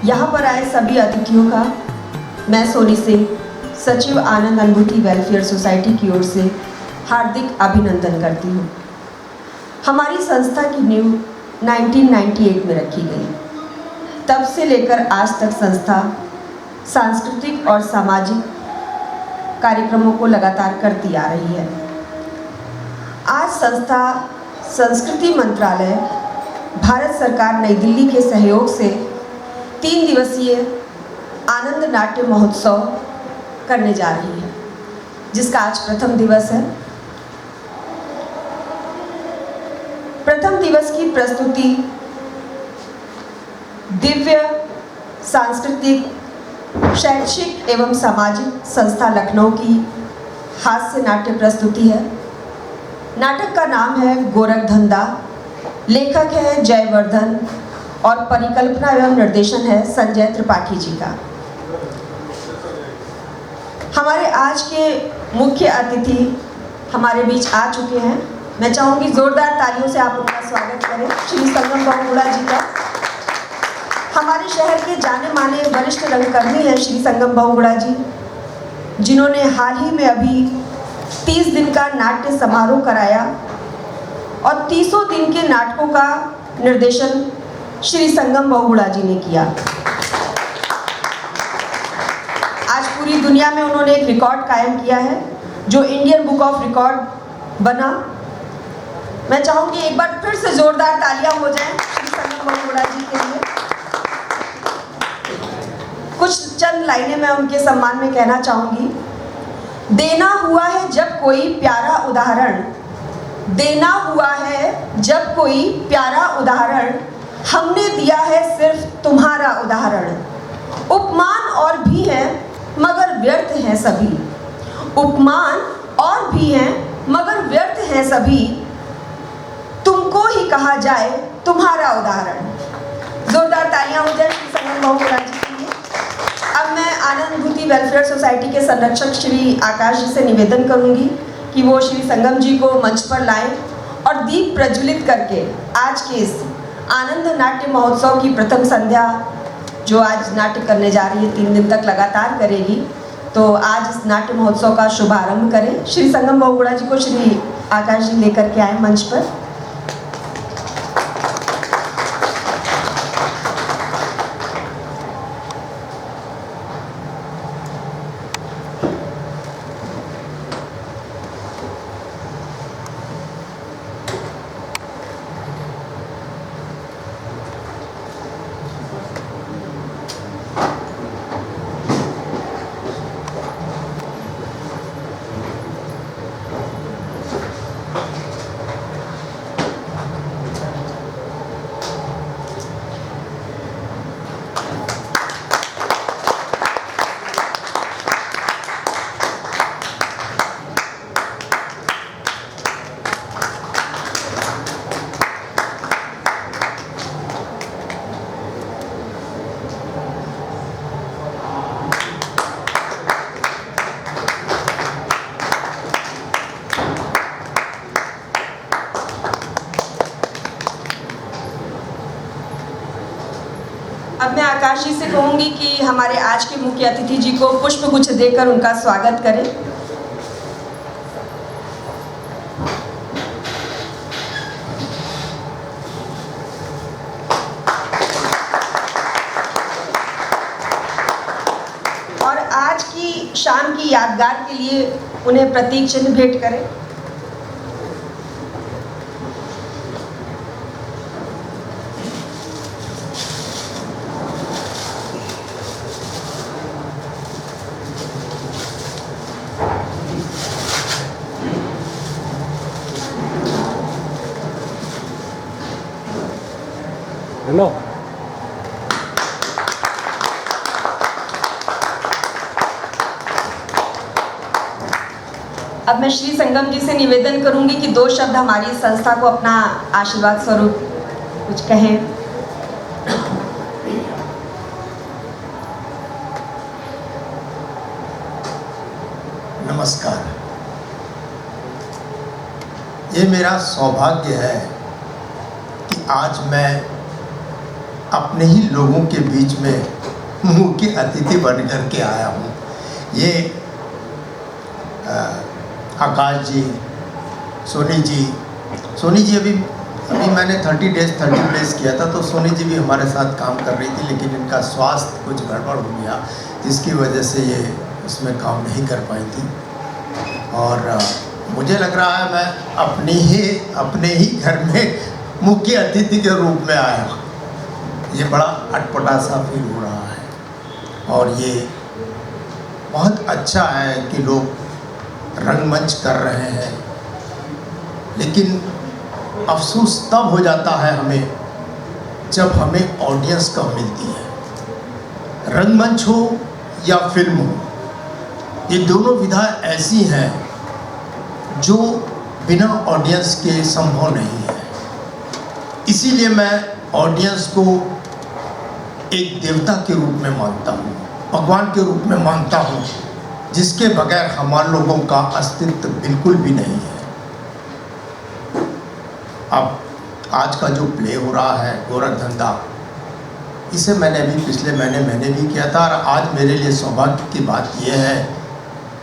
यहाँ पर आए सभी अतिथियों का मैं सोनी सिंह, सचिव आनंद अनुभूति वेलफेयर सोसाइटी की ओर से हार्दिक अभिनंदन करती हूँ। हमारी संस्था की नींव 1998 में रखी गई। तब से लेकर आज तक संस्था सांस्कृतिक और सामाजिक कार्यक्रमों को लगातार करती आ रही है। आज संस्था संस्कृति मंत्रालय, भारत सरकार नई दिल्ली के सहयोग से 3 दिवसीय आनंद नाट्य महोत्सव करने जा रही है, जिसका आज प्रथम दिवस है। प्रथम दिवस की प्रस्तुति दिव्य सांस्कृतिक, शैक्षिक एवं सामाजिक संस्था लखनऊ की हास्य नाट्य प्रस्तुति है। नाटक का नाम है गोरख धंधा, लेखक है जयवर्धन और परिकल्पना एवं निर्देशन है संजय त्रिपाठी जी का। हमारे आज के मुख्य अतिथि हमारे बीच आ चुके हैं। मैं चाहूँगी जोरदार तालियों से आप उनका स्वागत करें, श्री संगम बहुगुणा जी का। हमारे शहर के जाने माने वरिष्ठ रंगकर्मी हैं श्री संगम बहुगुणा जी, जिन्होंने हाल ही में अभी 30 दिन का नाट्य समारोह कराया और 30 दिन के नाटकों का निर्देशन श्री संगम बहुगुणा जी ने किया। आज पूरी दुनिया में उन्होंने एक रिकॉर्ड कायम किया है, जो इंडियन बुक ऑफ रिकॉर्ड बना। मैं चाहूँगी एक बार फिर से जोरदार तालियां हो जाएं श्री संगम बहुगुणा जी के लिए। कुछ चंद लाइनें मैं उनके सम्मान में कहना चाहूँगी। देना हुआ है जब कोई प्यारा उदाहरण, देना हुआ है जब कोई प्यारा उदाहरण, हमने दिया है सिर्फ तुम्हारा उदाहरण। उपमान और भी हैं मगर व्यर्थ हैं सभी, उपमान और भी हैं मगर व्यर्थ हैं सभी, तुमको ही कहा जाए तुम्हारा उदाहरण। जोरदार तालियां हो जाए श्री संगम बहुगुणा जी के लिए। अब मैं आनंद अनुभूति वेलफेयर सोसाइटी के संरक्षक श्री आकाश जी से निवेदन करूंगी कि वो श्री संगम जी को मंच पर लाएं और दीप प्रज्वलित करके आज के इस आनंद नाट्य महोत्सव की प्रथम संध्या, जो आज नाट्य करने जा रही है, 3 दिन तक लगातार करेगी, तो आज इस नाट्य महोत्सव का शुभारंभ करें। श्री संगम बहुगुणा जी को श्री आकाश जी लेकर के आए मंच पर। अब मैं आकाश जी से कहूंगी कि हमारे आज के मुख्य अतिथि जी को पुष्प गुच्छ देकर उनका स्वागत करें। और आज की शाम की यादगार के लिए उन्हें प्रतीक चिन्ह भेंट करें। हेलो, अब मैं श्री संगम जी से निवेदन करूंगी कि 2 शब्द हमारी संस्था को अपना आशीर्वाद स्वरूप कुछ कहें। नमस्कार। ये मेरा सौभाग्य है कि आज मैं अपने ही लोगों के बीच में मुख्य अतिथि बन कर के आया हूँ। ये आकाश जी, सोनी जी अभी मैंने 30 डेज प्लेस किया था, तो सोनी जी भी हमारे साथ काम कर रही थी, लेकिन इनका स्वास्थ्य कुछ गड़बड़ हो गया, जिसकी वजह से ये इसमें काम नहीं कर पाई थी। और मुझे लग रहा है मैं अपने ही घर में मुख्य अतिथि के रूप में आया। ये बड़ा अटपटा सा फील हो रहा है और ये बहुत अच्छा है कि लोग रंगमंच कर रहे हैं, लेकिन अफसोस तब हो जाता है हमें जब हमें ऑडियंस कम मिलती है। रंगमंच हो या फिल्म हो, ये दोनों विधा ऐसी हैं जो बिना ऑडियंस के संभव नहीं है। इसीलिए मैं ऑडियंस को एक देवता के रूप में मानता हूँ, भगवान के रूप में मानता हूँ, जिसके बगैर हमारे लोगों का अस्तित्व बिल्कुल भी नहीं है। अब आज का जो प्ले हो रहा है गोरखधंधा, इसे मैंने भी पिछले महीने भी किया था, और आज मेरे लिए सौभाग्य की बात यह है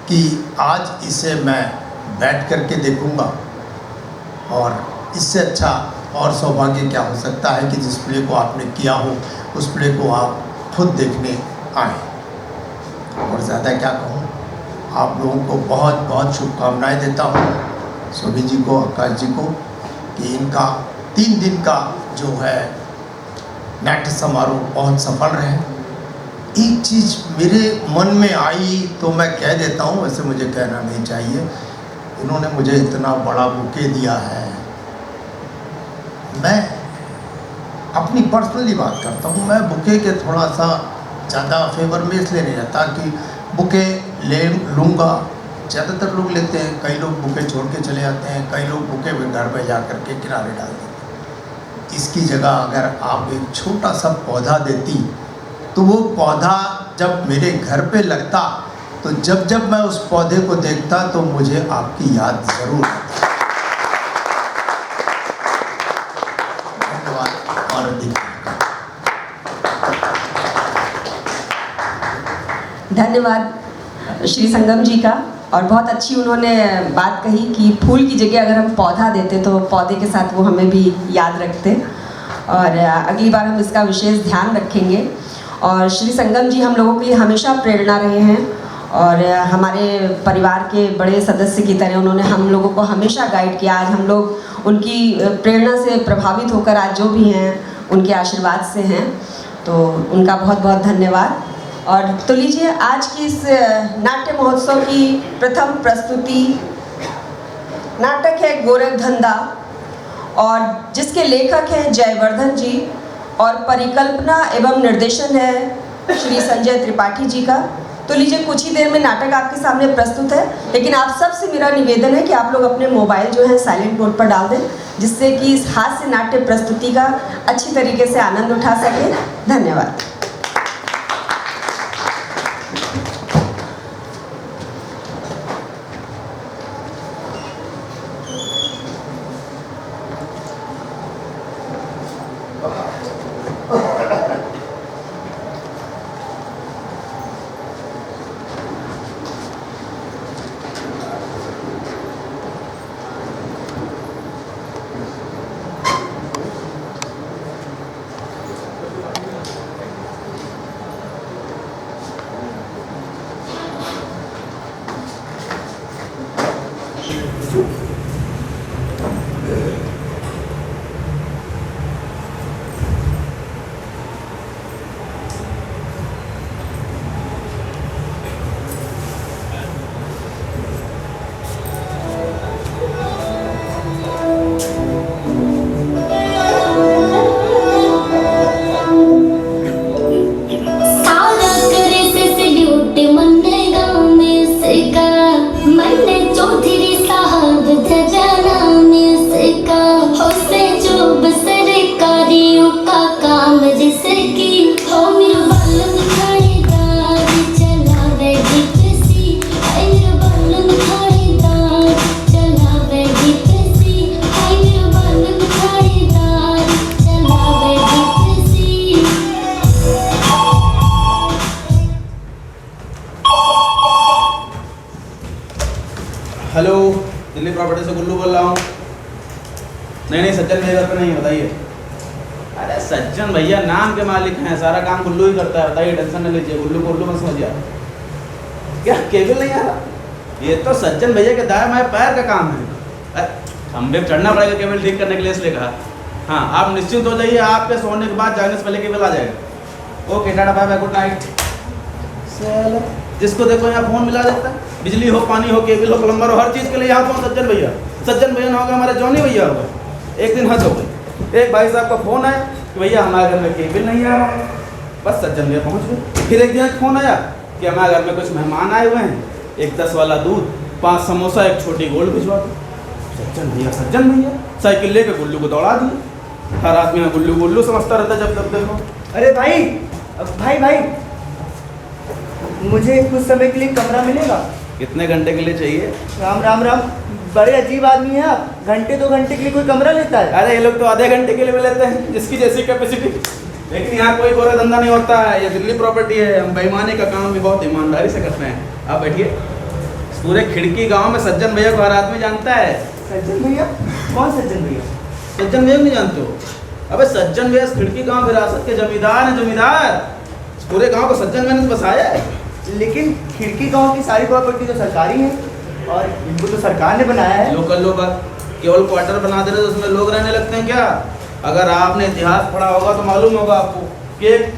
कि आज इसे मैं बैठ कर के देखूँगा, और इससे अच्छा और सौभाग्य क्या हो सकता है कि जिस प्ले को आपने किया हो उस प्ले को आप खुद देखने आए। और ज़्यादा क्या कहूँ, आप लोगों को बहुत बहुत शुभकामनाएं देता हूँ, सोनी जी को, आकाश जी को, कि इनका 3 दिन का जो है नाट्य समारोह बहुत सफल रहे। एक चीज़ मेरे मन में आई तो मैं कह देता हूँ, वैसे मुझे कहना नहीं चाहिए। इन्होंने मुझे इतना बड़ा बुके दिया है। मैं अपनी पर्सनली बात करता हूँ, मैं बुके के थोड़ा सा ज़्यादा फेवर में इसलिए नहीं रहता कि बुके लूँगा, ज़्यादातर लोग लेते हैं, कई लोग बुके छोड़ के चले जाते हैं, कई लोग बुके भी घर में जा कर के किनारे डाल देते हैं। इसकी जगह अगर आप एक छोटा सा पौधा देती तो वो पौधा जब मेरे घर पे लगता तो जब मैं उस पौधे को देखता तो मुझे आपकी याद ज़रूर आती। धन्यवाद। और धन्यवाद श्री संगम जी का। और बहुत अच्छी उन्होंने बात कही कि फूल की जगह अगर हम पौधा देते तो पौधे के साथ वो हमें भी याद रखते, और अगली बार हम इसका विशेष ध्यान रखेंगे। और श्री संगम जी हम लोगों की हमेशा प्रेरणा रहे हैं, और हमारे परिवार के बड़े सदस्य की तरह उन्होंने हम लोगों को हमेशा गाइड किया। आज हम लोग उनकी प्रेरणा से प्रभावित होकर आज जो भी हैं उनके आशीर्वाद से हैं, तो उनका बहुत बहुत धन्यवाद। और तो लीजिए, आज की इस नाट्य महोत्सव की प्रथम प्रस्तुति नाटक है गोरखधंधा, और जिसके लेखक हैं जयवर्धन जी, और परिकल्पना एवं निर्देशन है श्री संजय त्रिपाठी जी का। तो लीजिए, कुछ ही देर में नाटक आपके सामने प्रस्तुत है, लेकिन आप सबसे मेरा निवेदन है कि आप लोग अपने मोबाइल जो है साइलेंट मोड पर डाल दें, जिससे कि इस हास्य नाट्य प्रस्तुति का अच्छी तरीके से आनंद उठा सकें। धन्यवाद। चौधरी साहब हेलो, दिल्ली प्रॉपर्टी से गुल्लू बोल रहा हूँ। नहीं सज्जन भैया घर पे नहीं, बताइए। अरे सज्जन भैया नाम के मालिक हैं, सारा काम गुल्लू ही करता है, बताइए, टेंशन नहीं लीजिए। गुल्लू को उल्लू मत समझिए। क्या केबल नहीं आ रहा? ये तो सज्जन भैया के दाएं बाएं पैर का काम है। खंबे पे चढ़ना पड़ेगा केबल ठीक करने के लिए, इसलिए कहा। हाँ, आप निश्चिंत हो जाइए, आपके सोने के बाद जाने से पहले केबल आ जाएगा। Okay, tata bye bye, good night. जिसको देखो यहाँ फोन मिला देता है, बिजली हो, पानी हो, केबल हो, प्लम्बर हो, हर चीज़ के लिए यहाँ फोन सज्जन भैया। सज्जन भैया ना होगा हमारे जॉनी भैया होगा। एक दिन हंस हो गई, एक भाई साहब का फ़ोन आया कि भैया हमारे घर में केबल नहीं आ रहा, बस सज्जन भैया पहुँच गए। फिर एक दिन फ़ोन आया कि हमारे घर में कुछ मेहमान आए हुए हैं, एक 10 वाला दूध, 5 समोसा, एक छोटी गोल्ड भिजवा दो। सज्जन भैया साइकिल लेकर गुल्लू को दौड़ा दिए। हर आदमी में गुल्लू गुल्लू समझता रहता जब तक देखो। अरे भाई भाई भाई, मुझे कुछ समय के लिए कमरा मिलेगा? कितने घंटे के लिए चाहिए? राम राम राम, बड़े अजीब आदमी हैं आप। घंटे 2 घंटे के लिए कोई कमरा लेता है? अरे ये लोग तो आधे घंटे के लिए भी लेते हैं, जिसकी जैसी कैपेसिटी। लेकिन यहाँ कोई गोरा धंधा नहीं होता है, ये दिल्ली प्रॉपर्टी है। हम बेईमानी का काम भी बहुत ईमानदारी से करते हैं। आप बैठिए। पूरे खिड़की गांव में सज्जन भैया को हर आदमी जानता है। सज्जन भैया? कौन सज्जन भैया? सज्जन भैया नहीं जानते हो? अबे सज्जन भैया खिड़की गांव विरासत के जमींदार हैं, जमींदार। पूरे गांव को सज्जन भैया ने बसाया है। लेकिन खिड़की गांव की सारी प्रॉपर्टी तो सरकारी है और इनको तो सरकार ने बनाया है। लोकल लोग केवल क्वार्टर बना दे रहे तो उसमें लोग रहने लगते हैं क्या? अगर आपने इतिहास पढ़ा होगा तो मालूम होगा आपको कि एक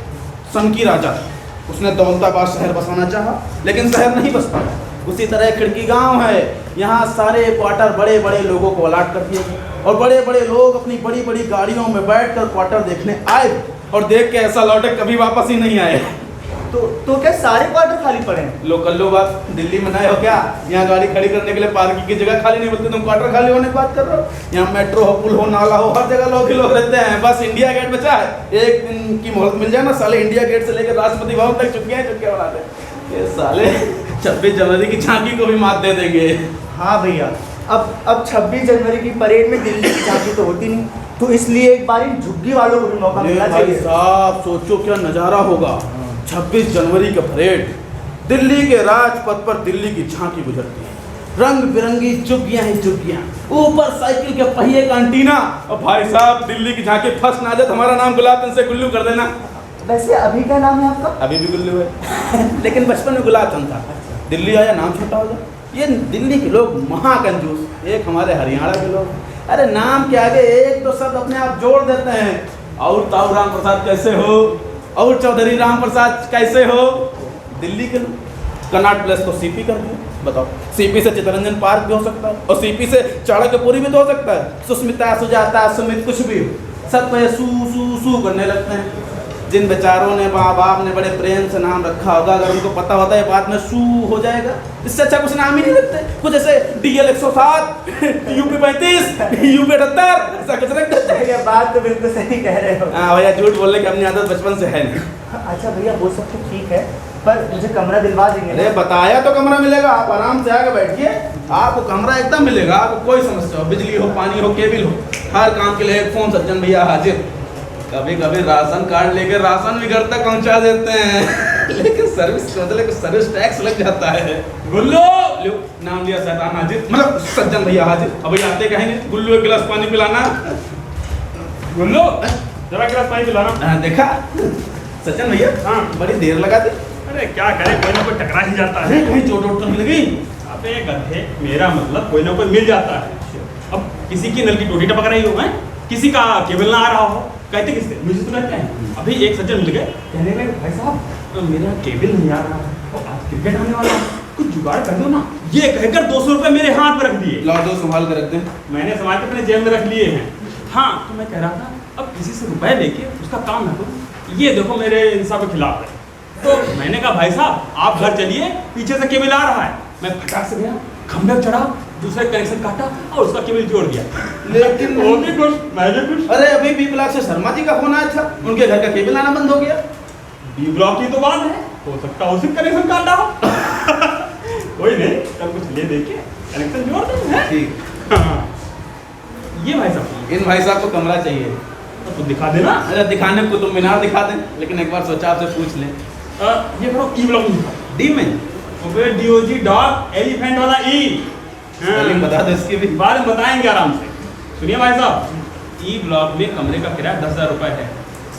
सनकी राजा, उसने दौलताबाद शहर बसाना चाहा, लेकिन शहर नहीं बस पाया। उसी तरह खिड़की गांव है, यहाँ सारे क्वार्टर बड़े बड़े लोगों को अलाट कर दिए गए और बड़े बड़े लोग अपनी बड़ी बड़ी गाड़ियों में बैठकर क्वार्टर देखने आए और देख के ऐसा लौटे कभी वापस ही नहीं आए। तो क्या सारे क्वार्टर खाली पड़े हैं? लोकल लोग आप दिल्ली में नए हो क्या? यहाँ गाड़ी खड़ी करने के लिए पार्किंग की जगह खाली नहीं मिलती, तुम क्वार्टर खाली होने की बात कर रहे हो? यहाँ मेट्रो हो, पुल हो, नाला हो, हर जगह लोग ही लोग रहते हैं। बस इंडिया गेट बचा है, एक दिन की मोहलत मिल जाए ना, साले इंडिया गेट से लेकर राष्ट्रपति भवन तक चुटकियाँ बना दे। ये साले 26 जनवरी की झांकी को भी मात दे देंगे। हाँ भैया, अब 26 जनवरी की परेड में दिल्ली की झांकी तो होती नहीं, तो इसलिए एक बार इन झुग्गी वालों को भी मौका मिलना चाहिए। साहब सोचो क्या नज़ारा होगा, 26 जनवरी का परेड, दिल्ली के राजपथ पर दिल्ली की झांकी गुजरती है, रंग बिरंगी चुग्गियां ही चुग्गियां, ऊपर साइकिल के पहिए का एंटीना। और भाई साहब दिल्ली की झांकी फर्स्ट ना जाए तो हमारा नाम गुलाब से गुल्लू कर देना। वैसे अभी क्या नाम है आपका? अभी भी गुल्लू है लेकिन बचपन में गुलाब चंद था। दिल्ली आया नाम छोटा हो गया। ये दिल्ली के लोग महाकंजूस, एक हमारे हरियाणा के लोग, अरे नाम के आगे एक तो शब्द अपने आप जोड़ देते हैं। और ताऊ राम प्रसाद कैसे हो, और चौधरी राम प्रसाद कैसे हो। दिल्ली के कनॉट प्लेस को सीपी कर दिया। बताओ, सीपी से चित्तरंजन पार्क भी हो सकता है और सीपी से चाणक्यपुरी भी तो हो सकता है। सुस्मिता, सुजाता, सुमित, कुछ भी हो, सब पे सू सू सू करने लगते हैं। जिन बेचारों ने माँ बाप ने बड़े प्रेम से नाम रखा होगा, अगर उनको पता होता है बाद में सू हो जाएगा, इससे अच्छा कुछ नाम ही नहीं रखते। कुछ ऐसे DL 107, UP 35, UP 78 ऐसा कुछ रख देते हैं। ये बात तो बिल्कुल सही कह रहे हो। हाँ भैया, झूठ बोलने की अपनी आदत बचपन से है नहीं। अच्छा भैया, वो सब तो ठीक है, पर मुझे कमरा दिलवा देंगे? अरे बताया तो कमरा मिलेगा, आप आराम से आके बैठिए, आपको कमरा एकदम मिलेगा। आपको कोई समस्या हो, बिजली हो, पानी हो, केबल हो, हर काम के लिए एक फोन सज्जन भैया हाजिर। कभी कभी राशन कार्ड लेकर राशन भी घर तक पहुंचा देते हैं लेकिन सर्विस मतलब सर्विस टैक्स लग जाता है। गुल्लू नाम लिया, शैतान हाजिर, मतलब सज्जन भैया हाजिर। अभी आते कहेंगे गुल्लू एक गिलास पानी पिलाना। गुल्लू जरा गिलास पानी पिलाना। देखा सज्जन भैया, हाँ बड़ी देर लगा दी। अरे क्या करे, कोई ना कोई टकरा ही जाता है। कहीं चोट वोट तो नहीं लगी? अबे गधे, मेरा मतलब कोई ना कोई मिल जाता है। अब किसी की नल की टोटी टपक रही हो, है किसी का केबल ना आ रहा हो, कहते किससे? मुझे तो कहते हैं। अभी एक सज्जन मिल गए, कहने लगे भाई साहब तो मेरा केबल नहीं आ रहा है और आज क्रिकेट आने वाला है, कुछ जुगाड़ कर दो ना। ये कहकर 200 रुपये मेरे हाथ में रख दिए। ला दो, संभाल कर रख दें। मैंने संभाल के अपने जेब में रख लिए हैं। हाँ, तो मैं कह रहा था अब किसी से रुपए लेके उसका काम ना करूँ, ये देखो मेरे इंसाफ के खिलाफ है। तो मैंने कहा भाई साहब आप घर चलिए, पीछे से केबल आ रहा है। मैं फटाक से गया, खंभे पर चढ़ा, दूसरे कनेक्शन काटा और उसका केबल जोड़ दिया। लेकिन वो भी खुश, मैं भी खुश। अरे अभी बी ब्लॉक से शर्मा जी का फोन आया था, उनके घर का केबल आना बंद हो गया। बी ब्लॉक की तो बात है, हो सकता है उसी कनेक्शन काटा हो। कोई नहीं, कल कुछ ले देके कनेक्शन जोड़ देंगे। ठीक। हाँ। ये भाई साहब, इन भाई साहब को कमरा चाहिए तो कुछ दिखा देना। अरे दिखाने को तुम मीनार दिखा दें, लेकिन एक बार सोचा आपसे पूछ लें। ये करो ई ब्लॉक में डी में DOG डॉग एलिफेंट वाला ई। स्पेलिंग बता दो इसकी भी। बाद में बताएंगे आराम से। सुनिए भाई साहब, ई ब्लॉक में कमरे का किराया 10,000 रुपये है,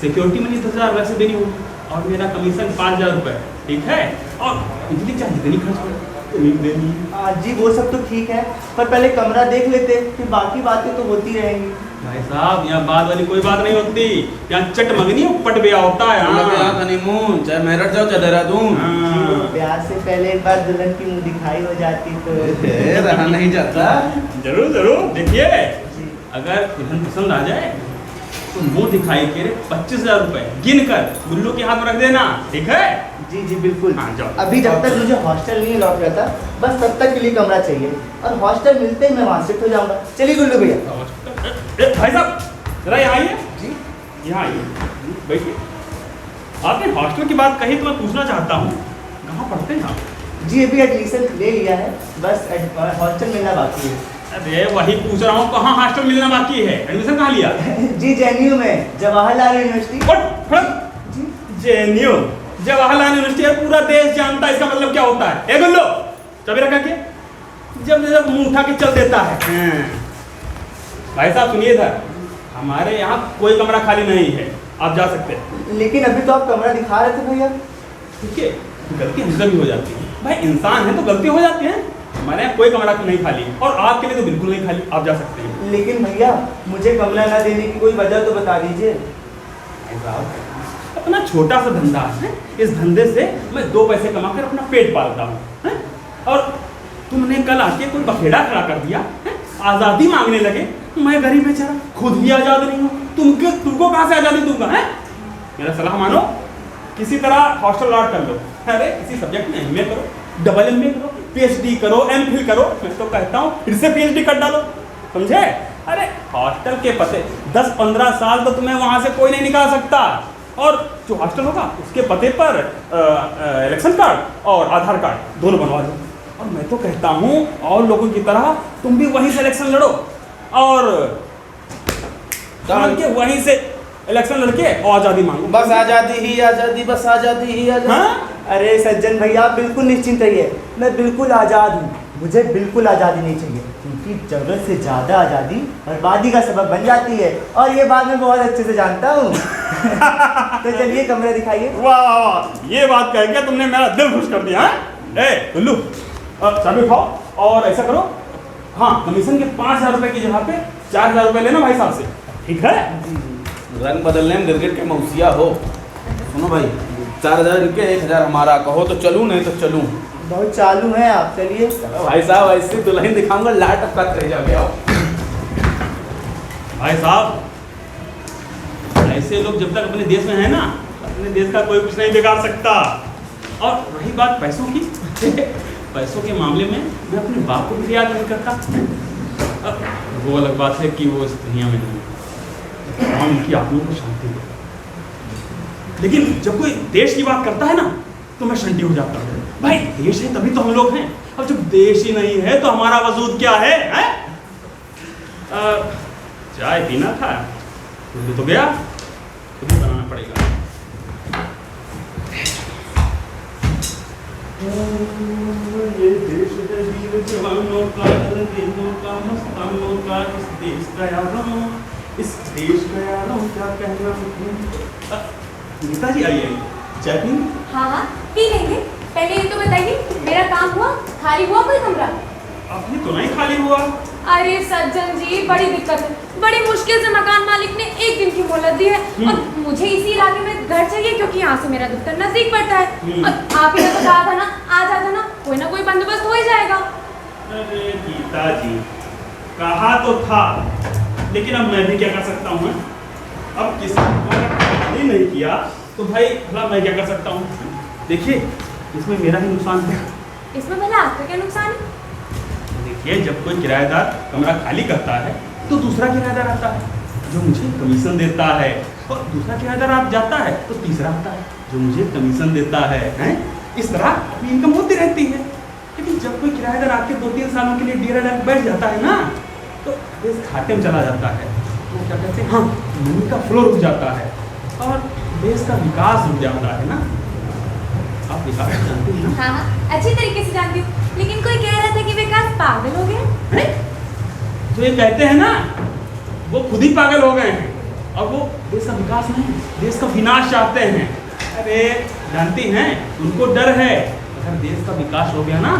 सिक्योरिटी मनी 10,000 वैसे देनी होगी, और मेरा कमीशन 5,000 रुपये, ठीक है। और बिजली चार्ज जितनी खर्च हो उतनी देनी है। जी वो सब तो ठीक है, पर पहले कमरा देख लेते, फिर बाकी बातें तो होती रहेंगी। भाई साहब यहाँ बात वाली कोई बात नहीं होती, यहाँ चट मंगनी पट ब्याह होता है। हाँ। हनीमून, चाहे मेरठ जाओ चाहे देहरादून। हाँ। ब्याह से पहले एक बार दुल्हन की मुंह दिखाई हो जाती तो रहा नहीं जाता। जरूर जरूर देखिए, जी। अगर दुल्हन पसंद आ जाए तो मुंह दिखाई के 25,000 रुपए गिन कर गुल्लू के हाथ में रख देना, ठीक है। जी जी बिल्कुल। हाँ, जाओ। अभी जब तक मुझे हॉस्टल नहीं लौट रहा था, बस तब तक के लिए कमरा चाहिए, और हॉस्टल मिलते ही मैं वहाँ शिफ्ट हो जाऊँगा। चलिए गुल्लू भैया। भाई साहब जरा यहाँ आइए जी। यहाँ आइए, बैठिए। आपने हॉस्टल की बात कही तो मैं पूछना चाहता हूँ, कहाँ पढ़ते हैं आप? जी अभी एडमिशन ले लिया है, बस हॉस्टल मिलना बाकी है। अरे वही पूछ रहा हूँ, कहाँ हॉस्टल मिलना बाकी है? एडमिशन कहाँ लिया? जी जेएनयू में, Jawaharlal university. JNU, Jawaharlal university है, पूरा देश जानता है। इसका मतलब क्या होता है? ए गुल्लो, चाबी रखा के जब जब मुंह उठा के चल देता है। भाई साहब सुनिए इधर, हमारे यहाँ कोई कमरा खाली नहीं है, आप जा सकते हैं। लेकिन अभी तो आप कमरा दिखा रहे थे भैया। ठीक है, गलती हमसे भी हो जाती है, भाई इंसान है तो गलती हो जाती है। हमारे यहाँ कोई कमरा नहीं खाली, और आपके लिए तो बिल्कुल नहीं खाली, आप जा सकते हैं। लेकिन भैया मुझे कमरा ना देने की कोई वजह तो बता दीजिए। अपना छोटा सा धंधा है, इस धंधे से मैं 2 पैसे कमा कर अपना पेट पालता हूँ, और तुमने कल आके कोई बखेड़ा खड़ा कर दिया, आज़ादी मांगने लगे। मैं गरीब बेचारा, खुद भी आज़ाद नहीं हूँ, तुमको कहाँ से आज़ादी दूंगा? है मेरा सलाह मानो, किसी तरह हॉस्टल अलॉट कर लो। अरे किसी सब्जेक्ट में एमए करो, डबल एमए करो, पीएचडी करो, एमफिल करो। मैं तो कहता हूँ फिर से पीएचडी कर डालो, समझे? अरे हॉस्टल के पते 10-15 साल तो तुम्हें वहाँ से कोई नहीं निकाल सकता, और जो हॉस्टल होगा उसके पते पर इलेक्शन कार्ड और आधार कार्ड दोनों बनवा दो। और मैं तो कहता हूँ और लोगों की तरह तुम भी वहीं से इलेक्शन लड़ो, और वहीं से इलेक्शन लड़के और आज़ादी मांगो। बस आज़ादी ही आज़ादी, बस आज़ादी ही आज़ादी। हाँ? अरे सज्जन भैया आप बिल्कुल निश्चिंत रहिए, मैं बिल्कुल आज़ाद हूँ। मुझे बिल्कुल आज़ादी नहीं चाहिए, क्योंकि ज़रूरत से ज़्यादा आज़ादी बर्बादी का सबब बन जाती है, और ये बात मैं बहुत अच्छे से जानता हूँ। तो चलिए कमरा दिखाइए। वाह वाह वाह, ये बात कह के तुमने मेरा दिल खुश कर दिया। ए गुल्लू, चाबी उठाओ और ऐसा करो, हाँ कमीशन के 5,000 रुपये की जगह पे 4,000 रुपये लेना भाई साहब से, ठीक है? रंग बदलने में गिरगिट के मौसिया हो। सुनो भाई, 4,000 के 1,000 हमारा, कहो तो चलूँ नहीं तो चलूँ। बहुत चालू हैं आप, चलिए। भाई साहब ऐसी दुल्हन दिखाऊंगा, लाट टपका रह जाओगे आओ। भाई साहब ऐसे लोग जब तक अपने देश में है ना, अपने देश का कोई कुछ नहीं बिगाड़ सकता। और रही बात पैसों की, पैसों के मामले में मैं अपने बाप को भी याद नहीं करता। अब वो अलग बात है कि वो इस दुनिया में नहीं, उनकी आत्मा को शांति दे। लेकिन जब कोई देश की बात करता है ना, तो मैं शांति हो जाता हूँ। भाई देश है तभी तो हम लोग हैं, अब जब देश ही नहीं है तो हमारा वजूद क्या है? चाय पीना था, तो गया, खुद ही बनाना पड़ेगा। ये देश है वीर जवानों का, रंगीनों का, मस्तानों का, इस देश का यारों, इस देश का यारों क्या कहना। नेताजी आइए, चाय पी? हाँ हाँ पी लेंगे। पहले ये तो बताइए, मेरा काम हुआ? खाली हुआ कोई कमरा? अभी तो नहीं खाली हुआ। अरे सज्जन जी बड़ी दिक्कत है, बड़ी मुश्किल से मकान मालिक ने 1 दिन की मोहलत दी है, और मुझे इसी इलाके में घर चाहिए क्योंकि यहाँ से मेरा दफ्तर नजदीक पड़ता है। और आप ही ने तो कहा था ना, आ जाता ना, कोई ना कोई बंदोबस्त हो ही जाएगा। अरे गीता जी, कहा तो था, लेकिन अब मैं भी क्या कर सकता हूँ? अब किसी ने नहीं किया तो भाई भला मैं क्या कर सकता हूँ? देखिए इसमें मेरा ही नुकसान है। इसमें भला आपका क्या नुकसान है? देखिए जब कोई किराएदार कमरा खाली करता है तो दूसरा किराएदार आता है जो मुझे कमीशन देता है, और दूसरा किराएदार आप जाता है तो तीसरा आता है जो मुझे कमीशन देता है, हैं? इस तरह अपनी इनकम होती रहती है। लेकिन जब कोई किराएदार आपके 2-3 सालों के लिए डेरा डाल बैठ जाता है ना, तो देश घाटे में चला जाता है। तो क्या कहते हैं, हाँ मनी का फ्लो रुक जाता है और देश का विकास रुक जाता है ना। आप विकास जानते हैं ना? हाँ हाँ अच्छी तरीके से जानती हूँ, लेकिन कोई कह रहा था कि विकास पागल हो गया। जो ये कहते हैं ना वो खुद ही पागल हो गए हैं और वो देश का विकास नहीं देश का विनाश चाहते हैं। अरे जानती हैं उनको डर है अगर देश का विकास हो गया ना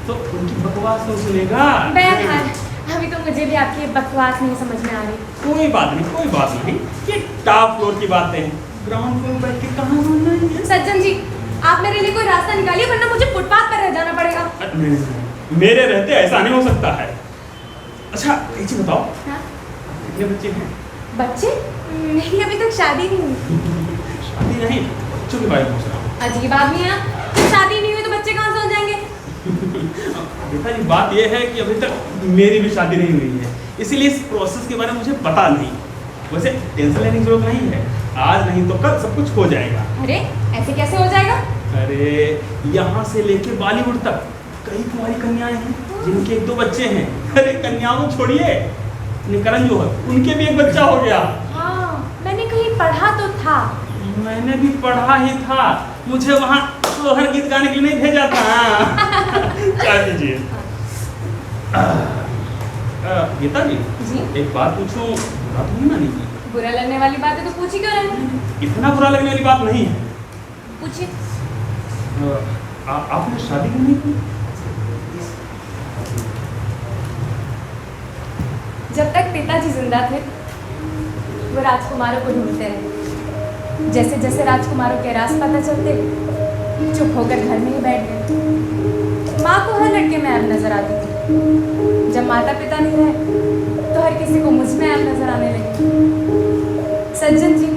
तो उनकी बकवास नहीं सुनेगा। बहरहाल अभी तो मुझे भी आपकी बकवास नहीं समझ में आ रही। कोई बात नहीं ये टॉप फ्लोर की बातें हैं ग्राउंड फ्लोर बैठ के कहाँ बोलना है। सज्जन जी आप मेरे लिए कोई रास्ता निकालिए वरना मुझे फुटपाथ पर रह जाना पड़ेगा। नहीं, मेरे रहते ऐसा नहीं हो सकता है। अच्छा एक चीज बताओ हाँ? कितने बच्चे हैं? बच्चे? नहीं अभी तक शादी नहीं हुई। शादी नहीं बच्चों के बारे में पूछ रहा हूँ। अजीब आदमी है शादी नहीं हुई तो बच्चे कहाँ से हो जाएंगे? बेटा जी बात यह है कि अभी तक मेरी भी शादी नहीं हुई है इसीलिए इस प्रोसेस के बारे में मुझे पता नहीं। वैसे टेंशन लेने की जरूरत नहीं है आज नहीं तो कल सब कुछ हो जाएगा। अरे ऐसे कैसे हो जाएगा? अरे यहाँ से लेके बॉलीवुड तक कई कुंवारी कन्याएं हैं जिनके 1-2 बच्चे हैं। अरे कन्याओं को छोड़िए करण जो है उनके भी एक बच्चा हो गया। हाँ मैंने कहीं पढ़ा तो था। मैंने भी पढ़ा ही था मुझे वहाँ सोहर गीत गाने के लिए नहीं भेजा था। क्या कीजिए गीता जी जी एक बात पूछूं बुरा तो नहीं मानेगी? बुरा लगने वाली बात है तो पूछी क्यों रहे? इतना बुरा लगने वाली बात नहीं है। पूछिए। आपने शादी क्यों नहीं की? जब तक पिताजी जिंदा थे वो राजकुमारों को ढूंढते रहे। जैसे जैसे राजकुमारों के राज पता चलते चुप होकर घर में ही बैठ गए। माँ को हर लड़के में ऐब नजर आती थी। जब माता पिता नहीं रहे तो हर किसी को मुझ में ऐब नजर आने लगी। सज्जन जी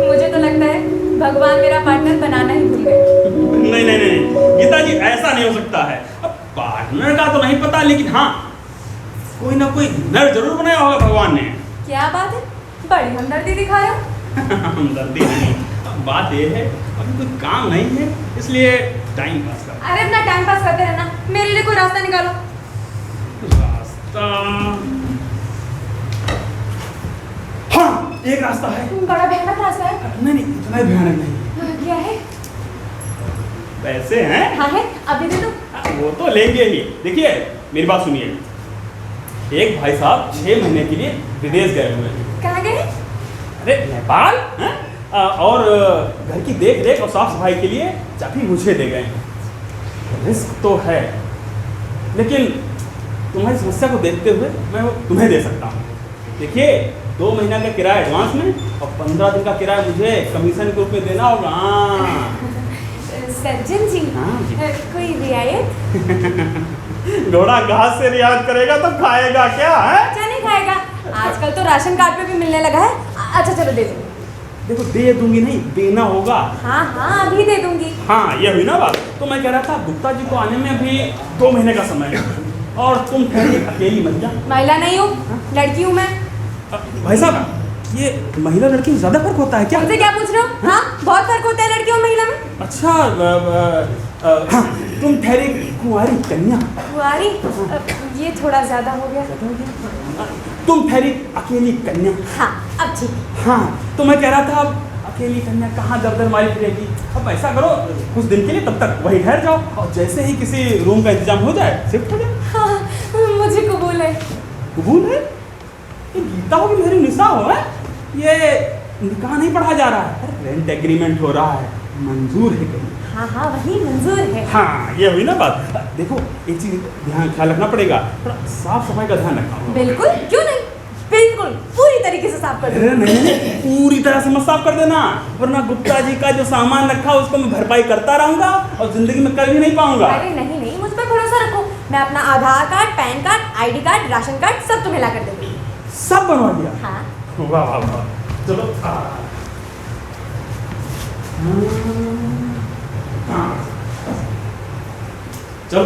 मुझे तो लगता है भगवान मेरा पार्टनर बनाना ही भूल गए। नहीं गीता जी ऐसा नहीं हो सकता है। अब पार्टनर का तो नहीं पता लेकिन हाँ कोई ना कोई नर जरूर बनाया होगा भगवान ने। क्या बात है बड़ी हमदर्दी दिखा रहे हो। हमदर्दी नहीं बात यह है अभी कोई काम नहीं है इसलिए टाइम पास कर। अरे अपना टाइम पास करते रहना मेरे लिए कोई रास्ता निकालो। रास्ता हाँ एक रास्ता है। बड़ा भयानक रास्ता है। नहीं इतना भयानक नहीं। क्या है? पैसे हैं? हाँ है अभी दे दो। वो तो लेंगे ही। देखिए मेरी बात सुनिए एक भाई साहब 6 महीने के लिए विदेश गए हुए हैं। कहाँ गए? अरे नेपाल हैं? और घर की देख रेख और साफ सफाई के लिए चाबी मुझे दे गए हैं। रिस्क तो है लेकिन तुम्हारी समस्या को देखते हुए मैं वो तुम्हें दे सकता हूँ। देखिए 2 महीना का किराया एडवांस में और 15 दिन का किराया मुझे कमीशन के रूप में देना होगा। सज्जन जी हाँ जी। कोई रियायत? घोड़ा घास से रियायत करेगा तो खाएगा क्या है? क्या नहीं खाएगा? आजकल तो राशन कार्ड पे भी मिलने लगा है। अच्छा चलो दे दो। देखो दे दूंगी नहीं देना होगा। हाँ हाँ अभी दे दूंगी। हाँ ये हुई ना बात। तो मैं कह रहा था गुप्ता जी को आने में अभी 2 महीने का समय है और तुम ठहरी अकेली महिला। महिला नहीं हूँ लड़की हूँ मैं। भाई साहब ये महिला लड़की में ज्यादा फर्क होता है क्या? मुझसे क्या पूछ रहे हो? हाँ बहुत फर्क होता है लड़की और महिला में। अच्छा हाँ, तुम ठहरी कुंवारी कन्या। कुंवारी ये थोड़ा ज्यादा हो गया। तुम ठहरी अकेली कन्या। हाँ अब ठीक। हाँ तो मैं कह रहा था अब अकेली कन्या कहाँ दर दर मारी फिरेगी। अब ऐसा करो कुछ दिन के लिए तब तक वहीं ठहर जाओ और जैसे ही किसी रूम का इंतजाम हो जाए शिफ्ट हो जाए। हाँ मुझे कबूल है। कबूल है? ये गीता हो कि मेरी निशा हो है? ये निकाह नहीं पढ़ा जा रहा है रेंट एग्रीमेंट हो रहा है मंजूर है कहीं? हाँ हाँ वही मंजूर है। हाँ ये हुई ना बात। देखो एक चीज ध्यान ख्याल रखना पड़ेगा थोड़ा साफ सफाई का ध्यान रखना होगा। बिल्कुल क्यों नहीं बिल्कुल पूरी तरीके से साफ कर अरे दो। नहीं पूरी तरह से मत साफ कर देना वरना गुप्ता जी का जो सामान रखा उसको मैं भरपाई करता रहूंगा और जिंदगी में कर भी नहीं पाऊंगा। अरे नहीं नहीं मुझ पर भरोसा रखो मैं अपना Aadhaar card PAN card ID card ration card सब तुम्हें ला कर दूंगी। सब बनवा दिया? हाँ वाह वाह वाह चलो चलो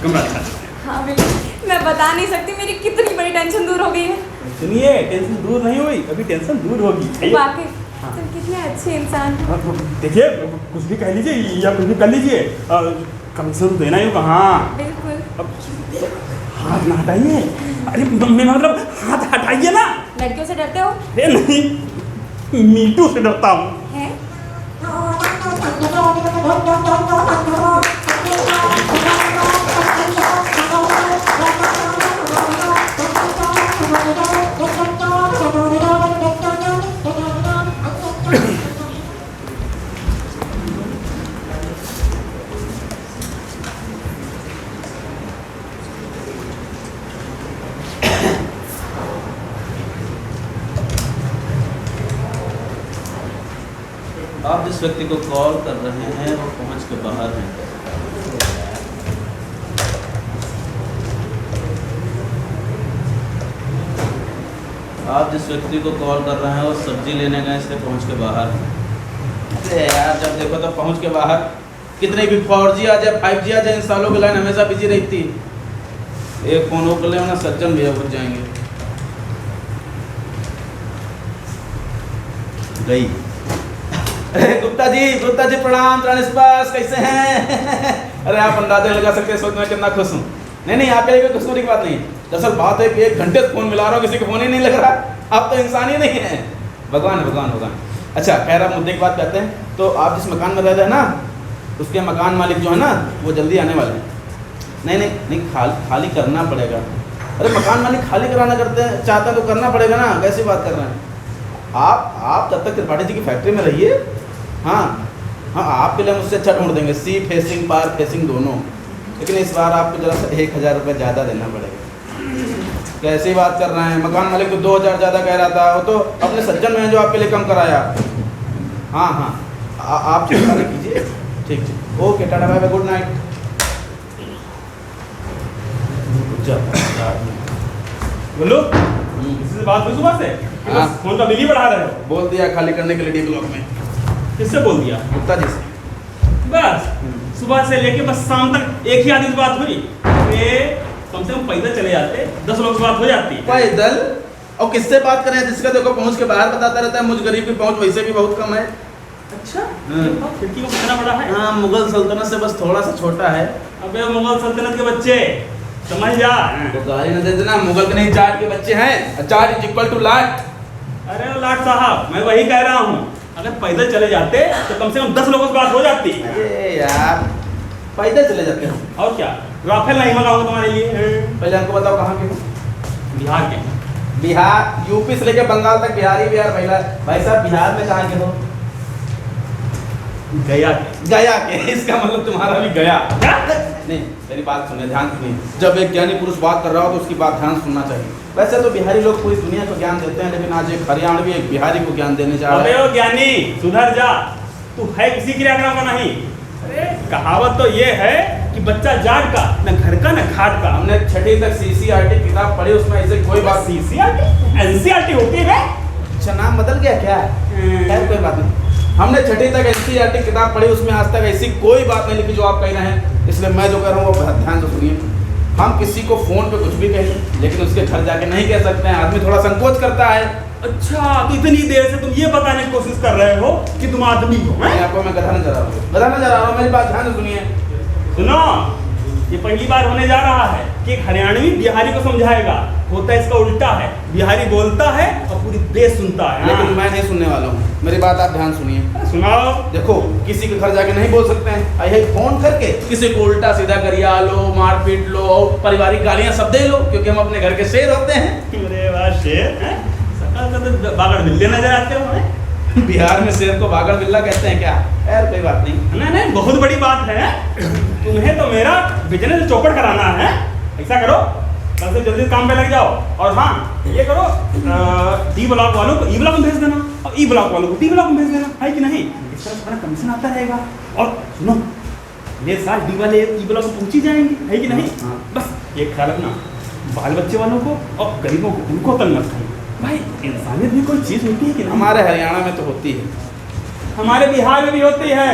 कमरा दिखा देते हैं। हाँ बिल्कुल मैं बता नहीं सकती मेरी कितनी बड़ी टेंशन दूर हो गई है। सुनिए टेंशन दूर नहीं हुई अभी टेंशन दूर होगी। आइए। वाकई हाँ। तुम कितने अच्छे इंसान हो। देखिए कुछ भी कह लीजिए या कुछ भी कर लीजिए कमीशन देना ही होगा। हाँ बिल्कुल। अब हाथ ना हटाइए। अरे मैं मतलब हाथ हटाइए ना। लड़कियों से डरते हो? अरे नहीं मीटू से डरता हूँ। हैं? आप जिस व्यक्ति को कॉल कर रहे हैं वो पहुंच के बाहर हैं। आप जिस व्यक्ति को कॉल कर रहे हैं वो सब्जी लेने गए इसलिए पहुंच के बाहर हैं। अरे यार जब देखो तो पहुंच के बाहर। कितने भी 4G आ जाए 5G आ जाए, इन सालों की लाइन हमेशा बिजी रहती। एक फोन कर ले ना सज्जन भैया पहुंच जाएंगे। गई। अरे गुप्ता जी प्रणाम ट्रांसपास कैसे हैं? अरे आप अंदाजा लगा सकते हैं, सोच मैं कितना खुश हूँ। नहीं आपके लिए कोई खुश होने की बात नहीं है। दरअसल बात है कि 1 घंटे से फोन मिला रहा हूँ, किसी को फोन ही नहीं लग रहा। आप तो इंसान ही नहीं है, भगवान। अच्छा खैर आप मुद्दे की बात करते हैं। तो आप जिस मकान में रह रहे हैं ना, उसके मकान मालिक जो है ना वो जल्दी आने वाले हैं। नहीं खाली करना पड़ेगा। अरे मकान मालिक खाली कराना चाहता है तो करना पड़ेगा ना, कैसी बात कर रहे हैं आप? तब तक त्रिपाठी जी की फैक्ट्री में रहिए। हाँ आपके लिए मुझसे अच्छा ढूंढ देंगे, सी फेसिंग पार फेसिंग दोनों। लेकिन इस बार आपको जरा सा 1000 रुपये ज़्यादा देना पड़ेगा। कैसी बात कर रहे हैं? मकान मालिक तो 2000 ज़्यादा कह रहा था, वो तो अपने सज्जन में जो आपके लिए कम कराया। हाँ आप चिंता नहीं कीजिए। ठीक okay tata bye bye, good night. बोलो किसी से बात हुई सुबह से? हाँ। फोन का बिल ही बढ़ा रहे हो? बोल दिया खाली करने के लिए डी ब्लॉक में। किससे बोल दिया? गुप्ता जी से। बस सुबह से लेके बस शाम तक एक ही आदमी से बात हुई? कम से कम पैदल चले जाते 10 लोग से बात हो जाती। पैदल? और किससे बात करें जिसका देखो पहुंच के बाहर बताता रहता है। मुझ गरीब की पहुंच वैसे भी बहुत कम है। अच्छा खिड़की को कितना बड़ा है? हाँ मुगल सल्तनत से बस थोड़ा सा छोटा है। अबे मुगल सल्तनत के बच्चे समझ जा। तो गाली न दे देना, मुगल के नहीं चाट के बच्चे हैं। चाट इज इक्वल टू लाट। अरे लाट साहब मैं वही कह रहा हूँ, अगर पैदल चले जाते तो कम से कम 10 लोगों से बात हो जाती। अरे यार पैदल चले जाते हैं। और क्या राफेल नहीं मंगाऊंगा तुम्हारे लिए। पहले हमको बताओ कहाँ के हो? बिहार के। बिहार यूपी से लेकर बंगाल तक बिहार पहला। भाई साहब बिहार में कहाँ के हो? गया के। इसका मतलब तुम्हारा भी गया। नहीं मेरी बात सुनिए, ध्यान सुनिए। जब एक ज्ञानी पुरुष बात कर रहा हो तो उसकी बात ध्यान सुनना चाहिए। वैसे तो बिहारी लोग पूरी दुनिया को ज्ञान देते हैं, लेकिन आज एक हरियाणवी एक बिहारी को ज्ञान देने जा रहे हैं। अबे ओ ज्ञानी सुधर जा, तू है किसी के लिए का नहीं। अरे कहावत तो ये है कि बच्चा जाट का न घर का न खाट का। हमने 6ठी तक CCRT किताब पढ़ी, उसमें ऐसे कोई बात। CCRT NCRT होती है। अच्छा नाम बदल गया क्या? खैर कोई बात नहीं। हमने 6ठी तक NCRT किताब पढ़ी, उसमें आज तक ऐसी कोई बात नहीं लिखी जो आप कह रहे हैं। इसलिए मैं जो कह रहा हूँ वो ध्यान से सुनिए। हम किसी को फोन पे कुछ भी कहें, लेकिन उसके घर जाके नहीं कह सकते हैं। आदमी थोड़ा संकोच करता है। अच्छा तो इतनी देर से तुम ये बताने की कोशिश कर रहे हो कि तुम आदमी हो? आपको मैं गधा नजर आ रहा हूँ। मेरी बात ध्यान से सुनिए। सुनो, ये पहली बार होने जा रहा है कि एक हरियाणवी बिहारी को समझाएगा। होता है इसका उल्टा है, बिहारी बोलता है और पूरी देश सुनता है। लेकिन मैं नहीं सुनने वाला हूँ, मेरी बात आप ध्यान सुनिए। सुनाओ। देखो किसी के घर जाके नहीं बोल सकते हैं। आई फोन करके किसी को उल्टा सीधा करिया लो, मार पीट लो और पारिवारिक गालियाँ सब दे लो, क्योंकि हम अपने घर के शेर होते हैं। अरे वाह शेर है, सकल का तो बागड़ बिल्ले नजर आते हो हमें। बिहार में शेर को बागड़ बिल्ला कहते हैं क्या? यार कोई बात नहीं। नहीं बहुत बड़ी बात है। तुम्हें तो मेरा बिजनेस चौपट कराना है। ऐसा करो कल से जल्दी काम पे लग जाओ। और हाँ ये करो, डी ब्लॉक वालों को ई ब्लॉक में भेज देना और ई ब्लॉक वालों को डी ब्लॉक में भेज देना, है कि नहीं? इस तरह तुम्हारा कमीशन आता रहेगा। और सुनो ये साल डी वाले ई ब्लॉक में पहुंच ही जाएंगे, है कि नहीं? बस एक ख्याल रखना, बाल बच्चे वालों को और गरीबों को उनको तंग मत करना। भाई इंसानियत भी कोई चीज़ होती है कि नहीं? हमारे हरियाणा में तो होती है, हमारे बिहार में भी होती है।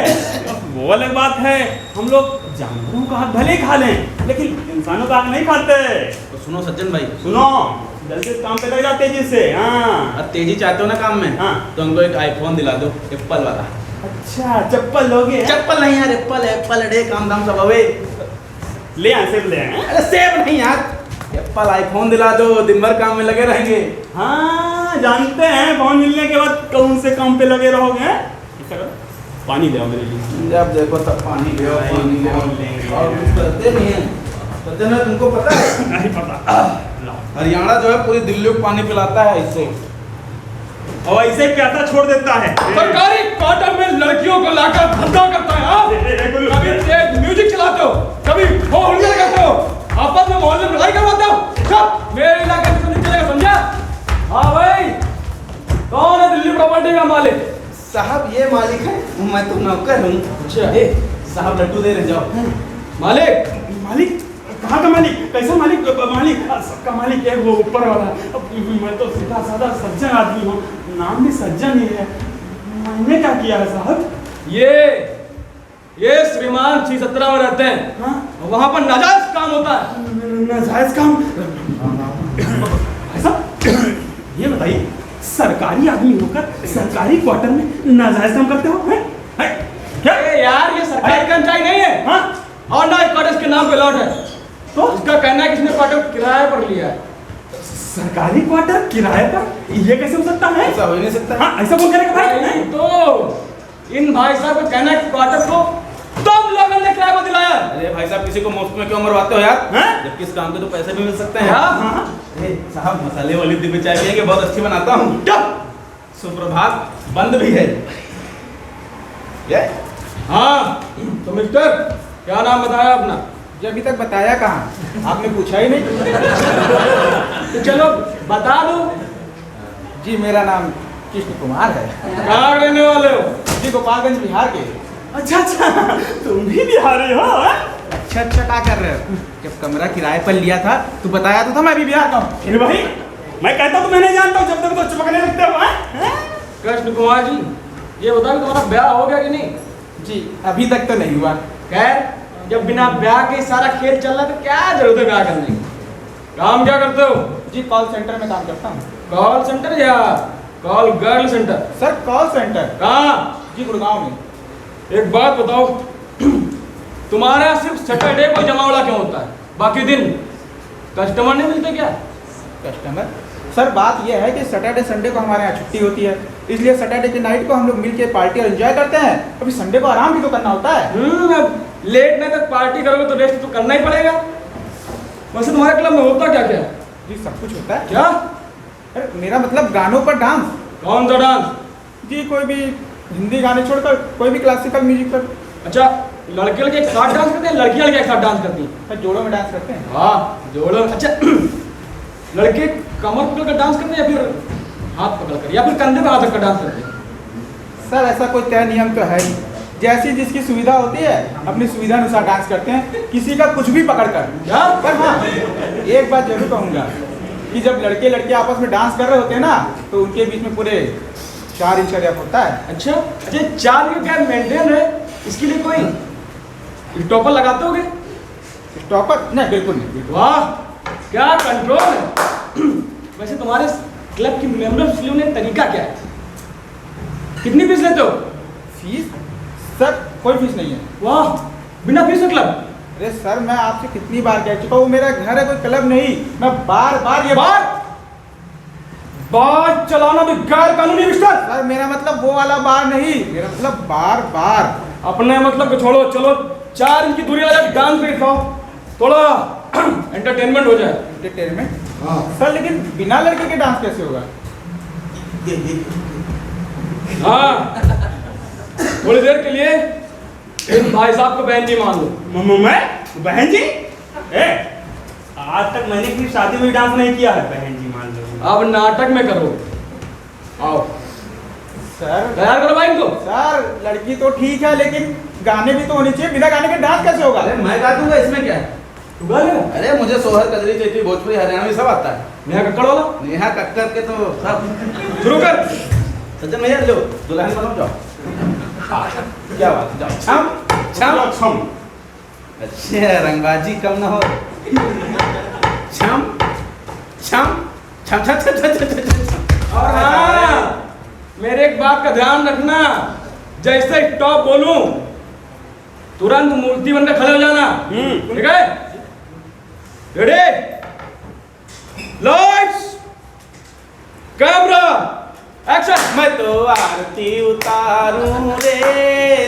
वो अलग बात है, हम लोग जानवरों का हक भले ही खा लें लेकिन इंसानों का हक नहीं खाते। तो सुनो सज्जन भाई, सुनो जल्दी से काम पे लग जाओ तेजी से। हाँ अब तेजी चाहते हो ना काम में, हाँ तो हमको एक आईफोन दिला दो, एप्पल वाला। अच्छा चप्पल लोगे? चप्पल नहीं यार, एप्पल अड़े काम दाम सब हवे। ले आए सेब ले आए। अरे सेब नहीं यार, एप्पल आईफोन दिला दो, दिन भर काम में लगे रहेंगे। हाँ जानते हैं फोन मिलने के बाद कौन से काम पे लगे रहोगे। पानी ले आओ मेरे लिए। जब देखो तब पानी ले आओ, पानी ले आओ, और कुछ करते नहीं है। सज्जन भाई तुमको पता है? नहीं पता। हरियाणा जो है पूरी दिल्ली को पानी पिलाता है इससे, और ऐसे प्यासा छोड़ देता है। सरकारी क्वार्टर में लड़कियों को लाकर धंधा करता है। हाँ? कभी तेज म्यूजिक चलाते हो, कभी होलिया करते हो, आपस में मोहल्ले में लड़ाई करवाते हो। सब मेरे इलाके में तो नहीं चलेगा, समझा? हाँ भाई, कौन है दिल्ली प्रॉपर्टी का मालिक? साहब ये मालिक है मैं तो नौकर हूँ। अच्छा। ए साहब लड्डू दे रहे जाओ। मालिक मालिक कहाँ का मालिक? कैसा मालिक? मालिक सबका मालिक है वो ऊपर वाला। अब मैं तो सीधा साधा सज्जन आदमी हूँ, नाम भी सज्जन ही है। मैंने क्या किया है साहब? ये श्रीमान 617 में रहते हैं। हाँ? वहाँ पर नाजायज काम होता है। नाजायज काम? ऐसा? ये बताइए, सरकारी आदमी होकर सरकारी क्वार्टर में नाजायज काम करते हो? हैं? क्या यार, ये सरकारी कर्मचारी नहीं है। हाँ? और ना क्वार्टर के नाम पे लॉट है, तो उसका कहना है कि इसने क्वार्टर किराए पर लिया है। सरकारी क्वार्टर किराए पर? ये कैसे हो सकता है? ऐसा हो ही नहीं सकता। हाँ, ऐसा कौन करेगा भाई? नहीं तो इन भाई साहब का कहना है कि क्वार्टर को तुम लोगों ने किराए पर दिलाया। अरे भाई साहब, किसी को मुफ्त में क्यों मरवाते हो यार? हैं? जबकि इस काम के तो पैसे भी मिल सकते हैं। हाँ। साहब मसाले वाली डिब्बी चाय पियेंगे, बहुत अच्छी बनाता हूँ। सुप्रभात, बंद भी है। हाँ तो मिस्टर, क्या नाम बताया अपना? जो अभी तक बताया कहाँ, आपने पूछा ही नहीं। तो चलो बता दो। जी मेरा नाम कृष्ण कुमार है। कहाँ रहने वाले हो? जी गोपालगंज बिहार के। अच्छा, तुम भी बिहारी हो? अच्छा क्या कर रहे हो? जब कमरा किराए पर लिया था तो बताया तो था मैं भी बिहार का हूँ। फिर भाई मैं कहता हूँ मैं नहीं जानता हूँ, जब तक तो चिपकने लगते हो। कृष्ण कुमार जी, ये बताओ तुम्हारा ब्याह हो गया कि नहीं? जी अभी तक तो नहीं हुआ। खैर, जब बिना ब्याह के सारा खेल चल रहा है तो क्या जरूरत है ब्याह करने की? काम क्या करते हो? जी कॉल सेंटर में काम करता हूँ। कॉल सेंटर या call girl centre? Sir call centre. कहाँ? जी गुड़गांव में। एक बात बताओ, तुम्हारा सिर्फ सैटरडे को जमावड़ा क्यों होता है? बाकी दिन कस्टमर नहीं मिलते क्या? कस्टमर? सर बात यह है कि सैटरडे संडे को हमारे यहाँ छुट्टी होती है, इसलिए सैटरडे की नाइट को हम लोग मिलके पार्टी और एंजॉय करते हैं। अभी संडे को आराम भी तो करना होता है। अब लेट नाइट तक पार्टी करोगे तो रेस्ट तो करना ही पड़ेगा। वैसे तुम्हारे क्लब में होता क्या क्या? जी सब कुछ होता है। क्या? अरे मेरा मतलब गानों पर डांस। कौन सा डांस? जी कोई भी हिंदी गाने छोड़कर कोई भी क्लासिकल म्यूजिक पर। अच्छा, लड़के लड़के एक साथ डांस करते हैं, लड़कियां लड़के एक साथ डांस करती हैं? सर जोड़ों में डांस करते हैं। हाँ जोड़ो। अच्छा, लड़के कमर पकड़ कर डांस करते हैं या फिर हाथ पकड़ कर, या फिर कंधे पर हाथ रखकर डांस करते हैं? सर ऐसा कोई तय नियम तो है नहीं, जैसी जिसकी सुविधा होती है अपनी सुविधा अनुसार डांस करते हैं, किसी का कुछ भी पकड़ कर। क्या? पर हाँ एक बात जरूर कहूँगा कि जब लड़के लड़के आपस में डांस कर रहे होते हैं ना, तो उनके बीच में पूरे 4 इंच का गैप होता है। अच्छा, 4 इंच का गैप मेंटेन है, इसके लिए कोई स्टॉपर लगाते होगे? स्टॉपर? नहीं बिल्कुल नहीं। वाह क्या कंट्रोल है। वैसे तुम्हारे क्लब की मेंबरशिप लेने का तरीका क्या है? कितनी फीस लेते हो? फीस? सर कोई फीस नहीं है। वाह, बिना फीस का क्लब? अरे सर मैं आपसे कितनी बार कह चुका हूँ, मेरा घर है कोई क्लब नहीं। मैं बार बार ये बार चलाना भी गैर कानूनी मिस्टर। सर मेरा मतलब वो वाला बार नहीं, मेरा मतलब बार बार। अपने मतलब को छोड़ो, चलो 4 इंच की दूरी वाला डांस पे दिखाओ, थोड़ा एंटरटेनमेंट हो जाए। एंटरटेनमेंट? हाँ सर लेकिन बिना लड़के के डांस कैसे होगा? हाँ, थोड़ी देर के लिए इन भाई साहब को बहन जी मान लो। मैं बहन जी? आज तक मैंने किसी शादी में डांस नहीं किया है, बहन जी मान लो। अब नाटक में करो। आओ सर तैयार करो भाई इनको। सर लड़की तो ठीक है लेकिन गाने भी तो होने चाहिए, बिना गाने के डांस कैसे होगा? अरे मैं गा दूंगा, इसमें क्या है? तू गा लेगा? अरे मुझे सोहर कजरी चैती भोजपुरी हरियाणवी सब आता है। नेहा कक्कड़ वाला नेहा कक्कर के तो सब। शुरू कर। सज्जन भैया लो दुल्हन बनो जाओ। क्या बात, जाओ छम छम छम। अच्छा रंगबाजी कम ना हो। छम छम छम छम छम छम छम छम। और हाँ, मेरे एक बात का ध्यान रखना, जैसे स्टॉप बोलूं तुरंत मूर्ति बनकर खड़े हो जाना। ठीक है? Ready, lights, camera, action. मैं तो आरती उतारूं रे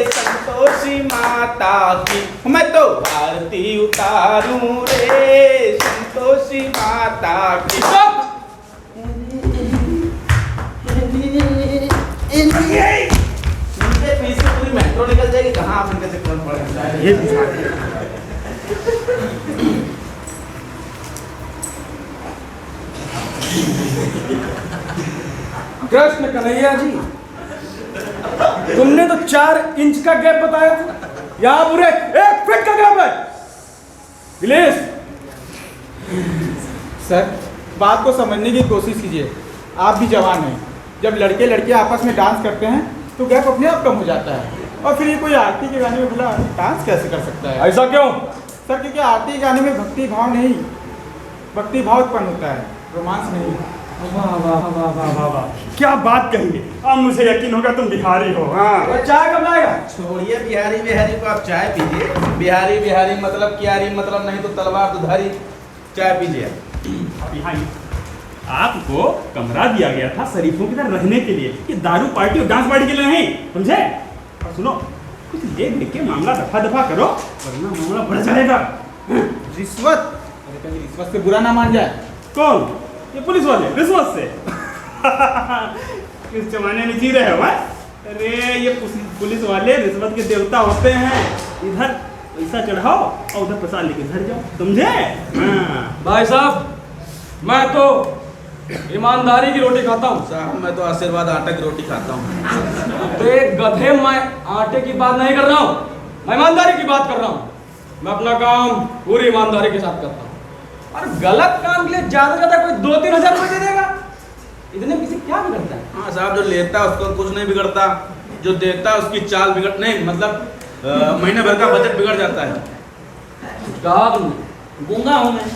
संतोषी माता की, मैं तो आरती उतारूं रे संतोषी माता की। स्टॉप। इनके पीछे पूरी मेट्रो निकल जाएगी, कहाँ आप इनके चक्कर में पड़ जाएंगे। कृष्ण कन्हैया जी, तुमने तो 4 इंच का गैप बताया था, यहाँ पूरे 1 फीट का गैप है। प्लीज सर, बात को समझने की कोशिश कीजिए, आप भी जवान हैं। जब लड़के लड़कियां आपस में डांस करते हैं तो गैप अपने आप कम हो जाता है। और फिर ये कोई आरती के गाने में भला डांस कैसे कर सकता है? ऐसा क्यों? सर, क्योंकि आरती के गाने में भक्ति भाव नहीं, भक्ति भाव उत्पन्न होता है, रोमांस नहीं। वाह वाह वाह वाह वाह वाह, क्या बात कही। अब मुझे यकीन होगा तुम बिहारी हो। हाँ, और चाय कब लाएगा? छोड़िए बिहारी बिहारी को, आप चाय पीजिए। बिहारी बिहारी मतलब क्यारी मतलब, नहीं तो तलवार दुधारी। चाय पीजिए। बिहारी, आपको कमरा दिया गया था शरीफों की तरह रहने के लिए, ये दारू पार्टी और डांस पार्टी के लिए नहीं, समझे? और सुनो, कुछ देख के मामला दफा दफा करो, वरना मामला बढ़ जाएगा। रिश्वत? अरे कहीं रिश्वत से बुरा ना मान जाए। कौन? ये पुलिस वाले रिश्वत से? किस जमाने में जी रहे हो? अरे ये पुलिस वाले रिश्वत के देवता होते हैं। इधर पैसा चढ़ाओ और उधर प्रसाद लेके घर जाओ, समझे? हाँ। भाई साहब, मैं तो ईमानदारी की रोटी खाता हूँ। साहब मैं तो आशीर्वाद आटा की रोटी खाता हूँ। बे गधे, मैं आटे की बात नहीं कर रहा हूँ, मैं ईमानदारी की बात कर रहा हूँ। मैं अपना काम पूरी ईमानदारी के साथ करता हूँ, और गलत काम के लिए ज्यादा से ज्यादा कोई 2-3 हजार रुपये दे देगा, इतने किसी क्या बिगड़ता है? हाँ साहब, जो लेता है उसको कुछ नहीं बिगड़ता, जो देता है उसकी चाल बिगड़ नहीं, मतलब महीने भर का बजट बिगड़ जाता है। कहा तुमने? गूंगा हूँ मैं।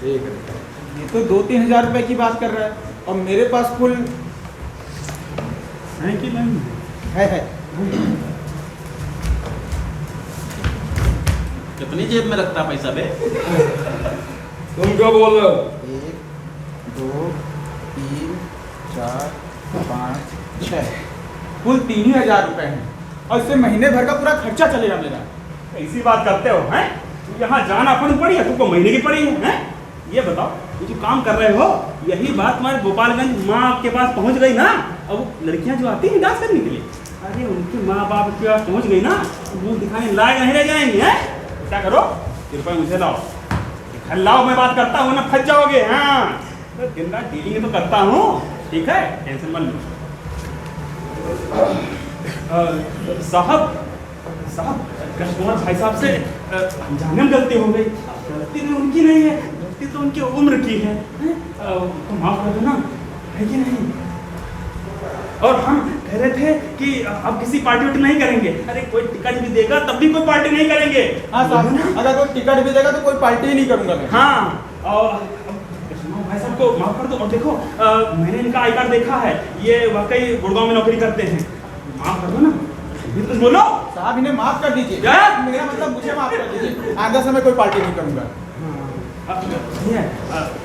ठीक है, ये तो 2-3 हजार रुपए की बात कर रहा है, और मेरे पास कुल है कि नहीं? है। कितनी जेब में रखता पैसा बे? तुम क्यों बोल रहे हो? 1, 2, 3, 4, 5, 6 कुल 3,000 रुपए हैं, और इससे महीने भर का पूरा खर्चा चलेगा मेरा। ऐसी बात करते हो? हैं? यहाँ जाना अपन पड़ी है, तुमको महीने की पड़ी है? हैं? ये बताओ, ये जो काम कर रहे हो, यही बात तुम्हारे गोपालगंज माँ के पास पहुँच गई ना? अब लड़कियाँ जो आती हैं डांस करने के लिए, अरे उनके माँ बाप के पास पहुँच गई ना, मुँह दिखाने लायक नहीं रह जाएंगे। हैं? क्या करो, कृपया मुझे लाओ, घर लाओ, मैं बात करता हूँ ना, फंस जाओगे। हाँ, दिन रात डीलिंग तो करता हूँ, ठीक है, टेंशन मत लो। साहब कस्टमर भाई साहब से अनजाने में गलती हो गई। गलती तो उनकी नहीं है, गलती तो उनकी उम्र की है। तो माफ कर दो ना, है कि नहीं? और हम कह रहे थे कि अब किसी पार्टी वार्टी नहीं करेंगे। अरे कोई टिकट भी देगा तब भी कोई पार्टी नहीं करेंगे। हाँ साहब, अगर कोई टिकट भी देगा तो कोई पार्टी ही नहीं करूंगा मैं। हाँ, और भाई साहब को माफ कर दो। और देखो, मैंने इनका आई कार्ड देखा है, ये वाकई गुड़गांव में नौकरी करते हैं। माफ कर दो ना, भी कुछ बोलो। साहब इन्हें माफ कर दीजिए। क्या? मेरा मतलब मुझे माफ कर दीजिए, आगे से मैं कोई पार्टी नहीं करूंगा।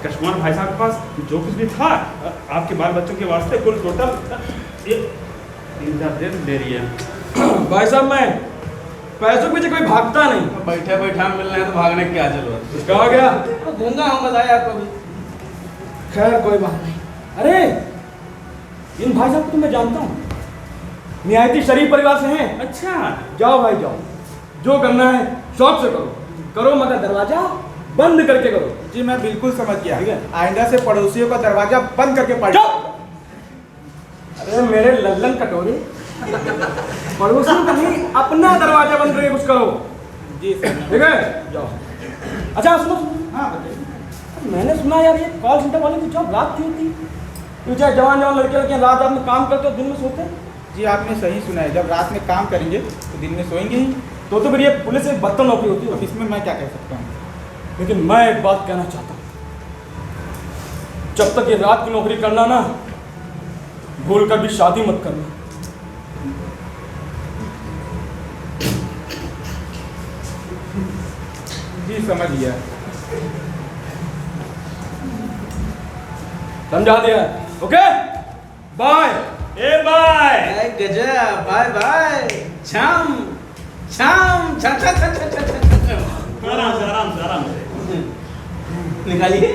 कस्टमर भाई साहब के पास जो कुछ भी था आपके बाल बच्चों के वास्ते कुल टोटल ये 3,000 दे रही है। भाई साहब, मैं पैसों के पीछे कोई भागता नहीं। बैठे बैठा मिल रहे हैं तो भागने की क्या जरूरत? कहा गया? तो गूंगा हूँ, बताया आपको भी। खैर कोई बात नहीं। अरे इन भाई साहब को तो मैं जानता हूँ, निहायती शरीफ परिवार से हैं। अच्छा, जाओ भाई जाओ, जो करना है शौक से करो, मगर दरवाजा बंद करके करो। जी मैं बिल्कुल समझ गया, ठीक है। आइंदा से पड़ोसियों का दरवाजा बंद करके पार्टी। अरे मेरे लल्लन कटोरी, पड़ोसियों का नहीं, अपना दरवाजा बंद करके कुछ करो। जी सर। ठीक है, जाओ। अच्छा सुनो, हाँ बताइए। मैंने सुना यार, ये कॉल सेंटर वाले की जॉब रात की होती है। क्यों चाहे जवान लड़के रात में काम करते हो, दिन में सोते हैं। जी आपने सही सुना है, जब रात में काम करेंगे तो दिन में सोएंगे ही। तो फिर ये पुलिस एक बदतर नौकरी होती है। अब इसमें मैं क्या कह सकता हूँ? लेकिन मैं एक बात कहना चाहता हूँ, जब तक ये रात की नौकरी करना ना, भूल कर भी शादी मत करना। जी समझ गया। समझा दिया? Okay, bye. ए बाय। गजब, बाय बाय, छम छम छम छम छम छम छम छम। आराम से। निकालिए,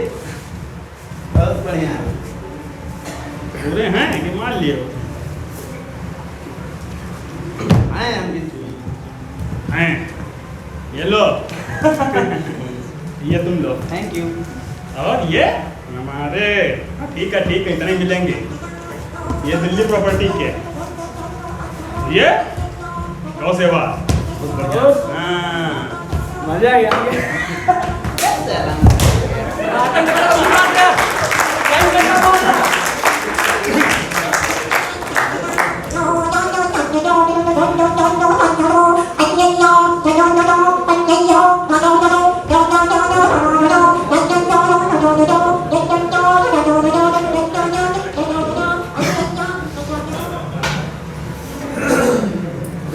बहुत बढ़िया। पूरे हैं कि मान लिए हो? आए हम भी हैं, ये लो। ये तुम लो। Thank you. और ये हमारे। ठीक है, इतने ही मिलेंगे। ये दिल्ली प्रॉपर्टी के। ये गौ सेवा बहुत बढ़िया। हाँ। मजा आ गया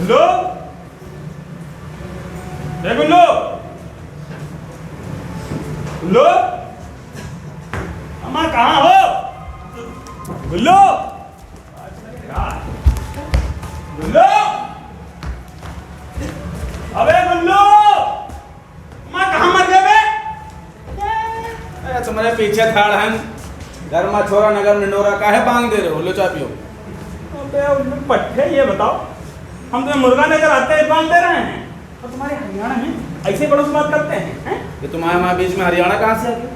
गुल्लू, ए गुल्लू, गुल्लू, अम्मा कहाँ हो? गुल्लू, गुल्लू, अबे गुल्लू, अम्मा कहाँ मर गए बे? तुम्हारे पीछे ठाड़ हैं घर में छोरा नगर निनोरा काहे बांग दे रहे हो? लो चाय पियो। अबे उल्लू पट्टे, ये बताओ, हम तुम्हें मुर्गा लेकर आते हैं बांध दे रहे हैं और तुम्हारे हरियाणा में ऐसे बड़ों से बात करते हैं, हैं? ये तुम्हारे वहाँ बीच में हरियाणा कहाँ से आ गया?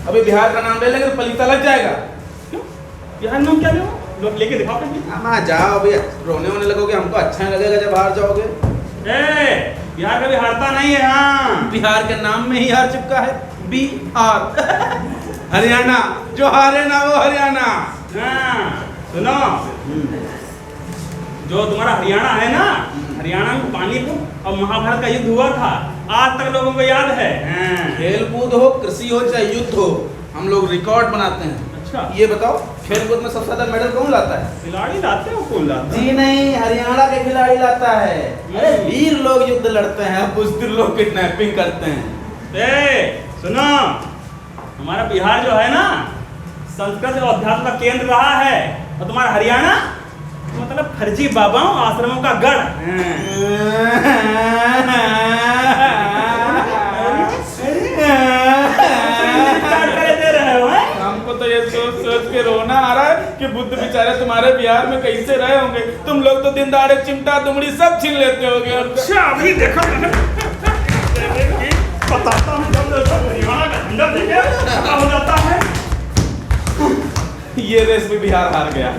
अभी बिहार का नाम ले लेंगे तो पलीता लग जाएगा। क्यों? बिहार नाम क्या लो? लोग लेके दिखाओ कहीं। अम्मा जाओ अभी, रोने वोने लगोगे, हमको अच्छा नहीं लगेगा जब हार जाओगे। ए, बिहार कभी हारता नहीं है। हाँ, बिहार के नाम में ही हार चुका है, बिहार। हरियाणा जो हारे ना वो हरियाणा। हाँ, सुनो, जो तुम्हारा हरियाणा है ना, हरियाणा में पानीपत और महाभारत का युद्ध हुआ था, आज तक लोगों को याद है। हाँ। खेल कूद हो, कृषि हो चाहे युद्ध हो, हम लोग रिकॉर्ड बनाते हैं। अच्छा, ये बताओ खेल कूद में सबसे ज्यादा मेडल कौन लाता है? खिलाड़ी लाते हो? कौन लाता है? जी नहीं, हरियाणा के खिलाड़ी लाता है। अरे वीर लोग युद्ध लड़ते हैं, बुज़दिल लोग किडनैपिंग करते हैं। ए, सुनो, हमारा बिहार जो है ना, संस्कृत और अध्यात्म का केंद्र रहा है, और तुम्हारा हरियाणा मतलब फर्जी बाबाओं आश्रमों का गढ़। दे रहे हो? हमको तो ये सोच सोच के रोना आ रहा है कि बुद्ध बेचारे तुम्हारे बिहार में कैसे रहे होंगे। तुम लोग तो दिन दहाड़े चिमटा दुमड़ी सब छीन लेते होगे। अच्छा, अभी देखो बताता हूँ, जब हरियाणा का झंडा देखे क्या हो जाता है। ये रेस में बिहार हार गया।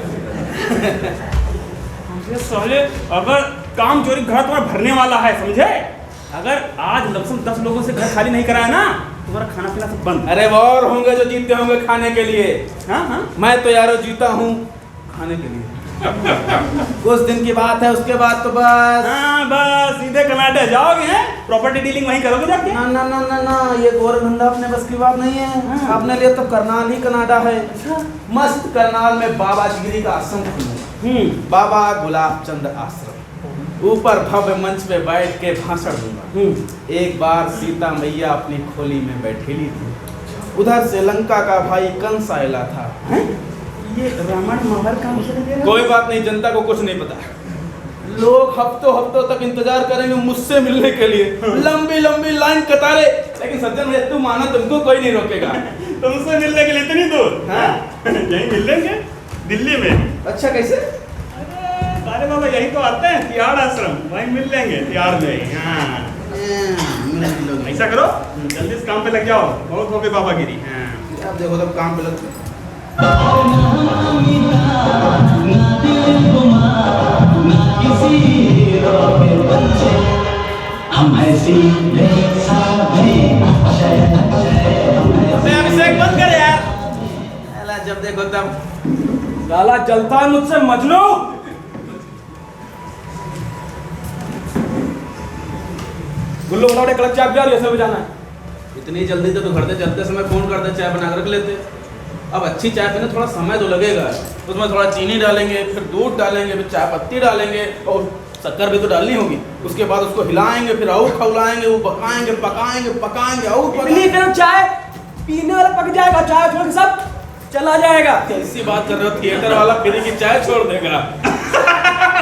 साले, अगर काम चोरी घर तुम्हारा भरने वाला है, समझे? अगर आज लमसम 10 लोगों से घर खाली नहीं कराया ना, तुम्हारा खाना पीना सब बंद। अरे और होंगे जो जीते होंगे खाने के लिए। हाँ हाँ, मैं तो यारो जीता हूँ खाने के लिए। कुछ दिन की बात है, उसके बाद तो बस हाँ, बस सीधे कनाडा जाओगे हैं, प्रॉपर्टी डीलिंग वहीं करोगे जाके। ना ना ना ना ना, ये गोर धंधा अपने बस की बात नहीं है। हाँ। अपने लिए तो करनाल ही कनाडा है। मस्त करनाल में बाबा जिगरी का आश्रम खुला, बाबा गुलाब चंद आश्रम। ऊपर भव्य मंच पे बैठ के भाषण दूंगा। एक बार सीता मैया अपनी खोली में बैठेली थी, उधर से लंका का भाई कंस आयला था। ये रामायण महाभारत का मुझे नहीं दे रहा। कोई बात नहीं, जनता को कुछ नहीं पता। लोग हफ्तों हफ्तों तक इंतजार करेंगे मुझसे मिलने के लिए, लंबी लंबी लाइन कतारे। लेकिन सज्जन भैया तू मानो, तुमको कोई नहीं रोकेगा। तुमसे मिलने के लिए इतनी दूर? हाँ? यहीं मिल लेंगे, दिल्ली में। अच्छा कैसे? अरे बाबा, यही तो आते हैं तिहाड़ आश्रम, वहीं मिल लेंगे तिहाड़ में। हाँ, ऐसा करो, जल्दी इस काम पे लग जाओ, बहुत हो गई बाबागिरी। हाँ, अब देखो तब काम पे लग। हम अभिषेक बंद कर यार। जब देखो तब साला जलता है मुझसे मजनू। गुल्लू बताओ, क्लब चाय पिया, ऐसे बजाना है। इतनी जल्दी तो घर से चलते समय फोन करते, चाय बना कर रख लेते। अब अच्छी चाय पीने थोड़ा समय तो लगेगा। उसमें थोड़ा चीनी डालेंगे, फिर दूध डालेंगे, फिर चाय पत्ती डालेंगे और शक्कर भी तो डालनी होगी। उसके बाद उसको हिलाएंगे, फिर और खौलाएंगे, वो पकाएंगे पकाएंगे पकाएंगे और इतनी देर चाय पीने वाला पक जाएगा, चाय छोड़ के सब चला जाएगा। कैसी बात कर रहे हो? थिएटर वाला फ्री की चाय छोड़ देगा।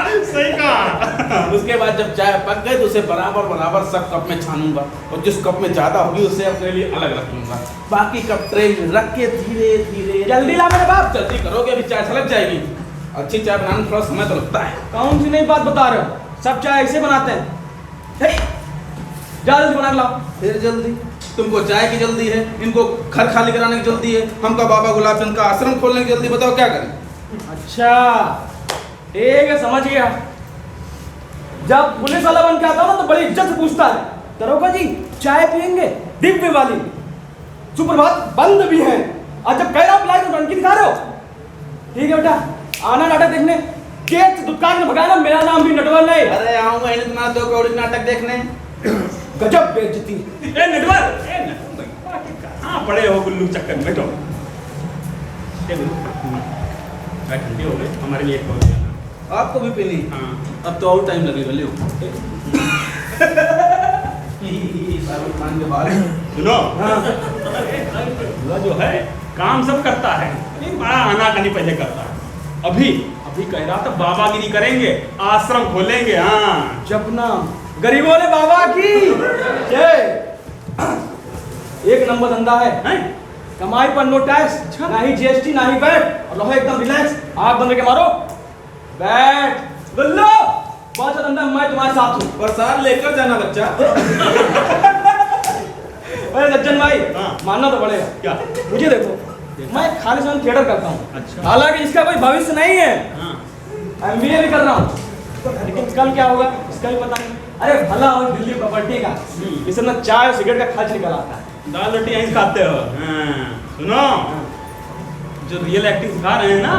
सही कहा। उसके बाद जब चाय पक गई तो उसे बराबर बराबर सब कप में छानूंगा, और जिस कप में ज्यादा होगी उसे अपने लिए अलग रख लूंगा। बाकी कप ट्रे में रख के धीरे धीरे जल्दी ला मेरे बाप। जल्दी करोगे, अभी चाय छलक जाएगी। अच्छी चाय बनाने में थोड़ा समय तो लगता है। कौन सी नई बात बता रहे हो? सब चाय ऐसे बनाते हैं। जल्दी बना लाओ। फिर जल्दी? तुमको चाय की जल्दी है, इनको घर खाली कराने की जल्दी है, हमका बाबा गुलाब चंद का आश्रम खोलने की जल्दी। बताओ क्या करें? अच्छा ठीक है, समझ गया। जब पुलिस वाला बन के आता है ना तो बड़ी इज्जत से पूछता है, दरोगा जी चाय पियेंगे? दिव्य वाली। सुप्रभात बंद भी है। और जब कह रहा हूं पिलाई तो टंकी दिखा रहे हो। ठीक है बेटा, आना नाटक देखने। गेट दुकान में भगाना, मेरा नाम भी नटवर नहीं। अरे आऊंगा इन्हें तुम्हारा 2 करोड़ नाटक देखने। गजब बेइज्जती। ए नटवर, कहाँ पड़े हो गुल्लू चक्कर में? बैठो। ठंडी हो गई, हमारे लिए एक कॉल देना। आपको भी पीनी? हाँ। अब तो और टाइम लगेगा, लियो। सुनो, जो है काम सब करता है, बड़ा आनाकानी पहले करता है। अभी कह रहा था बाबागिरी करेंगे, आश्रम खोलेंगे। हाँ, जपना गरीबों ने बाबा की जय। एक नंबर धंधा है, कमाई पर नो टैक्स, ना ही जीएसटी ना ही वैट, और रहो एकदम रिलैक्स। आग बंद के मारो, बैठ गुल्लो, बहुत अच्छा धंधा, मैं तुम्हारे साथ हूँ। और साथ लेकर जाना बच्चा। अरे सज्जन भाई, हाँ। मानना तो पड़ेगा। क्या? मुझे देखो, मैं खाली समय थिएटर करता हूँ। अच्छा। हालांकि इसका कोई भविष्य नहीं है। हाँ। एमबीए भी कर रहा हूँ, लेकिन कल क्या होगा इसका भी पता नहीं। अरे भला हो दिल्ली प्रॉपर्टी का, इससे ना चाय और सिगरेट का खर्च निकल आता है। दाल रोटी यहीं खाते हो। हाँ। सुनो, जो रियल एक्टिंग सिखा रहे हैं ना,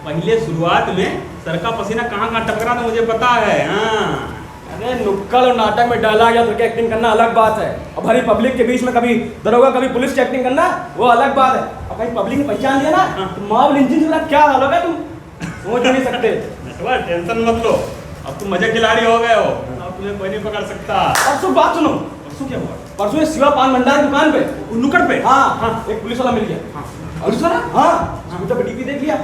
पहले शुरुआत में सर का पसीना कहाँ टपकरा था मुझे पता है। हाँ। अरे नुक्कड़ और नाटक में डायलॉग या तो क्या एक्टिंग करना अलग बात है, और भरी पब्लिक के बीच में कभी दरोगा कभी पुलिस की एक्टिंग करना वो अलग बात है। और कहीं पब्लिक ने पहचान लिया ना तो मॉब लिंचिंग से क्या हाल होगा तुम सोच नहीं सकते। नटवर टेंशन मत लो, अब तुम मजे खिलाड़ी हो गए हो, अब तुम्हें कोई नहीं पकड़ सकता। परसों बात सुनो, परसों क्या हुआ? परसों ये शिवा पान भंडार की दुकान पे नुक्कड़ पे? हाँ, एक पुलिस वाला मिल गया। पुलिस वाला? हाँ, स्कूटर पे डीपी देख लिया,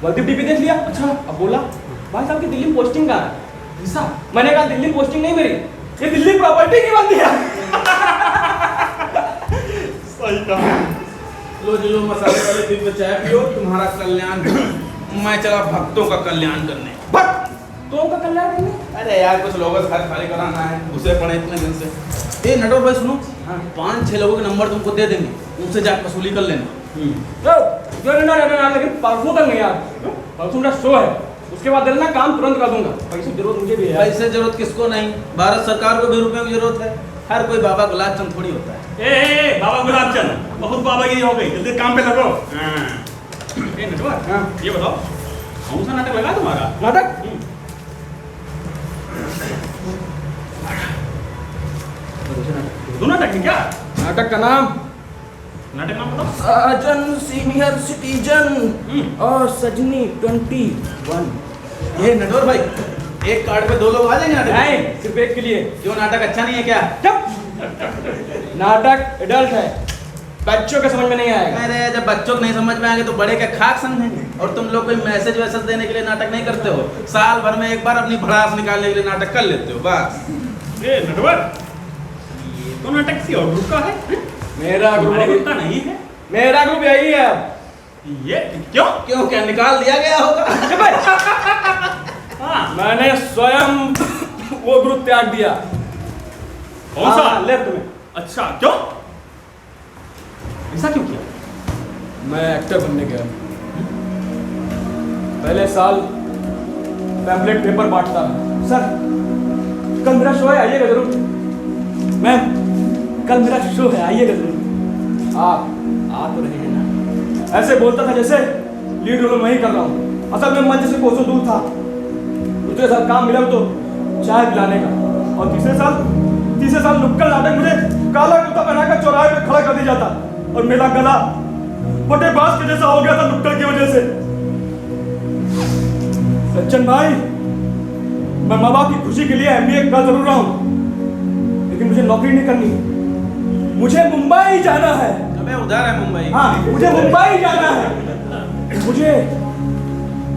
वर्दी डीपी देख लिया। अच्छा, अब बोला भाई साहब की दिल्ली में पोस्टिंग कहाँ है? मैंने कहा दिल्ली में पोस्टिंग नहीं मेरी, ये दिल्ली प्रॉपर्टी की बनती है। सही कहा। लो जो मसाले वाले दिन में चाय पियो, तुम्हारा कल्याण। मैं चला भक्तों का कल्याण करने। भक्तों का कल्याण करने? अरे यार कुछ लोगों से घर खाली कराना है, उसे पड़े इतने दिन से। ए नटवर भाई सुनो, 5-6 लोगों के नंबर तुमको दे देंगे, उनसे जाकर वसूली कर लेना। लेकिन परसों तक नहीं यार, परसों मेरा शो है, उसके बाद देना काम तुरंत कर दूंगा। पैसे की जरूरत मुझे भी है। पैसे जरूरत किसको नहीं, भारत सरकार को भी रुपयों की जरूरत है। हर कोई बाबा गुलाब चंद थोड़ी होता है। ए बाबा गुलाब चंद, बहुत बाबागिरी हो गई, जल्दी काम पे लगो। हाँ। ए नटवर, हाँ। ये बताओ कौन सा नाटक लगा तुम्हारा? नाटक दो नाटक है क्या? नाटक का नाम नाटक नाम बताओ। साजन सीनियर सिटीजन और सजनी 21। ये नटवर भाई, एक कार्ड पे 2 लोग आ जाएंगे नाटक? नहीं, सिर्फ एक के लिए। क्यों, नाटक अच्छा नहीं है क्या? चुप। नाटक एडल्ट है, बच्चों के समझ में नहीं आएगा। अरे जब बच्चों को नहीं समझ में आएंगे तो बड़े क्या खाक समझेंगे? और तुम लोग कोई मैसेज वैसेज देने के लिए नाटक नहीं करते हो, साल भर में एक बार अपनी भड़ास निकालने के लिए नाटक कर लेते हो बस। ए नटवर, ये तो नाटक किसी और ग्रुप का है। मेरा हमारे ग्रुप ग्रुप का नहीं है। मेरा ग्रुप यही है। अब ये क्यों? क्यों, क्या निकाल दिया गया होगा? हाँ। मैंने स्वयं वो ग्रुप त्याग दिया। कौन सा? लेफ्ट में। अच्छा, क्यों? ऐसा क्यों किया? मैं एक्टर बनने गया, पहले साल पैम्पलेट पेपर बांटता था। सर कल मेरा शो है, आइएगा जरूर। मैम कल मेरा शो है, आइएगा जरूर। आप आ तो रहे हैं ना? ऐसे बोलता था जैसे लीड रोल मैं ही कर रहा हूँ। असल में मंच से कोसों दूर था। दूसरे साल काम मिला तो चाय पिलाने का, और तीसरे साल नुक्कड़ नाटक मुझे काला कुर्ता पहनाकर चौराहे पे खड़ा कर दिया जाता, और मेरा गला बटे बांस के जैसा हो गया था नुक्कड़ की वजह से। सज्जन भाई, मैं माँ बाप की खुशी के लिए एमबीए कर जरूर रहा हूँ, लेकिन मुझे नौकरी नहीं करनी। मुझे मुंबई जाना है। अबे उधर है मुंबई। हाँ, मुझे मुंबई जाना है। मुझे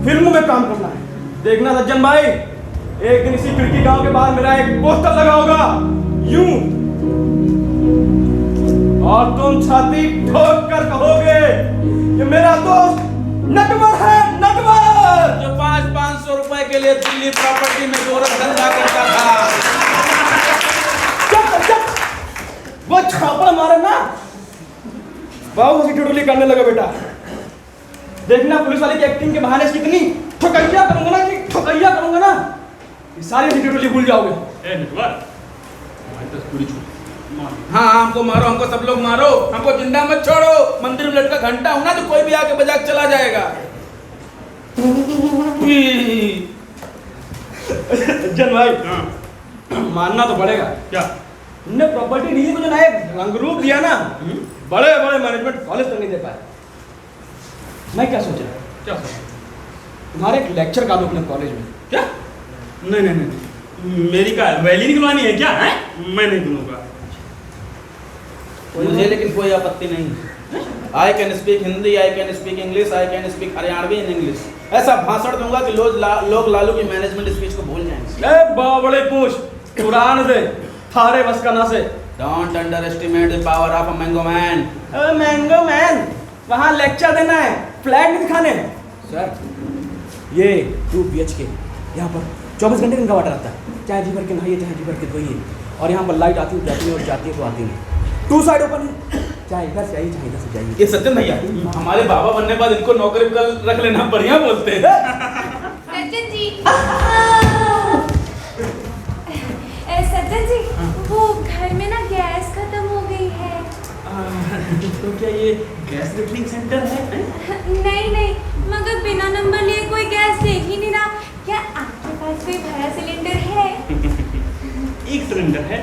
फिल्म में काम करना है। देखना सज्जन भाई, एक दिन इसी खिड़की गांव के बाहर मेरा एक पोस्टर लगा होगा यूं, और तुम छाती ठोक कर कहोगे कि मेरा दोस्त नटवर है, नटवर, जो 500 रुपए के लिए दिल्ली प्रॉपर्टी में गोरख धंधा करता था। वो छापड़ मारे ना, बहुत सी करने लगा बेटा। देखना पुलिस वाले की एक्टिंग के बहाने से कितनी ठुकैया करूंगा ना, कि ठुकैया करूंगा ना, ये सारी सिक्योरिटी भूल जाओगे। ए नटवर, हमारी तो पूरी छूट। हाँ हमको मारो, हमको सब लोग मारो, हमको जिंदा मत छोड़ो। मंदिर में लटका घंटा हूं ना तो कोई भी आके बजा के चला जाएगा। सज्जन भाई, मानना तो पड़ेगा। क्या? तुमने प्रॉपर्टी डील को जो ना एक रंग रूप दिया ना, बड़े बड़े मैनेजमेंट कॉलेज तक नहीं दे पाए। मैं क्या सोच रहा हूँ, क्या सोचा? तुम्हारे एक लेक्चर का दो अपने कॉलेज में। क्या? नहीं नहीं नहीं, मेरी का वैली निकलवानी है क्या? है मैं नहीं दूंगा। मुझे लेकिन कोई आपत्ति नहीं। I can speak Hindi, I can speak English, I can speak Haryanvi in English. ऐसा भाषण दूंगा कि लोग लालू की मैनेजमेंट स्पीच को भूल जाएंगे। ए बाबड़े पूछ, कुरान से थारे बस का ना से। Don't under estimate the power of a mango man. Mango man, वहाँ लेक्चर देना है, फ्लैग नहीं दिखाने। सर, ये 2 BHK यहाँ पर 24 घंटे इनका वाटर आता है। चाहे जी भर के नहाइए, चाहे जी भर के धोइए। और यहाँ पर लाइट आती है, जाती है, और जाती है तो आती नहीं। 2 साइड ओपन है, चाहे इधर से आइए, चाहे इधर से जाइए। ये सज्जन भैया, हमारे बाबा बनने के बाद इनको नौकरी पर रख लेना, बढ़िया बोलते हैं। सज्जन जी, सज्जन जी, वो घर में ना गैस खत्म हो गई है। तो क्या ये गैस रिफिलिंग सेंटर है? नहीं नहीं, मगर बिना नंबर लिए कोई गैस देख ही नहीं रहा। क्या आपके पास कोई भरा सिलेंडर है? एक सिलेंडर है,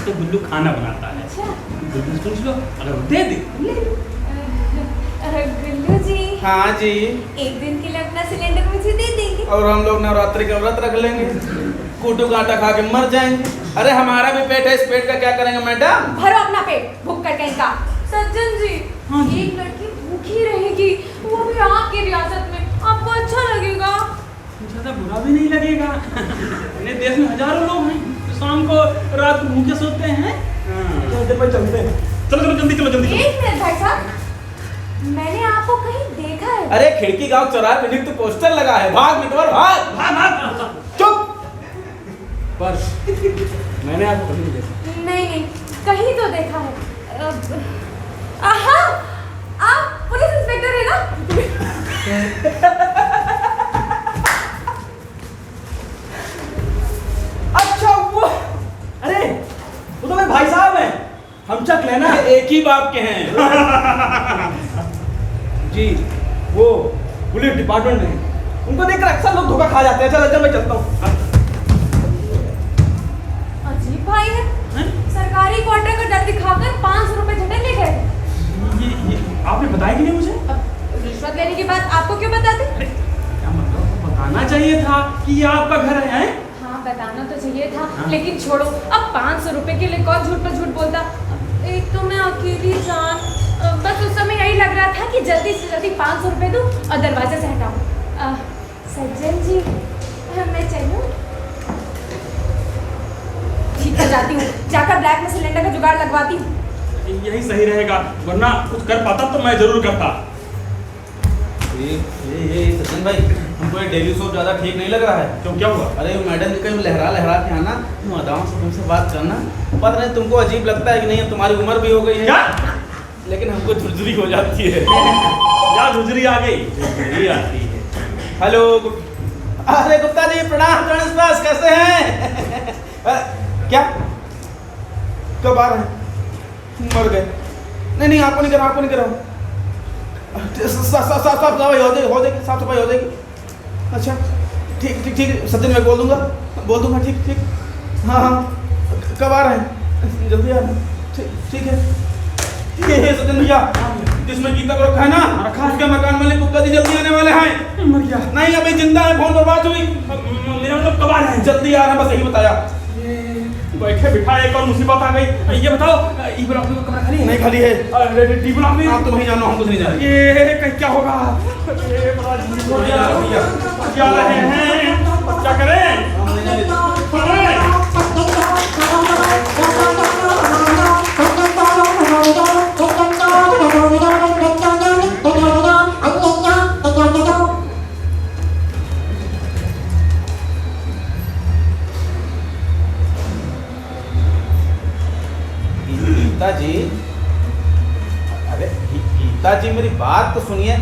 तो गुल्लू खाना बनाता है। अच्छा, गुल्लू से पूछ लो, अगर वो दे दे ले लो। गुल्लू जी, हाँ जी। एक दिन के लिए अपना सिलेंडर मुझे दे देंगे? और हम लोग नवरात्रि का व्रत रख लेंगे, कूटू कांटा खा के मर जाएंगे। अरे हमारा भी पेट है, इस पेट का क्या करेंगे मैडम? भरो अपना पेट, भूख कर कहीं का। सज्जन जी, एक लड़की भूखी रहेगी, वो भी आपकी रियासत में, आपको अच्छा लगेगा? ज्यादा बुरा भी नहीं लगेगा। अपने देश में हजारों लोग हैं जो शाम को रात को भूखे सोते हैं। चलते हैं। चलो चलो जल्दी, चलो जल्दी। एक मिनट भाई साहब, मैंने आपको कहीं देखा है। अरे खिड़की गांव चौराहे पे तो पोस्टर लगा है, भाग मितवर भाग। भाग भाग। चुप। पर मैंने आपको कभी नहीं देखा। नहीं नहीं, कहीं तो देखा है। आहा, आप पुलिस इंस्पेक्टर है ना? अच्छा वो, अरे वो तो मेरे भाई साहब हैं, हम चक लेना है। एक ही बाप के हैं। जी, वो पुलिस डिपार्टमेंट में, उनको देखकर अक्सर लोग धोखा खा जाते हैं। चल अच्छा मैं चलता हूँ। अजीब भाई है, सरकारी क्वार्टर का डर दिखाकर 500 रुपए झटक ले गए। ये आपने बताया कि नहीं मुझे? अब रिश्वत लेने के बाद आपको क्यों बताते? क्या मतलब, बताना चाहिए था कि ये आपका घर है? हाँ, बताना तो चाहिए था। लेकिन छोड़ो, अब 500 रुपए के लिए कौन झूठ पर झूठ बोलता। एक तो मैं अकेली जान, बस उस समय यही लग रहा था कि जल्दी से जल्दी 500 रुपए दूं और दरवाजे से हटाऊं। सज्जन जी, मैं चलूं? ठीक है, जाती हूँ, जाकर ब्लैक में सिलेंडर का जुगाड़ लगवाती हूँ। यही सही रहेगा, वरना कुछ कर पाता तो मैं जरूर करता। ये सचिन भाई, हमको ये डेली सोप ज़्यादा ठीक नहीं लग रहा है। तो क्या हुआ? अरे मैडम जी कहीं लहरा के आना, मादाओं से तुमसे बात करना। पता नहीं तुमको अजीब लगता है कि नहीं, तुम्हारी उम्र भी हो गई है। क्या? लेकिन हमको झुरझुरी हो जाती है। क्या झुरझुरी आ गई? झुरझुरी आती है। हेलो अरे गुप्ता जी प्रणाम, ट्रांसपास कैसे हैं? क्या कब आ रहे हैं? मर गए? नहीं आपको नहीं करा, आपको नहीं करा। साफ सफाई हो जाएगी, साफ सफाई हो जाएगी। अच्छा ठीक सचिन मैं बोल दूंगा। ठीक हाँ कब आ रहे हैं? जल्दी आ रहे हैं। ठीक है। ये सचिन भैया, जिसमें गीता को रखा है ना, रखा उसके मकान मालिक गुप्ता जी जल्दी आने वाले हैं। मर गया? नहीं अभी जिंदा है, फोन पर बात हुई। मेरा मतलब कब आ रहे हैं? जल्दी आ रहे हैं, बस यही बताया। बैठे बिठाए एक और मुसीबत आ गई। ये बताओ, ई ब्लॉक में कमरा खाली है? नहीं खाली है। अरे डी ब्लॉक में? आप तो वहीं जानो, हम कुछ नहीं जाने। ये क्या होगा? ये बड़ा झूठ हो गया। क्या रहे हैं, क्या करें? गीता जी मेरी बात तो सुनिए।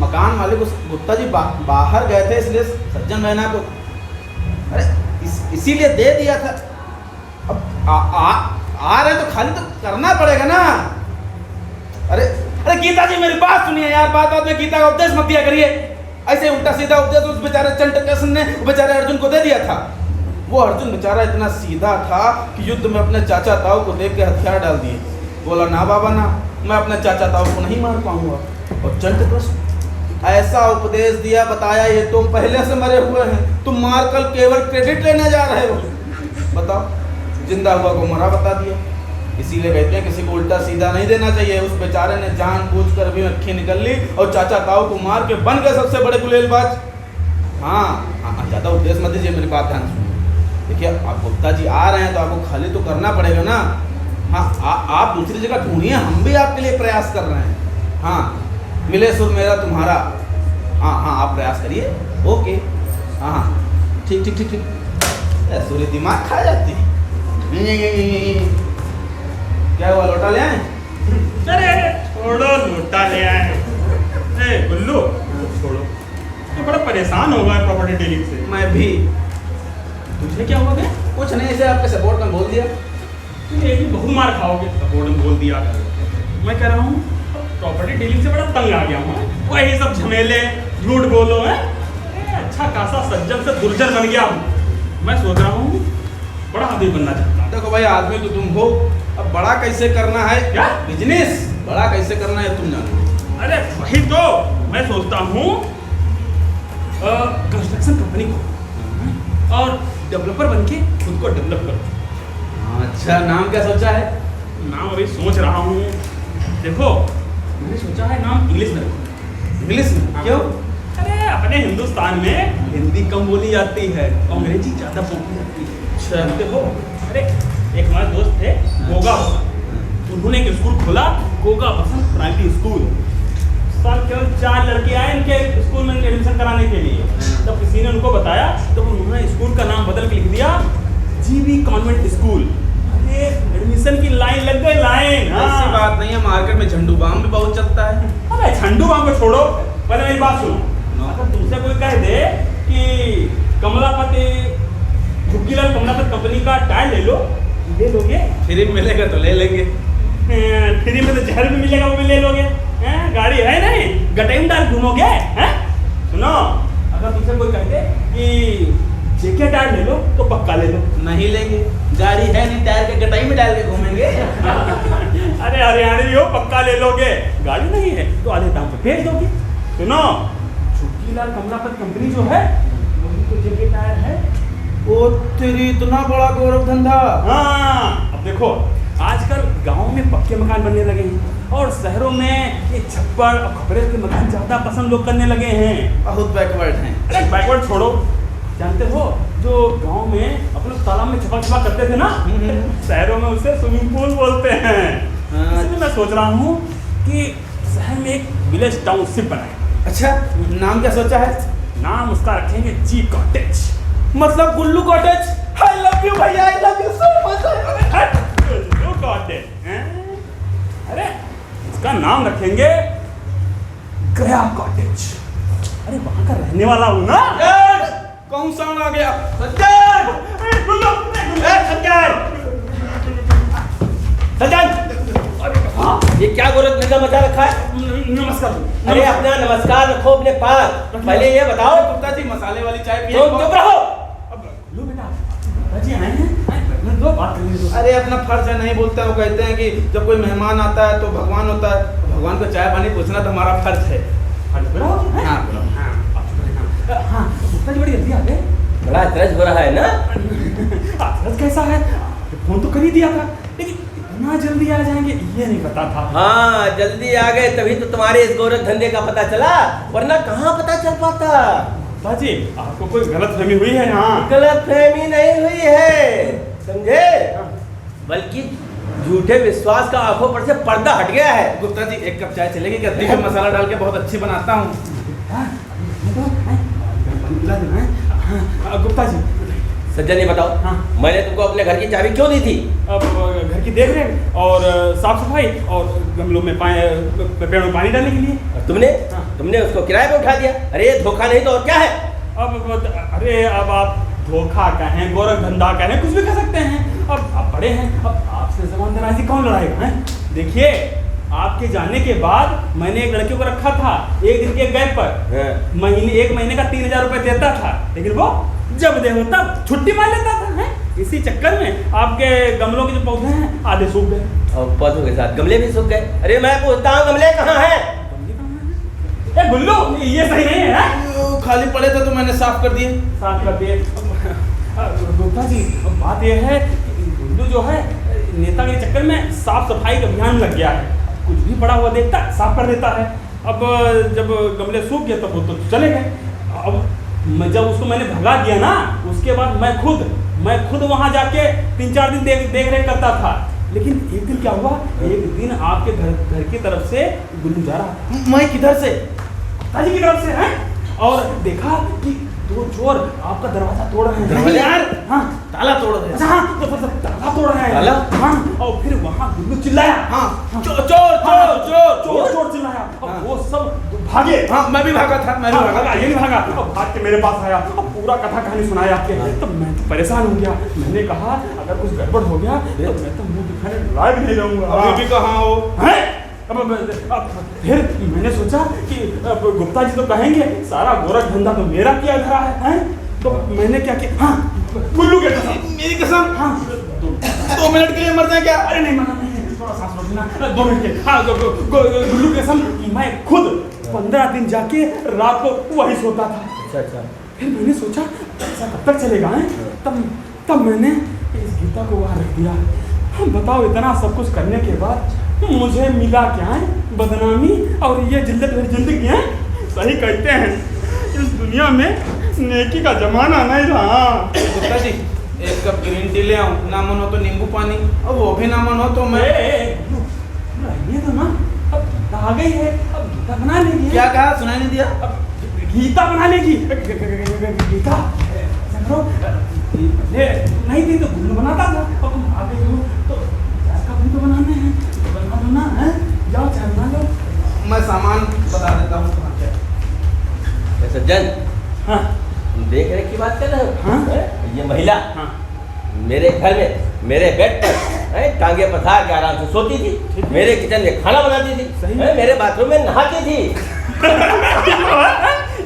मकान मालिक गुप्ता जी बाहर गए थे, इसलिए सज्जन मैंने आपको इसीलिए दे दिया था। अब आ रहे तो खाली तो करना पड़ेगा ना। अरे अरे गीता जी मेरी बात सुनिए यार, बात में गीता का उपदेश मत दिया करिए। ऐसे उल्टा सीधा उपदेश उस बेचारे चंडकेश्वर ने बेचारे अर्जुन को दे दिया था। वो अर्जुन बेचारा इतना सीधा था कि युद्ध में अपने चाचा ताऊ को देख के हथियार डाल दिए। बोला ना बाबा ना, मैं अपने चाचा ताऊ को नहीं मार पाऊंगा। और चंडकेश्वर ऐसा उपदेश दिया, बताया ये तुम पहले से मरे हुए हैं, तुम मार कर केवल क्रेडिट लेने जा रहे हो। बताओ, जिंदा हुआ को मरा बता दिया। इसीलिए कहते हैं किसी को उल्टा सीधा नहीं देना चाहिए। उस बेचारे ने जानबूझकर भी अक्खी निकल ली और चाचा ताऊ को मार के बन गए सबसे बड़े गुलेलबाज। हाँ, ज़्यादा उपदेश मत दीजिए, मेरी बात ध्यान सुनिए। देखिए, आप गुप्ता जी आ रहे हैं तो आपको खाली तो करना पड़ेगा ना। हाँ, आप दूसरी जगह ढूंढिए, हम भी आपके लिए प्रयास कर रहे हैं। हाँ, मिले सुर मेरा तुम्हारा। हाँ, आप प्रयास करिए। ओके, हाँ ठीक ठीक ठीक ठीक। सूर्य दिमाग खा जाती है। क्या हुआ, लोटा ले आए? अरे छोड़ो, लोटा ले आए। गुल्लू छोड़ो, तो बड़ा परेशान हो गया प्रॉपर्टी डीलिंग से। मैं भी। तुझे क्या हुआ? कुछ नहीं, इसे आपके सपोर्ट में बोल दिया। तुम एक भी बहुत मार खाओगे, सपोर्ट में बोल दिया। मैं कह रहा हूँ प्रॉपर्टी डीलिंग से बड़ा तंग आ गया हूँ। वही सब झमेले, झूठ बोलो है। अच्छा खासा सज्जन से दुर्जन बन गया हूँ। मैं सोच रहा हूँ बड़ा आदमी बनना चाहता हूँ। देखो भाई, आदमी तो तुम हो, अब बड़ा कैसे करना है, क्या बिजनेस बड़ा कैसे करना है तुम जानो। अरे वही तो मैं सोचता हूँ, कंस्ट्रक्शन कंपनी को और डेवलपर बन के खुद को डेवलप करो। अच्छा, नाम क्या सोचा है? नाम अभी सोच रहा हूँ। देखो, मैंने सोचा है नाम इंग्लिश में रखो। इंग्लिश में? क्यों? अरे अपने हिंदुस्तान में हिंदी कम बोली जाती है, अंग्रेजी ज़्यादा बोली जाती है। देखो, अरे एक हमारे दोस्त थे गोगा बसंत, उन्होंने एक स्कूल खोला, गोगा बसंत प्राइमरी स्कूल। साल केवल 4 लड़के आए इनके स्कूल में एडमिशन कराने के लिए। जब किसी ने उनको बताया तो उन्होंने स्कूल का नाम बदल के लिख दिया जीबी कॉन्वेंट स्कूल। अरे एडमिशन की लाइन लग गई, लाइन। ऐसी बात नहीं है, मार्केट में झंडू बाम भी बहुत चलता है। अरे झंडू बाम को छोड़ो, पहले मेरी बात सुनो। अगर तुमसे कोई कह दे कि कमलापति झुग्गीलाल कमलापति कंपनी का टायर ले लो, ले लोगे? फ्री में मिलेगा तो ले लेंगे। फ्री में तो जहर भी मिलेगा, वो भी ले लोगे। गाड़ी है नहीं, गटाई में डाल घूमोगे। सुनो, अगर तुमसे कोई कहते कि जेके टायर ले लो तो पक्का ले लो। नहीं लेंगे, गाड़ी है नहीं, टायर के गटाई में डाल के घूमेंगे। अरे हरियाणवी हो, पक्का ले लोगे। गाड़ी नहीं है तो आधे दाम पे बेच दोगे। सुनो, झुग्गीलाल कमलापति कंपनी जो है वही तो जेके टायर है। ओ तेरी, इतना बड़ा गौरव धंधा। हाँ, अब देखो, आजकल गांव में पक्के मकान बनने लगे हैं और शहरों में ये छप्पर और खपरे के मकान ज्यादा पसंद लोग करने लगे हैं। बहुत बैकवर्ड हैं। अरे बैकवर्ड छोड़ो, जानते हो जो गांव में अपने तालाब में छपा करते थे ना, शहरों में उसे स्विमिंग पूल बोलते हैं। इसलिए मैं सोच रहा हूँ कि शहर में एक विलेज टाउनशिप बनाए। अच्छा, नाम क्या सोचा है? नाम उसका रखेंगे जी कॉटेज। मतलब गुल्लू कॉटेज। आई लव यू भैया, I love you so much. Gullu cottage. अरे इसका नाम रखेंगे गया कॉटेज। अरे वहां का रहने वाला हूँ ना। कौन सा आ गया? सज्जन! ये क्या गोरख धंधा मचा रखा है? नमस्कार। अरे अपना नमस्कार रखो अपने पास। पहले ये बताओ, गुप्ता जी मसाले वाली चाय पिए। तुम चुप रहो। लो बेटा, जी आए हैं, दो बात करनी है। अरे अपना फर्ज है, नहीं बोलता। वो कहते हैं कि जब कोई मेहमान आता है तो भगवान होता है, भगवान को चाय पानी पूछना तो हमारा फर्ज है। हाँ, गुप्ता जी बड़ी जल्दी आ गए। बड़ा अचरज हो रहा है ना? अचरज कैसा है? फोन तो कर ही दिया था, लेकिन इतना जल्दी आ जाएंगे ये नहीं पता था। हाँ, जल्दी आ गए तभी तो तुम्हारे इस गोरख धंधे का पता चला, वरना कहाँ पता चल पाता। बाजी, आपको कोई गलतफहमी हुई है यहाँ? गलतफहमी नहीं हुई है, समझे? बल्कि झूठे विश्वास का आंखों पर से पर्दा हट गया है। गुप्ता जी, एक कप चाय चलेगी? गद्दी में मसाला डाल के बहुत अच्छी बनाता हूँ। गुप्ता जी, सज्जन ये बताओ, हाँ। मैंने तुमको अपने घर की चाबी क्यों दी थी? अब घर की देख रेख और साफ सफाई और गमलों में पेड़ों में पानी डालने के लिए। और तुमने? हाँ। तुमने उसको किराए पे उठा दिया। अरे ये धोखा नहीं तो और क्या है? अब अरे अब आप धोखा कहें, गोरख धंधा कहें, कुछ भी कह सकते हैं। अब आप बड़े हैं, अब आपसे ज़बान दराज़ी कौन लड़ाएगा हैं? देखिए, आपके जाने के बाद मैंने एक लड़के को रखा था एक दिन के गैप पर, एक महीने का 3000 रुपये देता था, लेकिन वो जब देखो तब छुट्टी मार लेता था हैं? इसी चक्कर में आपके गमलों के जो पौधे हैं आधे सूख गए। और पौधों के साथ गमले भी सूख गए। अरे मैं पूछता हूँ गमले कहाँ हैं? ए गुल्लू, ये सही नहीं है। खाली पड़े थे तो मैंने साफ कर दिए। साफ कर दिए। गुप्ता जी, बात यह है कि गुल्लू जो है नेता के चक्कर में साफ सफाई का अभियान लग गया है। कुछ भी पड़ा हुआ देखता साफ कर देता है। अब जब गमले सूख गए तब वो तो चले गए। अब जब उसको मैंने भगा दिया ना, उसके बाद मैं खुद वहाँ जाके 3-4 दिन देख रेख करता था। लेकिन एक दिन क्या हुआ, एक दिन आपके घर की तरफ से गुल्लू जा रहा। मैं किधर से? ताजी की तरफ से है, और देखा कि 2 चोर आपका दरवाजा तोड़ रहे हैं। दरवाजा? यार हाँ, ताला तोड़ रहे हैं। अच्छा हाँ, तो ताला तोड़ रहे हैं। ताला? हाँ, और फिर वहाँ गुल्लू चिल्लाया। हाँ, चोर चिल्लाया। हाँ। अब वो सब भागे। हाँ, मैं भी भागा था, मैं भी भागा था। ये नहीं भागा, अब भाग के मेरे पास आया, अब पूरा कथा कहानी सुनाया आपके। तो मैं तो परेशान हो गया। मैंने कहा अगर कुछ गड़बड़ हो गया तो मैं तो मुंह दिखाने लायक नहीं रहूंगा। अभी भी कहाँ हो? हैं? अब फिर मैंने सोचा कि अब गुप्ता जी तो कहेंगे सारा गोरख धंधा तो मेरा किया धरा है? तो मैंने क्या किया, हाँ, गुल्लू के कसम, मेरी कसम? हाँ, 2 मिनट के लिए मरना है क्या? अरे नहीं मना नहीं, थोड़ा सांस रोक लेना, 2 मिनट के। हाँ, गुल्लू के कसम, मैं खुद 15 दिन जाके रात को वही सोता था। अच्छा। फिर मैंने सोचा ऐसा कब तक चलेगा है? तब मैंने इस गीता को वहाँ रख दिया। हम बताओ, इतना सब कुछ करने के बाद मुझे मिला क्या है? बदनामी और ये जिल्लत भरी जिंदगी है। सही कहते हैं, इस दुनिया में नेकी का जमाना नहीं रहा। Gupta ji, 1 cup green tea ले आऊँ? ना मन हो तो नींबू पानी, और वो भी ना मन हो तो मैं ये तो ना, अब गीता आ गई है, अब गीता बना लेगी। क्या कहा? सुनाई नहीं दिया? अब गीता बना लेगी। गीता नहीं थी तो गुल्लू बनाता था, अब तुम आ गई हो तो गैस का तो बनाने हैं, बना दो ना है? जाओ चाय बना लो। मैं सामान बता देता हूँ कहाँ क्या। सज्जन, हाँ देख रेख की बात कर रहे हो? हाँ? ये महिला हाँ मेरे घर में मेरे बेड पर टांगे पसार के आराम से सोती थी, मेरे किचन में खाना बनाती थी, सही। मेरे बाथरूम में नहाती थी।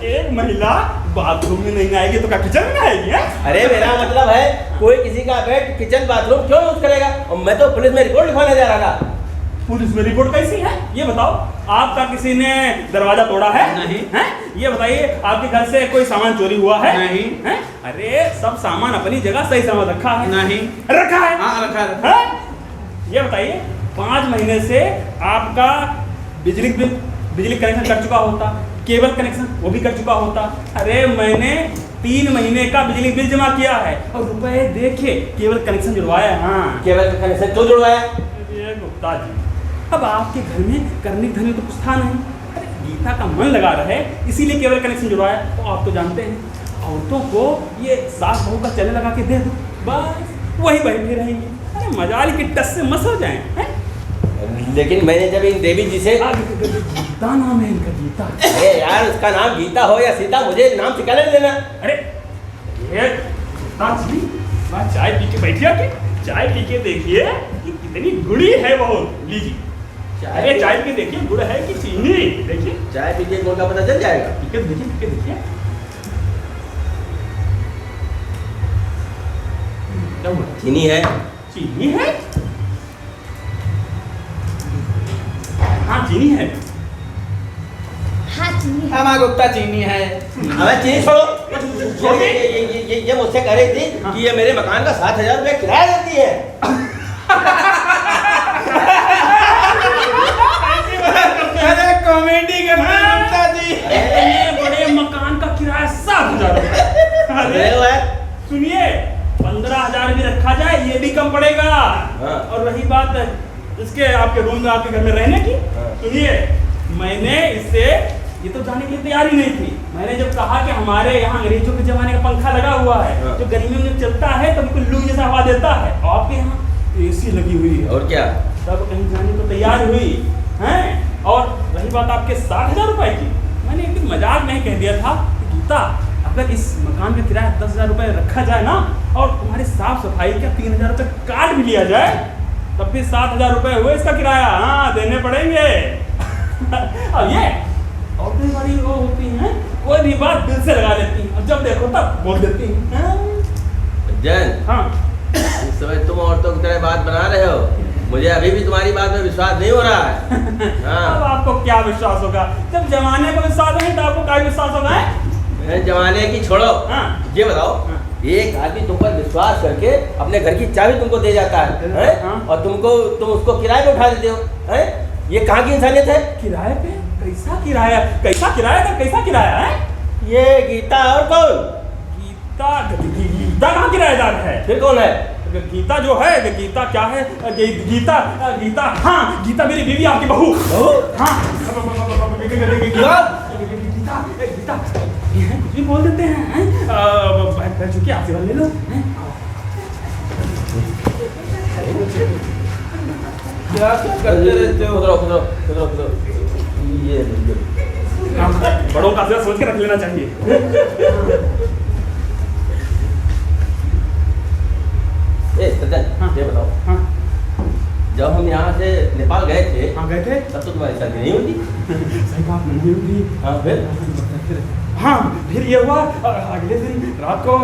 एक महिला बाथरूम में नहीं आएगी तो क्या किचन में आएगी? अरे मेरा मतलब है कोई किसी का बेड किचन बाथरूम क्यों यूज करेगा? और मैं तो पुलिस में रिपोर्ट लिखवाने जा रहा था। पुलिस में रिपोर्ट कैसी है ये बताओ? आपका किसी ने दरवाजा तोड़ा है? नहीं। हैं? ये बताइए, आपके घर से कोई सामान चोरी हुआ है? नहीं। हैं? अरे सब सामान अपनी जगह सही सामान रखा है। नहीं। रखा है? हाँ, रखा है। हैं? ये बताइए, 5 महीने से आपका बिजली कनेक्शन कट चुका होता, केबल कनेक्शन वो भी कट चुका होता। अरे मैंने 3 महीने का बिजली बिल जमा किया है और रुपए देखिए केबल कनेक्शन जुड़वाया है। हाँ, केबल का कनेक्शन क्यों जुड़वाया? ये गुप्ता जी, अब आपके घर में करने धरने तो कुछ था नहीं। अरे गीता का मन लगा रहे इसीलिए केबल कनेक्शन जुड़वाया। तो आप तो जानते हैं औरतों को ये सास बहू का चले लगा के दे दो, बस वही बैठे रहेंगे। अरे मजाल की टस से मस हो जाए हैं? लेकिन मैंने जब इन देवी जी से गीता नाम है इनका, गीता। अरे यार, उसका नाम गीता हो या सीता, मुझे नाम सिखाने देना। अरे ये गीता जी, मैं चाय पी के बैठिया के चाय पी के देखिए कि कितनी गुड़ी है वो। लीजिए अरे चाय पी के देखिए, गुड़ है कि चीनी? देखिए चाय पी के गुड़ का पता चल जाएगा। पी के देखिए क्या हुआ? चीनी है। चीनी है? हाँ चीनी है। हाँ चीनी है। हाँ गुप्ता, चीनी है। हमें चीनी छोड़ो। ये मुझसे कह रही थी कि ये मेरे मकान का 7,000 रुपये किराया देती है। अरे कॉमेडी के गुप्ता जी, ये बड़े मकान का किराया 7,000 रुपये। अरे सुनिए, 15,000 भी रखा जाए ये भी कम पड़ेगा। हाँ। और रही बात इसके आपके रूम में आपके घर में रहने की, सुनिए मैंने इससे ये तो जाने की तैयारी नहीं थी। मैंने जब कहा कि हमारे यहाँ अंग्रेजों के जमाने का पंखा लगा हुआ है जो गर्मियों में चलता है तो बिल्कुल लू जैसा हवा देता है, और आपके यहाँ AC लगी हुई है। और क्या? तब कहीं जाने को तैयार हुई हैं। और रही बात आपके 60,000 रुपए की, मैंने एक दिन मजाक में कह दिया था कि गीता अगर इस मकान का किराया 10,000 रुपये रखा जाए ना, और तुम्हारी साफ सफाई का 3,000 रुपये काट भी लिया जाए, तब भी 7,000 रुपये हुए इसका किराया। हाँ, देने पड़ेंगे। अब ये औरतें बड़ी वो होती हैं, कोई भी बात दिल से लगा लेती हैं, और जब देखो तब बोल देती हैं। जैन, हाँ, इस समय तुम औरतों की तरह बात बना रहे हो, मुझे अभी भी तुम्हारी बात में विश्वास नहीं हो रहा है। हाँ। अब आपको क्या विश्वास होगा? जब जमाने को विश्वास नहीं तो आपको क्या विश्वास होगा? है जमाने की छोड़ो। हाँ। ये बताओ, एक आदमी तुम पर विश्वास करके अपने घर की चाबी तुमको दे जाता है, हाँ। और तुम उसको किराए पे उठा देते हो, हैं? ये कहाँ की इंसानियत है? किराए पे? कैसा किराया? कैसा किराया का कैसा किराया है? ये गीता और कौन? गीता कहाँ किराएदार है? फिर कौन है? गीता जो है, गीता क्या है? गीता, हाँ, गीता मेरी बीवी, आपकी बहू। हाँ, गीता, ये हैं, कुछ भी बोल देते हैं। बैठ चुकी, आप सेवा ले लो। क्या करते रहते हो? खुदरो। ये बड़ों का आशीर्वाद सोच के रख लेना चाहिए। सज्जन, हाँ। ये बताओ, हाँ, जब हम यहाँ से नेपाल गए थे, हाँ, गए थे, तब तो तुम्हारी शादी नहीं होती। सही बात नहीं होगी। हाँ, फिर ये हुआ, अगले दिन रात को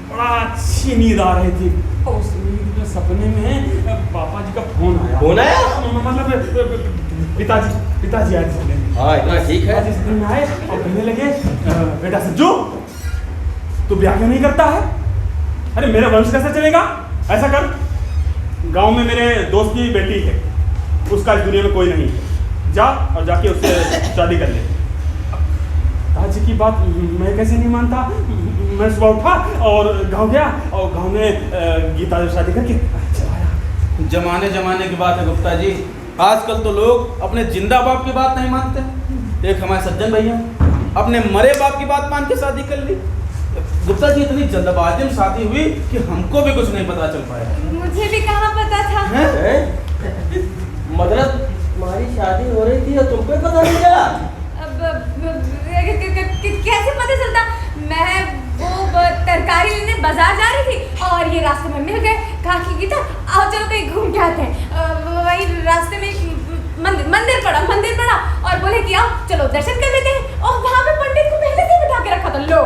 बड़ा अच्छी नींद आ रही थी, और उस नींद के सपने में पापा जी का फोन आया। फोन आया? मतलब पिताजी आए सपने में। हाँ, इतना ठीक है। पिताजी सपने में आए और कहने लगे, बेटा सज्जू, तू ब्याह क्यों नहीं करता है? अरे मेरा वंश कैसे चलेगा? ऐसा कर, गांव में मेरे दोस्त की बेटी है, उसका इस दुनिया में कोई नहीं है, जा और जाके उससे शादी कर ले। पिताजी की बात मैं कैसे नहीं मानता? मैं सुबह उठा और गांव गया, और गांव में गीता से शादी करके चला आया। जमाने की बात है गुप्ता जी। आजकल तो लोग अपने जिंदा बाप की बात नहीं मानते। एक हमारे सज्जन भैया अपने मरे बाप की बात मान के शादी कर ली। गुप्ता जी, इतनी जल्दबाजी में शादी हुई कि हमको भी कुछ नहीं पता चल पाया। मुझे भी कहाँ पता था। मतलब तुम्हारी शादी हो रही थी और तुमको पता नहीं चला? कैसे पता चलता? मैं वो तरकारी लेने बाजार जा रही थी, और ये रास्ते में मिल गए। कहा कि गीता आओ चलो कहीं घूम के आते हैं। वही रास्ते में मंदिर पड़ा, और बोले कि आओ चलो दर्शन कर लेते हैं। और वहाँ पे पंडित को पहले से बिठा के रखा था। लो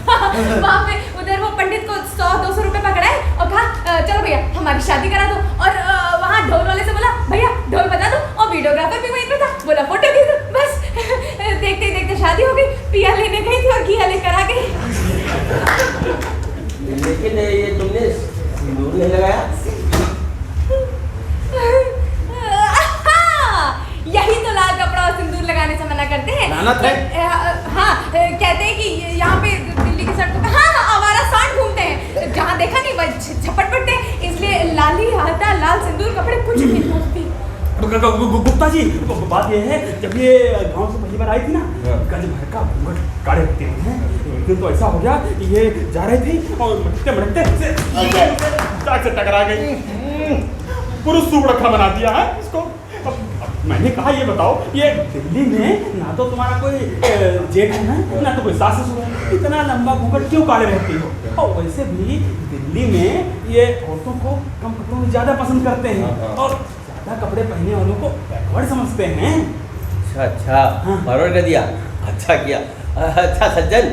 वहाँ पे उधर वो पंडित को 100-200 रुपए पकड़ाए और कहा चलो भैया हमारी शादी करा दो। और वहाँ ढोल वाले से बोला भैया ढोल बजा दो, और वीडियोग्राफर भी वहीं पे था, बोला फोटो खींच दो। बस देखते देखते शादी हो गई। पिया लेने गई थी और घिया लेकर आ गई। लेकिन ये तुमने सिंदूर नहीं लगाया? यही तो लाल कपड़ा और सिंदूर लगाने से मना करते हैं। लानत है। हाँ, कहते हैं कि यहाँ पे दिल्ली की सड़कों पे हाँ आवारा सांड घूमते हैं, जहाँ देखा नहीं वह झपट पड़ते हैं, इसलिए लाली हाथा लाल सिंदूर कपड़े कुछ नहीं पहनती। गुप्ता जी, बात ये है, जब ये गांव से पहली बार आई थी ना, गज भर का घूंघट काढ़े होते हैं। एक दिन तो ऐसा हो गया कि ये जा रही थी और मटकते से टकरा गई। पुरुष सुबड़खा बना दिया है इसको। मैंने कहा ये बताओ, ये दिल्ली में ना तो तुम्हारा कोई जेठ है ना तो कोई सास ससुर है, इतना लंबा घूंघट क्यों काढ़े रहती हो? और वैसे भी दिल्ली में ये औरतों को कम कपड़ों में ज़्यादा पसंद करते हैं, और ज़्यादा कपड़े पहनने वालों को बैकवर्ड समझते हैं। अच्छा, फॉरवर्ड कर दिया, अच्छा किया। अच्छा सज्जन,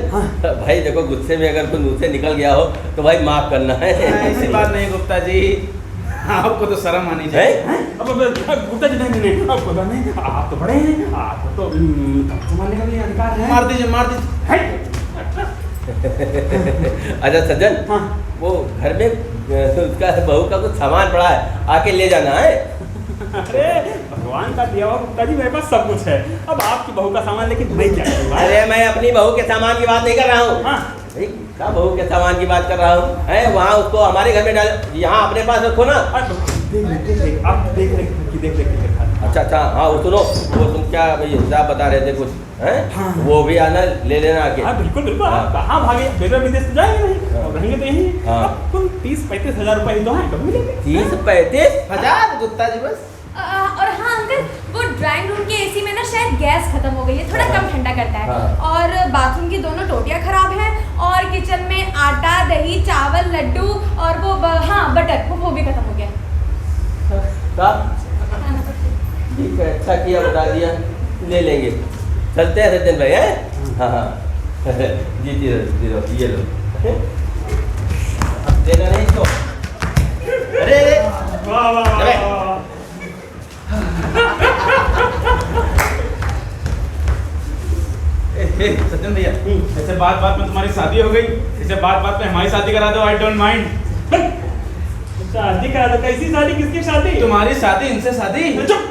भाई देखो गुस्से में अगर कोई मुँह से निकल गया हो तो भाई माफ करना है। ऐसी बात नहीं गुप्ता जी, आपको तो शर्म आनी चाहिए। अब गुप्ता जी नहीं, अब पता नहीं, आप तो बड़े हैं, आपको तो संभालने का भी अधिकार है। मार दीजिए। अच्छा सज्जन, वो घर में उसका बहू का कुछ सामान पड़ा है, आके ले जाना है। अरे भगवान का दिया हुआ गुप्ता जी, मेरे पास सब कुछ है। अब आपकी बहू का सामान लेकिन मैं क्या करूँगा? अरे मैं अपनी बहू के सामान की बात नहीं कर रहा हूँ, क्या बहू के सामान की बात कर रहा हूँ। है वहाँ उसको हमारे घर में डाल, यहाँ अपने पास रखो ना। देख आप देख। अच्छा, हाँ वो सुनो, वो तुम क्या हिसाब बता रहे थे कुछ, हैं? वो भी आना ले लेना आके। बिल्कुल कहाँ भागे, विदेश तो जाएंगे नहीं, और रहेंगे तो यहीं। कुल 30-35 हज़ार रुपए ही तो हैं, कभी मिलेंगे। 30-35 हज़ार गुप्ता जी बस। और हाँ अंकल, वो ड्राइंग रूम के एसी में ना शायद गैस खत्म हो गई है, थोड़ा कम ठंडा करता है। हाँ। और बाथरूम की दोनों टोटियाँ खराब हैं, और किचन में आटा, दही, चावल, लड्डू और हाँ बटर, वो भी खत्म हो गया। ठीक है, अच्छा किया बता दिया, ले लेंगे। चलते हैं सज्जन भाई, हैं? हाँ हाँ जी ये लो देना नहीं इसको। अरे वाह वाह चले। वाह। सज्जन भैया, ऐसे बात बात में तुम्हारी शादी हो गई, ऐसे बात बात में हमारी शादी करा दो, आई डोंट माइंड। शादी करा दो? कैसी शादी? किसकी शादी? तुम्हारी शादी, इनसे शादी। चुप!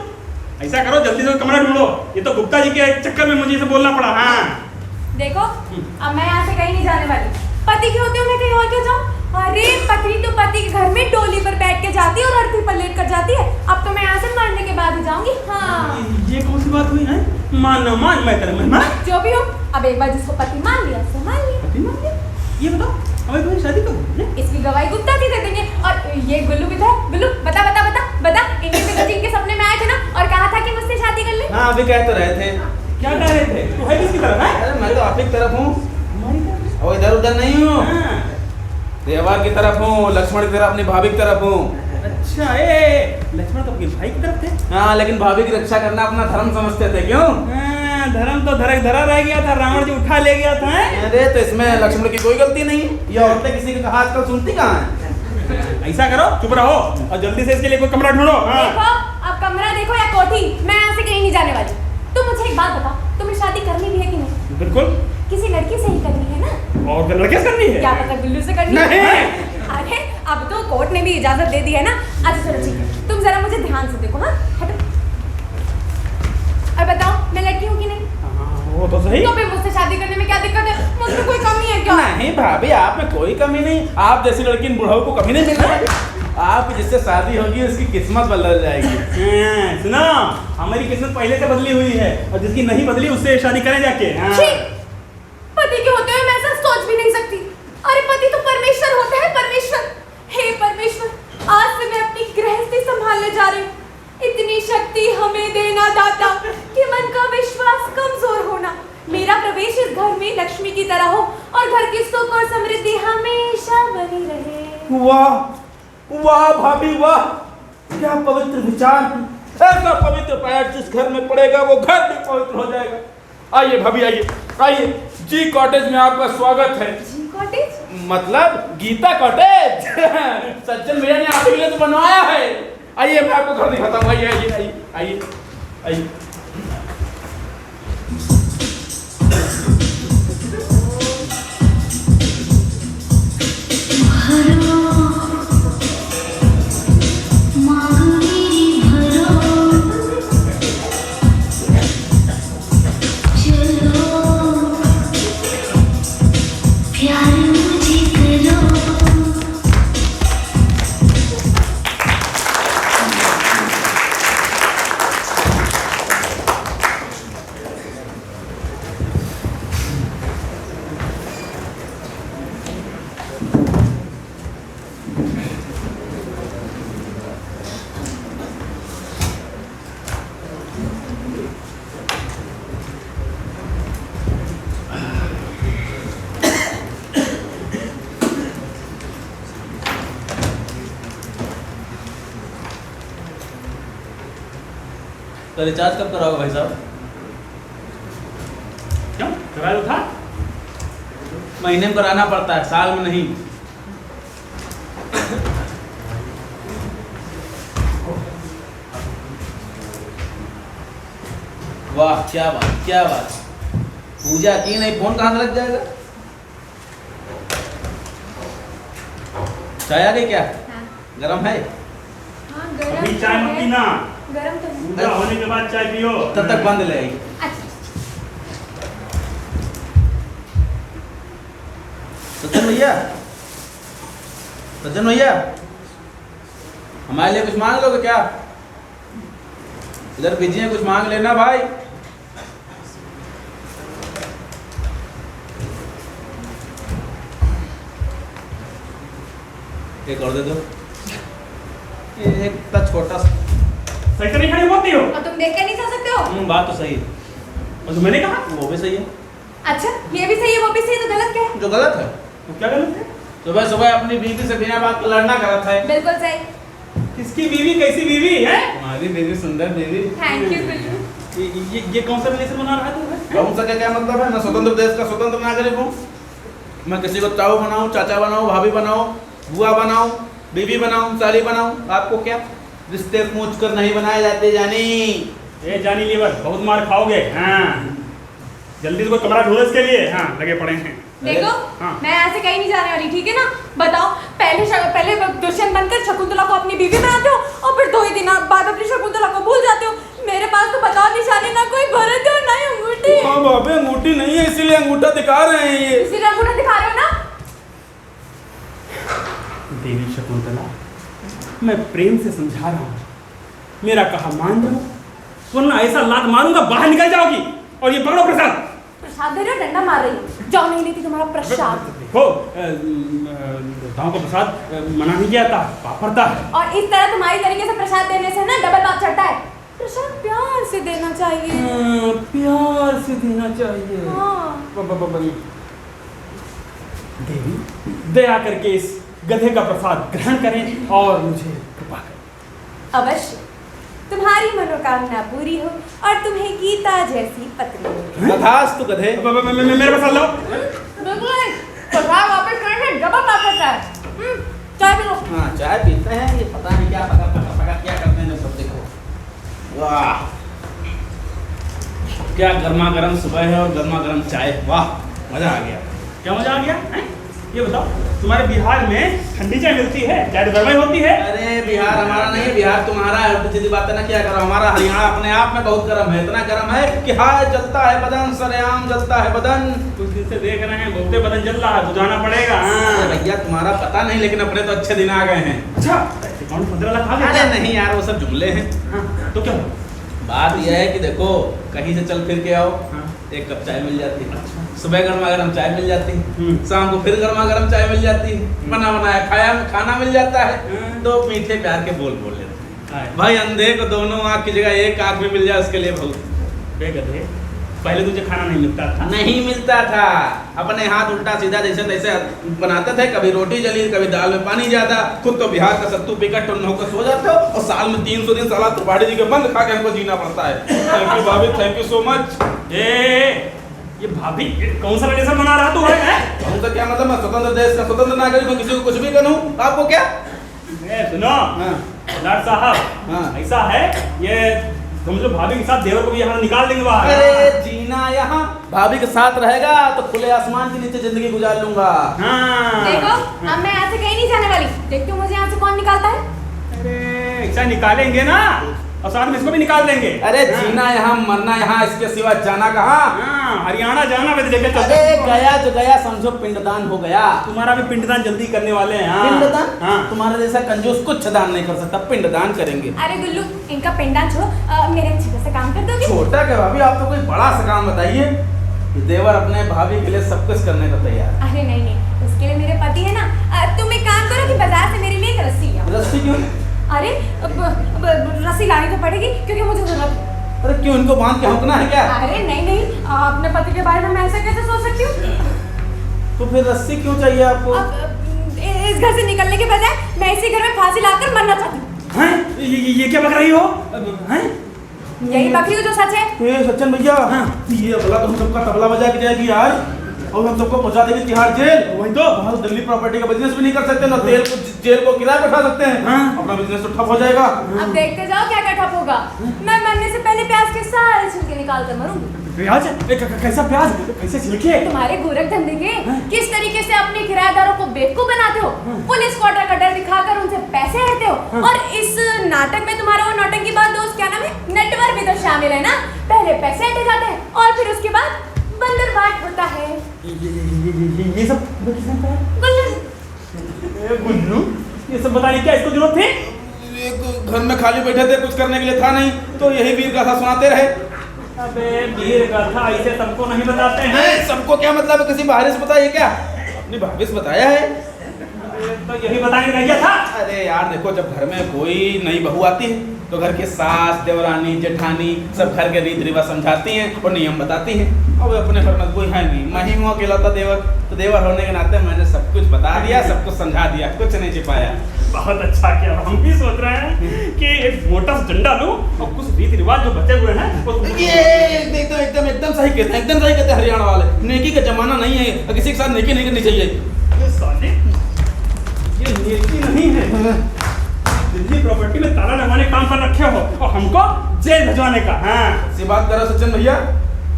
ऐसा करो, जल्दी से कमरा ढूंढो। ये तो गुप्ता जी के चक्कर में मुझे इसे बोलना पड़ा। हाँ देखो, अब मैं यहाँ से कहीं नहीं जाने वाली। पति के होते हुए मैं कहीं और क्यों जाऊँ? अरे पत्नी तो पति के घर में डोली पर बैठ के जाती है और अर्थी पर लेट कर जाती है। अब तो मैं यहाँ से मरने के बाद ही जाऊंगी। हाँ ये कौन सी बात हुई है? मान ना मान, मैं तेरा मेहमान। जो भी हो, अब एक बार जिसको पति मान लिया उसको मान लिया। पति मान लिया? ये बताओ, हमें तुम्हारी शादी कब हुई? इसकी गवाही गुप्ता जी दे देंगे। और ये गुल्लू भी था। गुल्लू बता बता बता बता, इन्हीं से जिनके सपने में आए थे ना और कहा था कि मुझसे शादी कर ले। हाँ अभी कह तो रहे थे। क्या कह रहे थे? तू है किसकी तरफ है? अरे मैं तो आप ही की तरफ हूँ, हमारी तरफ? और इधर उधर नहीं हूँ। हाँ। देवर की तरफ हूँ, लक्ष्मण की तरफ, अपनी भाभी की तरफ हूँ। अच्छा, लक्ष्मण तो अपने भाई की तरफ थे। हाँ लेकिन भाभी की रक्षा करना अपना धर्म समझते थे, क्यों? धर्म तो धरा रह गया था, रावण जी उठा ले गया था। अरे तो इसमें लक्ष्मण की कोई गलती नहीं। ये औरतें किसी का आजकल सुनती कहाँ है? ऐसा करो, चुप रहो और जल्दी से इसके लिए कोई कमरा ढूंढो। हाँ। देखो, अब कमरा देखो या कोठी, मैं यहाँ से कहीं नहीं जाने वाली। तुम मुझे एक बात बताओ, तुम्हें शादी करनी भी है कि नहीं? बिल्कुल। किसी लड़की से ही करनी है ना? और लड़के से करनी है? क्या पता गुल्लू से करनी नहीं। है? अरे अब तो कोर्ट ने भी इजाजत दे दी है ना। अच्छा चलो ठीक है, तुम जरा मुझे ध्यान से देखो। हाँ हटो। और बताओ, मैं लड़की हूँ कि नहीं? वो तो सही। तो फिर मुझसे शादी करने में क्या दिक्कत है? मुझमें कोई कमी है क्या? नहीं भाभी, आप में कोई कमी नहीं। आप जैसी लड़की इन बुढ़ाओं को कमी नहीं मिल रही। आपकी जिससे शादी होगी उसकी किस्मत बदल जाएगी। सुना, हमारी किस्मत पहले से बदली हुई है और जिसकी नहीं बदली उससे शादी करें जाके। हाँ। छी! पति के होते हुए मैं ऐसा सोच भी नहीं सकती। अरे पति तो परमेश्वर होते हैं, परमेश्वर। हे परमेश्वर, आज से मैं अपनी गृहस्थी संभालने जा रही हूँ। इतनी शक्ति हमें देना दाता कि मन का विश्वास कमजोर होना। मेरा प्रवेश इस घर में लक्ष्मी की तरह हो और घर की सुख और समृद्धि हमेशा बनी रहे। वाह वाह भाभी वाह, क्या पवित्र विचार। ऐसा पवित्र पैर जिस घर में पड़ेगा वो घर भी पवित्र हो जाएगा। आइए भाभी, आइए आइए, जी कॉटेज में आपका स्वागत है। जी कॉटेज? मतलब गीता कॉटेज। सज्जन भैया ने आपके लिए तो बनवाया है। आइए मैं आपको घर दिखाता हूँ। आइए आइए आइए आइए आइए। तो रिचार्ज कब कराओगे भाई साहब? क्यों कराया तो था? महीने में कराना पड़ता है, साल में नहीं। वाह क्या बात, क्या बात। पूजा की नहीं, फोन कहाँ से लग जाएगा? चाय आ गई क्या? हाँ। गरम है? हाँ गरम अभी तो चाय मत है। पीना। गरम तो है। पूजा होने के बाद चाय पियो। तब तक बंद ले आई। अच्छा सज्जन भैया, सज्जन भैया, हमारे लिए कुछ मांग लोगे क्या? इधर बिजी है, कुछ मांग लेना भाई। एक और दे दो। एक छोटा सा सही से नहीं खड़ी होती हो। और तुम देख कर नहीं सो सकते हो? बात तो सही है। और जो मैंने कहा वो भी सही है। अच्छा, ये भी सही है, वो भी सही है, तो गलत क्या है? जो गलत है, तो क्या गलत है? सुबह सुबह अपनी बीवी से बिना बात लड़ना गलत है। बिल्कुल सही। किसकी बीवी, कैसी बीवी है? हमारी बीवी सुंदर बीवी। थैंक यू गुल्लू। ये कौन सा रिलेशन बना रहा है तू? कौन सा क्या मतलब है? मैं स्वतंत्र देश का स्वतंत्र नागरिक हूँ। मैं किसी को ताऊ बनाऊँ, चाचा बनाऊँ, भाभी बनाऊँ, बुआ बनाऊँ, बीवी बनाऊँ, साली बनाऊँ, आपको क्या? रिश्ते पूछ कर नहीं बनाए जाते जानी। ए जानी लीवर, बहुत मार खाओगे। हाँ, जल्दी से कोई कमरा ढूंढो इसके लिए। हाँ, लगे पड़े हैं। देखो, हाँ। मैं ऐसे कहीं नहीं जाने वाली, ठीक है ना? बताओ, पहले दुष्यंत बनकर शकुंतला को अपनी बीवी बनाते हो और फिर 2 ही दिन बाद अपनी शकुंतला को भूल जाते हो। मेरे पास तो बताओ निशानी, ना कोई भरत है और ना ही अंगूठी। हाँ बाबे, अंगूठी नहीं है इसीलिए अंगूठा दिखा रहे हैं ये। इसीलिए अंगूठा दिखा रहे हो ना? देवी शकुंतला, मैं प्रेम से समझा रहा हूँ, मेरा कहा मान जाओ, वरना ऐसा लात मारूंगा बाहर निकल जाओगी। और ये पकड़ो प्रसाद। प्रसाद दे रहे हो, डंडा मार रही हो। जाओ, नहीं लेती तुम्हारा प्रसाद। देखो, दाव का प्रसाद मना नहीं किया था, पाप पड़ता है। और इस तरह तुम्हारी तरीके से प्रसाद देने से ना डबल पाप चढ़ता है। प्रसाद प्यार से देना चाहिए। प्यार से देना चाहिए। हाँ। देवी, दया करके इस गधे का प्रसाद ग्रहण करें और मुझे कृपा करें। अवश्य, तुम्हारी मनोकामना पूरी हो और तुम्हें गीता जैसी पत्नी मिले। तथास्तु गधे। मेरे प्रसाद लो। बिल्कुल नहीं, प्रसाद वापस करने से डबल पाप चढ़ता है। चाय पी लो। हाँ, चाय पीते हैं। ये पता नहीं क्या पका क्या करते हैं सब। देखो, वाह क्या गर्मा गर्म सुबह है और गर्मा गर्म चाय। वाह, मजा आ गया। क्या मजा आ गया है? ये बताओ, तुम्हारे बिहार में ठंडी चाय मिलती है, चाय तो गर्म ही होती है। अरे बिहार हमारा नहीं है, बिहार तुम्हारा है। उल्टी सीधी बातें ना किया करो। हमारा हरियाणा अपने आप में बहुत गर्म है, इतना गर्म है कि हाय जलता है बदन, सरेआम जलता है बदन। कुछ दिन से देख रहे हैं, बहुते बदन जल रहा है, बुझाना पड़ेगा। अरे भैया, तुम्हारा पता नहीं, लेकिन अपने तो अच्छे दिन आ गए हैं। अच्छा, अकाउंट 15 लाख आ गया? अरे नहीं यार, वो सब जुमले हैं। हाँ, तो क्या हुआ? बात यह है कि देखो, कहीं से चल फिर के आओ, हाँ। एक कप चाय मिल जाती है। अच्छा। सुबह गर्मा गर्म चाय मिल जाती है, शाम को फिर गर्मा गर्म चाय मिल जाती है, बना बनाया खाना मिल जाता है। दो मीठे प्यार के बोल बोल लेते हैं। भाई, अंधे को दोनों आँख की जगह एक आँख में मिल जाए, उसके लिए बहुत। गधे, पहले तुझे खाना नहीं मिलता था? नहीं मिलता था। अपने हाथ उल्टा सीधा जैसे तैसे बनाते थे। कभी रोटी जली, कभी दाल में पानी ज्यादा। खुद तो बिहार का सत्तू पीकर टुन्न होकर सो जाते हो और साल में 300 दिन साला त्रिपाठी जी के बंद खा के हमको जीना पड़ता है। थैंक यू भाभी, थैंक यू सो मच। ये भाभी कौन सा रिलेशन बना रहा तू है? कौन सा क्या मतलब? मैं स्वतंत्र देश का स्वतंत्र नागरिक हूँ, किसी को कुछ भी करूँ, आपको क्या? सुनो लाट साहब, हाँ। ऐसा है, ये समझो भाभी के साथ देवर को भी यहाँ निकाल देंगे बाहर। अरे जीना यहाँ भाभी के साथ रहेगा तो खुले आसमान के नीचे जिंदगी गुजार लूंगा। हाँ। देखो, अब मैं यहाँ से कहीं नहीं जाने वाली। देखते हो मुझे यहाँ से कौन निकालता है? अरे ऐसा निकालेंगे ना, और साथ में इसको भी निकाल देंगे। अरे जीना यहाँ, मरना यहाँ, इसके सिवा जाना कहाँ? हाँ, हरियाणा जाना मैं देखे। अरे गया जो गया, समझो पिंडदान हो गया। तुम्हारा भी पिंडदान जल्दी करने वाले हैं। हाँ। पिंडदान? हाँ। तुम्हारे जैसा कंजूस कुछ दान नहीं कर सकता, पिंडदान करेंगे। अरे गुल्लू, इनका पिंडदान छोड़ो, मेरे छोटे से काम कर दोगे? छोटा क्या भाभी, आप तो कोई बड़ा सा काम बताइए। देवर अपने भाभी के लिए सब कुछ करने को तैयार। अरे नहीं नहीं, उसके लिए मेरे पति है ना। तुम एक काम करो कि बाजार से मेरे लिए एक रस्सी लाओ। रस्सी क्यों? अरे रस्सी लानी तो पड़ेगी क्योंकि मुझे जरूरत है। अरे क्यों, इनको बांध के हौंकना है क्या? अरे नहीं नहीं, अपने पति के बारे में मैं ऐसा कैसे सोच सकती हूँ? तो फिर रस्सी क्यों चाहिए आपको? इस घर से निकलने के बजाय मैं इसी घर में फांसी लाकर मरना चाहती हूँ। हैं? ये क्या बक रही हो? हैं? यही बकरी हो जो सच है। सच्चन भैया, ये अबला तो हम सबका तबला बजा के जाएगी यार, और हम सबको पहुंचा देंगे तिहाड़ जेल। वही तो, वहाँ दिल्ली प्रॉपर्टी का बिजनेस भी नहीं कर सकते ना, जेल को किराए बैठा सकते हैं। हाँ। अपना बिजनेस तो ठप हो जाएगा। अब देखते जाओ क्या क्या ठप होगा। मैं मरने से पहले प्याज के सारे छिलके निकाल कर मरूंगी। प्याज? कैसा प्याज? कैसे छिलके? तुम्हारे गोरख धंधे के किस तरीके से अपने किराएदारों को बेवकूफ बनाते हो, पुलिस क्वार्टर का डर दिखाकर उनसे पैसे हटते हो। और इस नाटक में तुम्हारा वो नौटंकी बात दोस्त क्या नाम है, नेटवर्क भी तो शामिल है ना। पहले पैसे हटे जाते हैं और फिर उसके बाद बंदरबाट होता है। ये सब गुल्लू, गुल्लू, ये सब बताने क्या इसको जरूरत थी? घर में खाली बैठे थे, कुछ करने के लिए था नहीं, तो यही वीर गाथा सुनाते रहे। अबे वीर गाथा ऐसे सबको नहीं बताते हैं। सबको क्या मतलब है? किसी बाहरी से बताइए क्या? अपनी भाभी से बताया है। तो यही बताने का क्या था? अरे यार देखो, जब घर में कोई नई बहू आती है तो घर की सास, देवरानी, जेठानी सब घर के रीति रिवाज समझाती हैं और नियम बताती हैं। अब अपने पर मजबूर है नहीं, मैं ही हूँ अकेलौता देवर, तो देवर होने के नाते मैंने सब कुछ बता दिया, सब कुछ समझा दिया, कुछ नहीं छिपाया। बहुत अच्छा किया। हम भी सोच रहे हैं कि एक मोटा सा डंडा लूं और कुछ रीति रिवाज जो बचे हुए हैं वो ये एकदम एकदम एकदम सही कहते हैं, एकदम सही कहते हैं हरियाणा वाले। नेकी का जमाना नहीं है, किसी के साथ नेकी नहीं करनी चाहिए। ये साले, ये नेकी नहीं है। दिल्ली प्रॉपर्टी में ताला लगवाने काम कर रखे हो और हमको जेल भिजवाने का। हाँ, सी बात करो सज्जन भैया,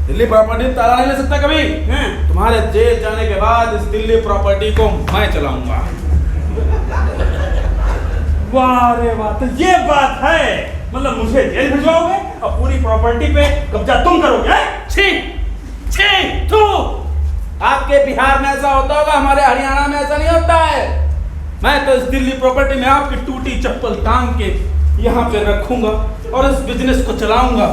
दिल्ली प्रॉपर्टी में ताला नहीं ले सकता कभी। तुम्हारे जेल जाने के बाद इस दिल्ली प्रॉपर्टी को मैं चलाऊंगा। वाह रे वाह, तो ये बात है, मतलब मुझे जेल भिजवाओगे और पूरी प्रॉपर्टी पे कब्जा तुम करोगे? छी छी तू, आपके बिहार में ऐसा होता होगा, हमारे हरियाणा में ऐसा नहीं होता है। मैं तो इस दिल्ली प्रॉपर्टी में आपकी टूटी चप्पल टांग के यहाँ पे रखूंगा और इस बिजनेस को चलाऊंगा।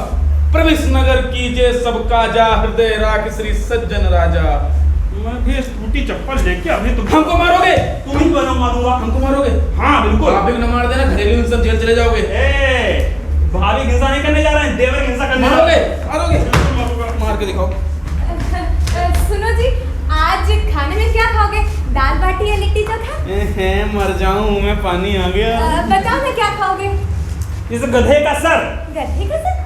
प्रवेश नगर कीजिए सबका जा, हृदय राख श्री सज्जन राजा। मैं भी इस टूटी चप्पल लेके अभी तुम हमको मारोगे? तुम ही बनो मारूंगा। हमको मारोगे? हाँ बिल्कुल। आप भी न मार देना, घरेलू सब जेल चले जाओगे। भाभी हिंसा नहीं करने जा रहे हैं, देवर हिंसा करने मारोगे? मारोगे? मार के दिखाओ। सुनो जी, आज खाने में क्या खाओगे? दाल बाटी या लिट्टी चोखा? मर जाऊं, मैं पानी आ गया। बताओ ना क्या खाओगे? इस गधे का सर। गधे का सर?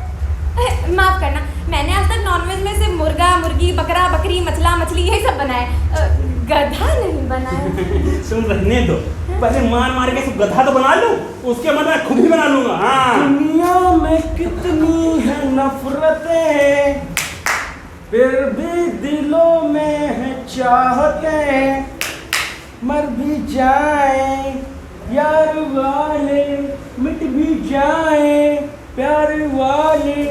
माफ करना, मैंने आज तक नॉनवेज में से मुर्गा, मुर्गी, बकरा, बकरी, मछला, मछली यही सब बनाया, गधा नहीं बनाया। सुन, रहने दो, पहले मार मार के गधा तो बना लूं, उसके बाद मैं खुद ही बना लूंगा। हाँ। दुनिया में कितनी है नफरतें, फिर भी दिलों में है चाहतें। मर भी जाए यार वाले, मिट भी जाए प्यार वाले,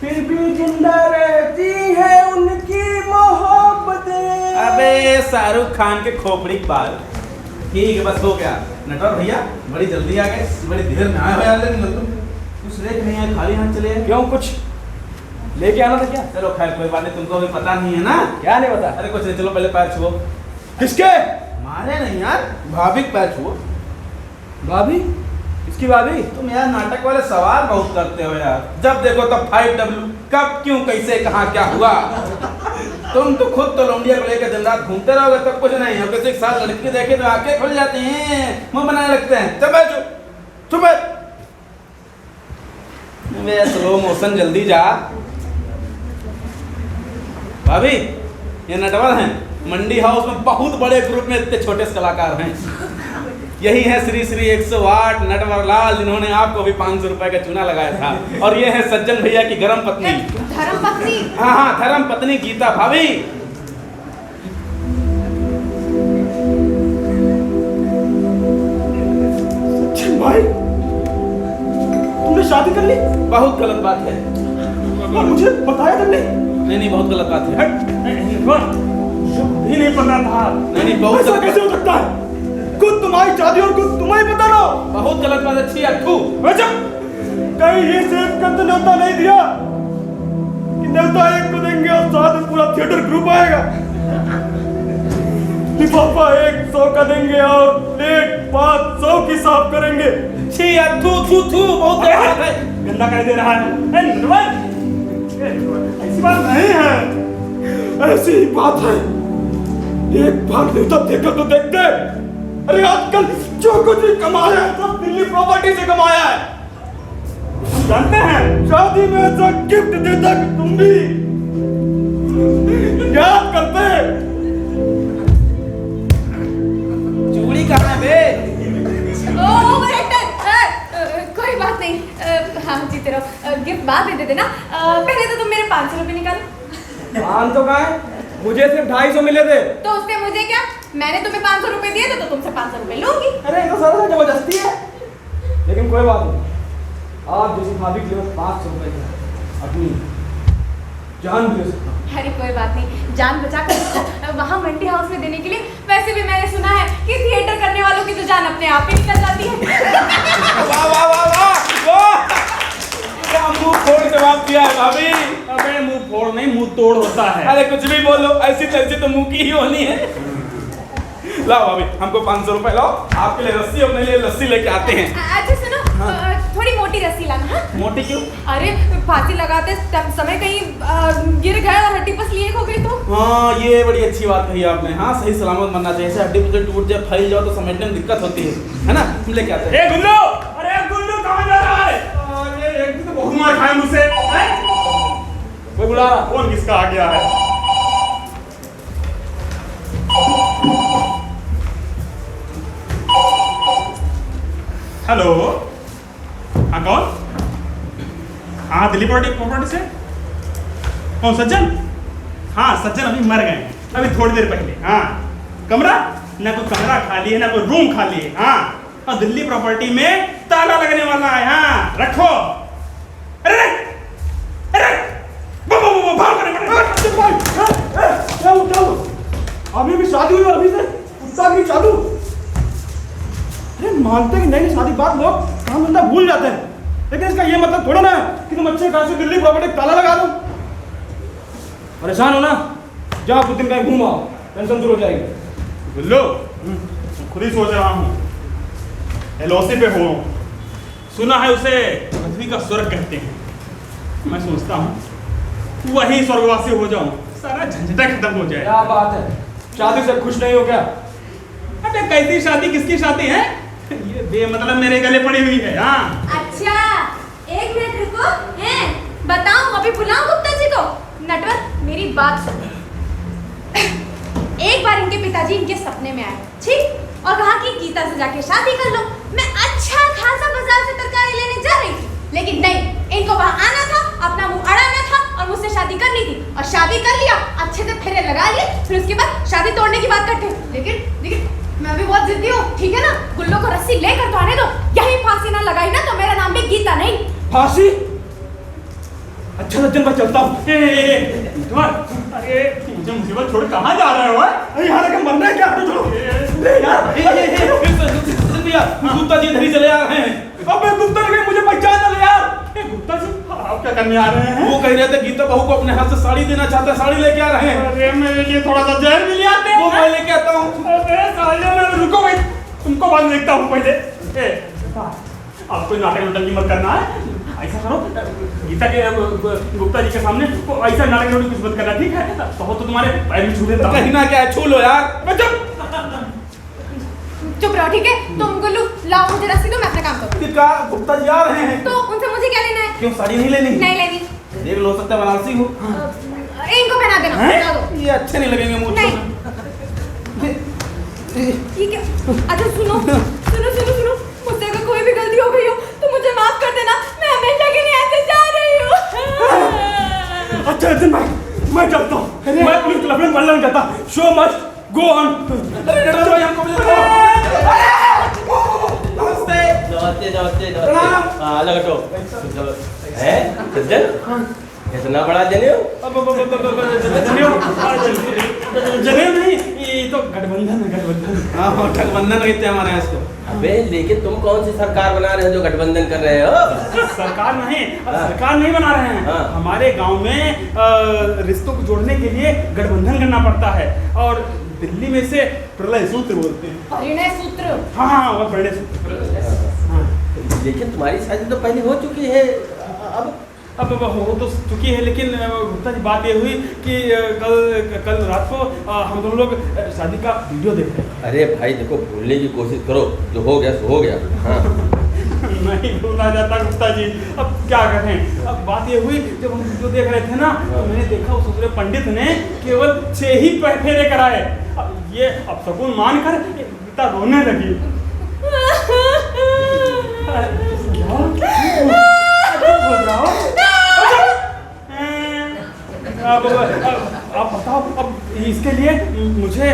फिर भी जिंदा रहती है उनकी मोहब्बतें। अबे शाहरुख खान के खोपड़ी बाल। ठीक है, बस हो गया। नटवर भैया बड़ी जल्दी आ गए, बड़ी देर में आए हो यार, लेकिन कुछ देख नहीं है, खाली हाथ चले। क्यों, कुछ लेके आना था क्या? चलो खैर कोई बात नहीं, तुमको भी पता नहीं है ना। क्या नहीं पता? अरे कुछ नहीं, चलो पहले पैर छुओ। किसके? मारे नहीं यार, भाभी के पैर छुओ। भाभी? इसकी भाभी? तुम यार नाटक वाले सवाल बहुत करते हो यार, जब देखो तब 5W, कब क्यों कैसे कहाँ क्या हुआ। तुम तो खुद तो लौंडिया को लेकर दिन रात घूमते रहोगे, तब कुछ नहीं है। किसी के साथ लड़की देखे तो आंखें खुल जाती हैं, मुंह बनाए रखते हैं। चुप चुप, स्लो मोशन, जल्दी जा। भाभी ये नटवर हैं, मंडी हाउस में बहुत बड़े ग्रुप में इतने छोटे कलाकार हैं। यही है श्री श्री 108 नटवर लाल, जिन्होंने आपको भी 500 रुपए का चूना लगाया था। और ये है सज्जन भैया की गरम पत्नी। धर्म पत्नी? हाँ, धर्म पत्नी गीता भाभी। भाई, तुमने शादी कर ली? बहुत गलत बात है। और मुझे बताया तुमने? नहीं, बहुत गलत बात है। नहीं पता था। नहीं, बहुत ऐसा कैसे हो सकता है? खुद तुम्हारी शादी और खुद तुम्हें पता ना? बहुत गलत बात है। अच्छा, कहीं ये सेव कर तो न्योता नहीं दिया कि न्योता एक को देंगे और साथ में पूरा थिएटर ग्रुप आएगा? लिफाफा 100 का देंगे और प्लेट 500 की साफ करेंगे। छी यार, बहुत गलत है। गंदा कर दे रहा है। ऐसी बात नहीं है, ऐसी ही बात है। एक बार न्योता देखा तो देखते। अरे आजकल जो कुछ भी कमाया है सब दिल्ली प्रॉपर्टी से कमाया है। हम जानते हैं शादी में ऐसा गिफ्ट देता कि तुम भी याद करते। चूड़ी कहाँ है बे? कोई बात नहीं, हाँ जीते रहो। गिफ्ट बाद में दे देना, पहले तो तुम मेरे 500 रुपए निकालो। 500 का है? मुझे सिर्फ 250 मिले थे। तो उससे मुझे क्या, मैंने तुम्हें 500 रुपए दिए थे तो तुमसे 500 रुपए लूंगी। अरे ये तो सारा जबरदस्ती है। लेकिन कोई बात नहीं, आप जैसी भाभी के लिए 500 रुपए की अपनी जान भी ले सकता हूँ। अरे कोई बात नहीं, जान बचा कर वहाँ मंडी हाउस में देने के लिए। वैसे भी मैंने सुना है कि थिएटर करने वालों की तो जान अपने आप ही निकल जाती है। वाह वाह वाह वाह, क्या मुंह फोड़ जवाब दिया है भाभी। अबे मुंह फोड़ नहीं, मुंह तोड़ होता है। अरे कुछ भी बोलो, ऐसी तैसी तो मुंह की ही होनी है। लाओ भाभी, हमको 500 रुपए लाओ, आपके लिए रस्सी, अपने लिए लस्सी लेके आते हैं। अच्छा सुनो, थोड़ी मोटी रस्सी लाना। हाँ? मोटी क्यों? अरे फांसी लगाते समय कहीं गिर गए और हड्डी पसली एक हो गई तो। हाँ, ये बड़ी अच्छी बात कही आपने। हाँ, सही सलामत मरना चाहिए। ऐसे हड्डी पसली टूट जाए, फैल जाओ तो समझने में दिक्कत होती है ना? हम लेके आते हैं। गुल्लू, अरे गुल्लू कहाँ जा रहा है? अरे एक तो बहुत मार खाए मुझसे। कोई बुला रहा? कौन किसका आ गया है? हेलो, हाँ कौन? हाँ दिल्ली प्रॉपर्टी से कौन? सज्जन? हाँ सज्जन अभी मर गए, अभी थोड़ी देर पहले। हाँ कमरा ना, कोई कमरा खाली है ना कोई रूम खाली है। हाँ और दिल्ली प्रॉपर्टी में ताला लगने वाला है। हाँ रखो। अरे अरे अभी भी शादी हुई और अभी से गुस्सा भी चालू। अरे मानते कि नहीं शादी बात लोग काम धंधा भूल जाते हैं, लेकिन इसका ये मतलब थोड़ा ना है कि तुम अच्छे खासे दिल्ली प्रॉपर्टी ताला लगा दो। परेशान हो ना, जाओ कुछ दिन कहीं घूम आओ, टेंशन दूर हो जाएगी। गुल्लू खुद ही सोच रहा हूँ, एलओसी पे हो, सुना है उसे पृथ्वी का स्वर्ग कहते हैं। मैं सोचता हूँ वही स्वर्गवासी हो जाऊं, सारा झंझटा खत्म हो जाए। क्या बात है, शादी से खुश नहीं हो क्या? अबे कैसी शादी, किसकी शादी है? ये बेमतलब मेरे गले पड़ी हुई है। हाँ अच्छा एक मिनट रुको, हैं बताऊं अभी बुलाऊं गुप्ता जी को? नटवर मेरी बात सुनो। एक बार इनके पिताजी इनके सपने में आए, ठीक, और कहा कि गीता से जाके शादी कर लो। मैं अच्छा खासा बाजार से तरकारी लेने जा रही थी, लेकिन नहीं, इनको वहां आना था, अपना मुंह अड़ाना था और मुझसे शादी करनी थी। और शादी कर लिया, अच्छे से फेरे लगा लिए, फिर उसके बाद शादी तोड़ने की बात करते। लेकिन मैं भी बहुत जिद्दी हूँ, ठीक है ना? गुल्लो को रस्सी लेकर तो आने दो, यही फांसी ना लगाई ना तो मेरा नाम भी गीता नहीं। फांसी? अच्छा सज्जन मैं चलता हूँ। अरे मुझे मुसीबत छोड़ कहाँ जा रहे हो? अरे यहाँ लगे मरना है क्या? ले यार, गुप्ता जी इधर ही चले आ रहे हैं। अबे गुप्ता जी मुझे पहचान ना ले यार। गुप्ता जी आप क्या करने आ रहे हैं? वो कह रहे थे गीता बहू को अपने हाथ से साड़ी देना चाहते हैं, साड़ी लेके आ रहे हैं। अरे मेरे लिए थोड़ा सा जहर भी ले आते हैं। वो मैं लेके आता हूँ। अरे साले रुको भाई, तुमको बाद में देखता हूँ पहले। आपको नाटक नोटंकी मत करना है। ऐसा करो, गीता के गुप्ता जी के सामने वो ऐसा नाटक नोटंकी कुछ मत करना, ठीक है? तो तुम्हारे पैर भी छू देता हूं। कहना क्या है, छू लो यार। चुप रहो, ठीक है? तुम गुल्लू लाओ मुझे रस्सी दो, मैं अपना काम करूँ। क्या गुप्ता जी आ रहे हैं? तो उनसे मुझे क्या लेना है? क्यों साड़ी नहीं लेनी? नहीं लेनी। देख लो, सकता बनारसी हूँ। इनको पहना देना, पहना दो। ये अच्छे नहीं लगेंगे मुझे। नहीं ठीक है। अच्छा सुनो, मुझसे अगर कोई भी गलती हो गई हो तो मुझे माफ कर देना, मैं हमेशा के लिए ऐसे जा रही हूँ। अच्छा अर्जुन भाई, मैं चलता हूँ। मैं पुलिस क्लब में पढ़ना नहीं चाहता। Show must go on. नमस्ते। हाँ लगटो है सज्जन, इतना बड़ा जनेऊ? जनेऊ नहीं, ये तो गठबंधन है। हाँ गठबंधन कहते हैं हमारे यहाँ इसको। अबे लेकिन तुम कौन सी सरकार बना रहे हो जो गठबंधन कर रहे हो? सरकार नहीं बना रहे हैं। हाँ। हमारे गांव में रिश्तों को जोड़ने के लिए गठबंधन करना पड़ता है, और दिल्ली में से प्रलय सूत्र बोलते हैं। परिणय सूत्र। हाँ वो परिणय सूत्र। लेकिन तुम्हारी शादी तो पहले हो चुकी है, अब हो तो चुकी है, लेकिन गुप्ता जी बात ये हुई कि कल रात को हम दोनों लोग शादी का वीडियो देख रहे हैं। अरे भाई देखो, भूलने की कोशिश करो, जो हो गया सो हो गया। हाँ नहीं भूला जाता गुप्ता जी, अब क्या करें। अब बात ये हुई, जब हम वीडियो देख रहे थे ना, तो मैंने देखा उस दूसरे पंडित ने केवल 6 ही फेरे कराए। अब ये अपशकुन मानकर गीता रोने लगी। अब बताओ, अब इसके लिए मुझे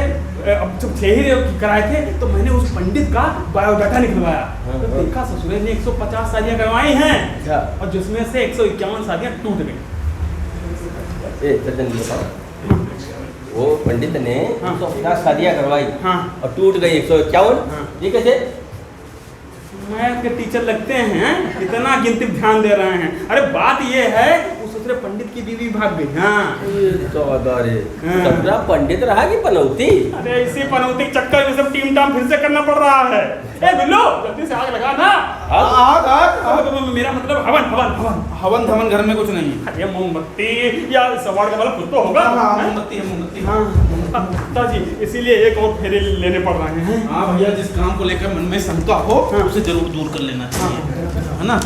अब जब 6 ही कराए थे तो मैंने उस पंडित का बायोडाटा निकलवाया। तो देखा ससुरे ने 150 शादियां करवाई हैं, और जिसमें से 151 शादियां टूट गई। सज्जन बताओ, वो पंडित ने 150 शादियां करवाई और टूट गई 151? ये कैसे? मैथ के टीचर लगते हैं, इतना गिनती ध्यान दे रहे हैं। अरे बात ये है, उस दूसरे पंडित पंडित की बीवी भाग गई। हाँ सपना पंडित रहा कि पनौती? अरे इसी पनौती के चक्कर में सब टीम टाम फिर से करना पड़ रहा है। ए बिल्लू जल्दी से आग लगा ना। मेरा मतलब हवन हवन हवन हवन धवन घर में कुछ नहीं है। अरे मोमबत्ती या सवार का मतलब कुछ तो होगा। मोमबत्ती है, मोमबत्ती। हाँ जी, इसीलिए एक और फेरे लेने पड़ रहे हैं। हाँ भैया, जिस काम को लेकर मन में शंका हो उसे जरूर दूर कर लेना चाहिए, है ना?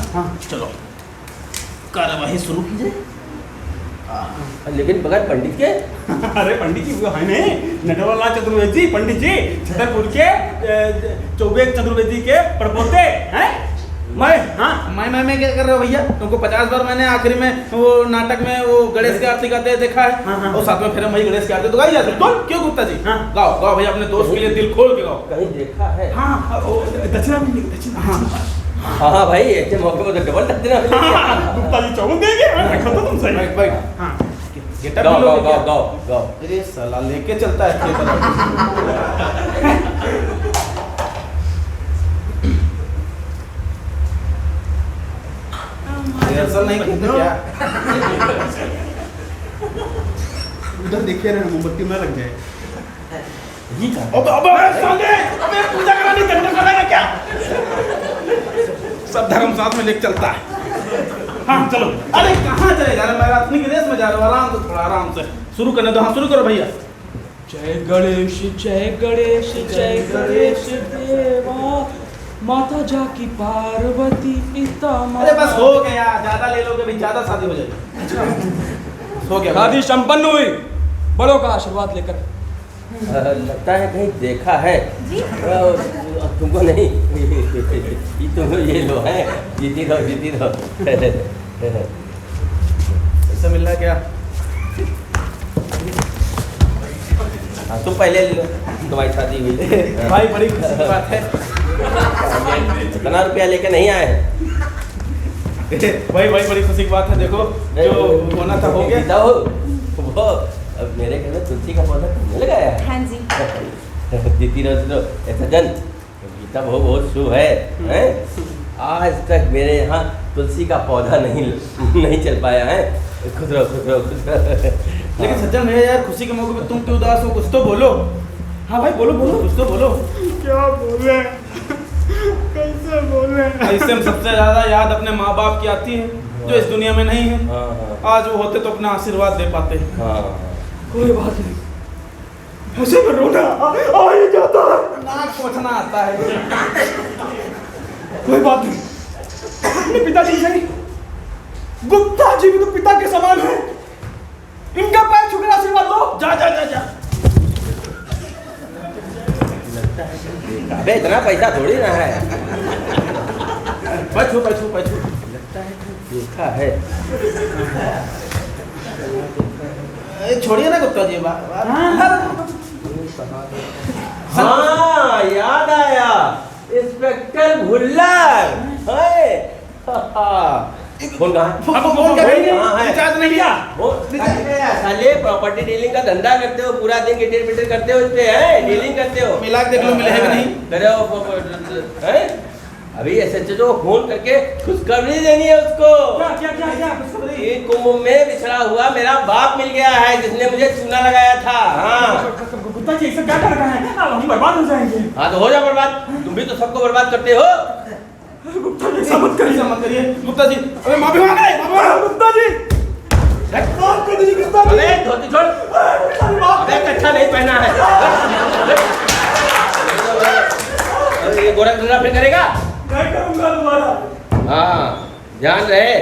चलो कार्यवाही शुरू कीजिए। लेकिन बगैर पंडित के? अरे पंडित जी वो है नहीं, नटवरलाल चतुर्वेदी पंडित जी, छतरपुर के चौबे चतुर्वेदी के परपोते हैं। मैं क्या कर रहा हूँ भैया? तुमको 50 बार मैंने आखिरी में वो नाटक में वो गणेश की आरती गाते देखा है। और साथ में फिर हम वही गणेश की आरती तो गाई जाती है। क्यों गुप्ता जी? गाओ गाओ भैया, अपने दोस्त के लिए दिल खोल के गाओ। कहीं देखा है? दक्षिणा भी दक्षिणा। हाँ भाई, ऐसे मौके पर तो डबल दक्षिणा मिलेगी। गुप्ता जी चौक देंगे। देखो तो तुम सही। गाओ। अरे साला लेके चलता है रिहर्सल नहीं करते क्या? उधर देखिए ना, मोमबत्ती में लग जाए। अबे पूजा करानी करने का है क्या? सब धर्म साथ में लेके चलता है। हाँ चलो। अरे कहाँ चले जा रहे? मैं अपनी की रेस में जा रहा हूँ। आराम से, थोड़ा आराम से शुरू करने दो। हाँ शुरू करो भैया। जय गणेश जय गणेश जय गणेश देवा, माता जाकी पार्वती पिता। अरे बस हो गया, ज्यादा ले लोगे भाई, ज्यादा शादी हो जाएगी। हो गया, शादी संपन्न हुई बड़ों का आशीर्वाद लेकर। लगता है कहीं देखा है जी? तुमको नहीं तुम ये लो है, जीती रहो। ऐसा मिल रहा है क्या? हाँ तुम पहले ले लो, तुम्हारी शादी हुई। भाई बड़ी खुशी की बात है। कितना रुपया लेके नहीं आए हैं? भाई बड़ी खुशी की बात है। देखो जो होना था हो गया। वो अब मेरे घर में तुलसी का पौधा तुमने लगाया है? हाँ जी। जीती रहो। ऐसा जन गीता बहुत शुभ है, हैं? आज तक मेरे यहाँ तुलसी का पौधा नहीं चल पाया है। खुश रहो। लेकिन सज्जन भैया यार, खुशी के मौके पे तुम क्यों उदास हो? कुछ तो बोलो। हाँ भाई बोलो, कुछ तो बोलो। क्या बोले, कैसे बोले? इससे हम सबसे ज्यादा याद अपने माँ बाप की आती है जो इस दुनिया में नहीं है। आज वो होते तो अपना आशीर्वाद दे पाते। कोई बात नहीं, ऐसे में रोना आ ही जाता है। नाक पोंछना आता है। कोई बात नहीं, अपने पिताजी से गुप्ता जी भी तो पिता के समान है, इनका पैर छूकर आशीर्वाद दो। जा। अबे इतना पैसा थोड़ी ना है। बैठो। लगता है देखा है। छोड़िए ना गुप्ता जी। हाँ याद आया, इंस्पेक्टर भुल्लर। फोन साले प्रॉपर्टी डीलिंग का धंधा करते हो, पूरा दिन गिटर पिटर करते हो, इस पे है डीलिंग करते हो। मिला के देख लो, मिले है कि नहीं? करे हो अभी एसएचओ को फोन करके खुशखबरी देनी है उसको। क्या खुशखबरी? कुंभ में बिछड़ा हुआ मेरा बाप मिल गया है, जिसने मुझे चूना लगाया था। हाँ गुप्ता जी ऐसा क्या कर रहे हैं? हम बर्बाद हो जाएंगे। हाँ तो हो जा बर्बाद, तुम भी तो सबको बर्बाद करते हो। गुप्ता जी ऐसा मत करिए। गुप्ता जी अबे माफी मांग रहे। गुप्ता जी माफ कर दीजिए गुप्ता जी। अबे धोती छोड़, अबे कच्छा नहीं पहना है। ये गोरखधंधा फिर करेगा? नहीं करूंगा दोबारा। हाँ ध्यान रहे।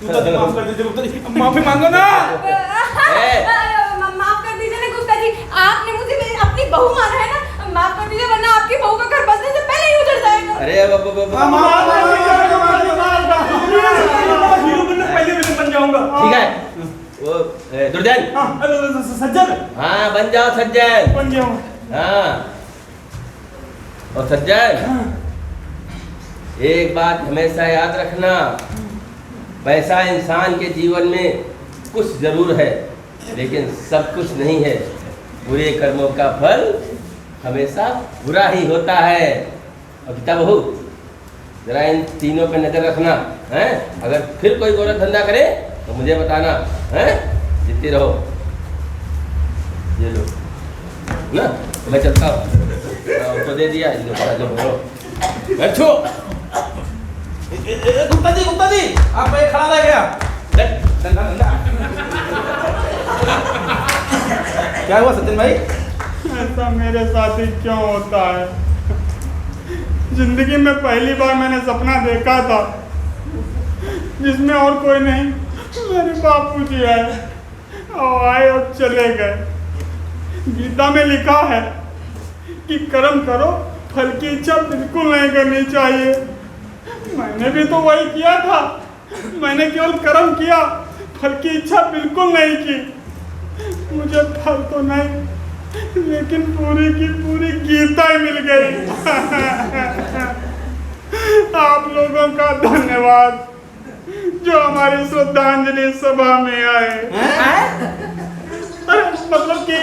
माफ कर दीजिए गुप्ता जी, माफी मांगो ना। माफ कर दीजिए ना गुप्ता जी, आपने मुझे मेरी अपनी बहू माना है ना, माफ कर दीजिए वरना आपकी बहू का घर बसने से पहले ही उजड़ जाएगा। अरे हीरो बनने पहले विलन बन जाऊंगा। ठीक है, वो दुर्जन। सज्जन। हाँ बन जाओ सज्जन। बन जाऊं। हाँ और सज्जन एक बात हमेशा याद रखना, पैसा इंसान के जीवन में कुछ जरूर है लेकिन सब कुछ नहीं है। बुरे कर्मों का फल हमेशा बुरा ही होता है। और गीता बहू जरा इन तीनों पे नजर रखना है, अगर फिर कोई गोरख धंधा करे तो मुझे बताना, हैं? जीते रहो। ये लो ना, मैं चलता हूँ। उनको दे दिया, लो बैठो। गुप्ता जी आप ये खड़ा रह गया। डंडा क्या हुआ सचिन भाई? ऐसा मेरे साथ ही क्यों होता है? जिंदगी में पहली बार मैंने सपना देखा था जिसमें और कोई नहीं, मेरे बापू जी आए और आए और चले गए। गीता में लिखा है कि कर्म करो, फल की इच्छा बिल्कुल नहीं करनी चाहिए। मैंने भी तो वही किया था। मैंने केवल कर्म किया, फल की इच्छा बिल्कुल नहीं की। मुझे फल तो नहीं, लेकिन पूरी की पूरी गीता ही मिल गई। आप लोगों का धन्यवाद जो हमारी श्रद्धांजलि सभा में आए। अरे मतलब कि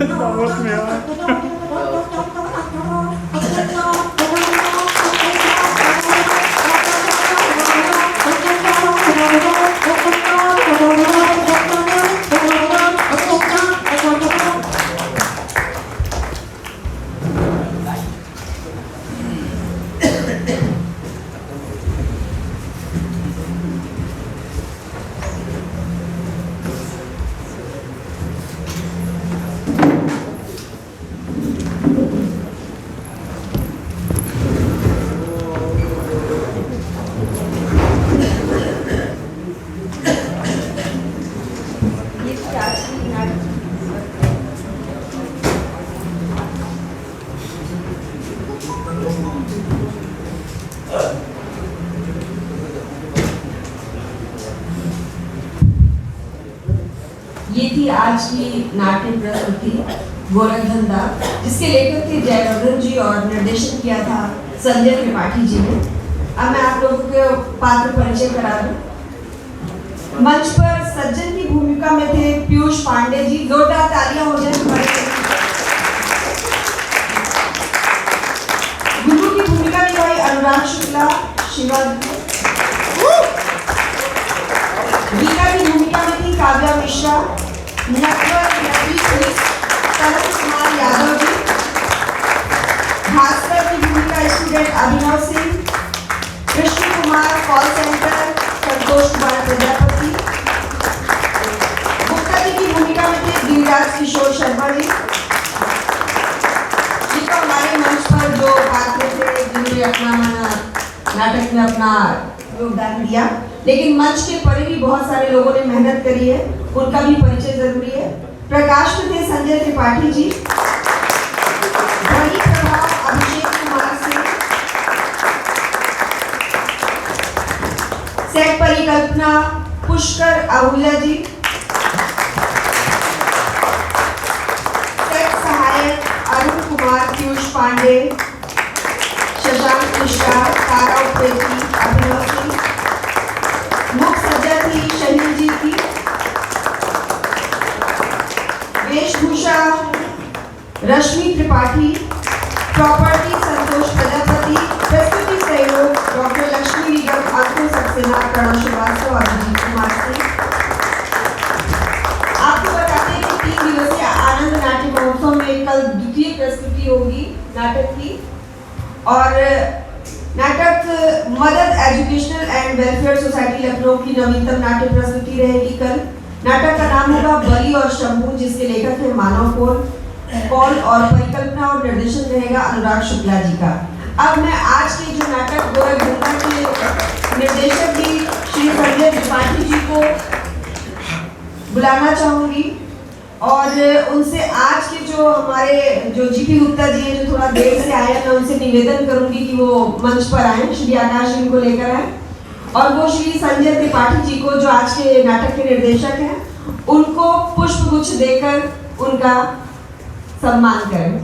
दावत में आए। ये थी आज की नाट्य प्रस्तुति गोरखधंधा, जिसके लेखक थे जयवर्धन जी और निर्देशन किया था संजय त्रिपाठी जी ने। अब मैं आप लोगों को पात्र परिचय करा दूं। मंच पर सज्जन की भूमिका में थे पीयूष पांडे जी। जोरदार तालियां हो जाए हमारे। गुरु की भूमिका निभाई अनुराग शुक्ला शिवा। वीरा की भूमिका में थी काव्या मिश्रा। तरुण कुमार यादव जी। भास्कर की भूमिका स्टूडेंट अभिनव सिंह। Krishna Kumar call centre Santosh Kumar Prajapati. गुप्ता जी की भूमिका में थे गिरिराज किशोर शर्मा जी। तो हमारे मंच पर जो पात्र थे जिन्होंने अपना नाटक में अपना योगदान दिया, लेकिन मंच के परे भी बहुत सारे लोगों ने मेहनत करी है, उनका भी परिचय जरूरी है। प्रकाश में थे संजय त्रिपाठी जी। ध्वनि प्रभाव अभिषेक कुमार सिंह। सेट परिकल्पना पुष्कर अहुल्या जी। सेट सहायक अरुण कुमार पीयूष पांडे शशांक मिश्रा तारा उपेती अभिनव सिंह। मुख्य सज्जा थी शहीद जी की। वेशभूषा रश्मि त्रिपाठी। प्रॉपर्टी संतोष प्रजापति। प्रस्तुति सहयोग डॉक्टर लक्ष्मी निगम अंकुर सक्सेना प्रणव श्रीवास्तव और अजीत कुमार सिंह। आपको बताते हैं कि 3 दिवसीय आनंद नाट्य महोत्सव में कल द्वितीय प्रस्तुति होगी नाटक की, और नाटक मदद educational and welfare society Lucknow की नवीनतम नाट्य प्रस्तुति रहेगी कल। नाटक का नाम होगा बलि और शंभू, जिसके लेखक हैं मानव कौल और परिकल्पना और निर्देशन रहेगा अनुराग शुक्ला जी का। अब मैं आज के जो नाटक गोरखधंधा के निर्देशक भी श्री संजय त्रिपाठी जी को बुलाना चाहूंगी और उनसे आज के जो हमारे जो जीपी गुप्ता जी हैं जो थोड़ा देर से आए हैं, मैं उनसे निवेदन करूंगी कि वो मंच पर आए, श्री आकाश जी को लेकर आए और वो श्री संजय त्रिपाठी जी को जो आज के नाटक के निर्देशक हैं उनको पुष्पगुच्छ देकर उनका सम्मान करें।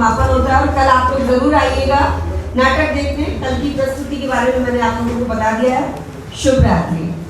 समापन होता है और कल आप लोग जरूर आइएगा नाटक देखने। कल की प्रस्तुति के बारे में मैंने आप लोगों को बता दिया है। शुभ रात्रि।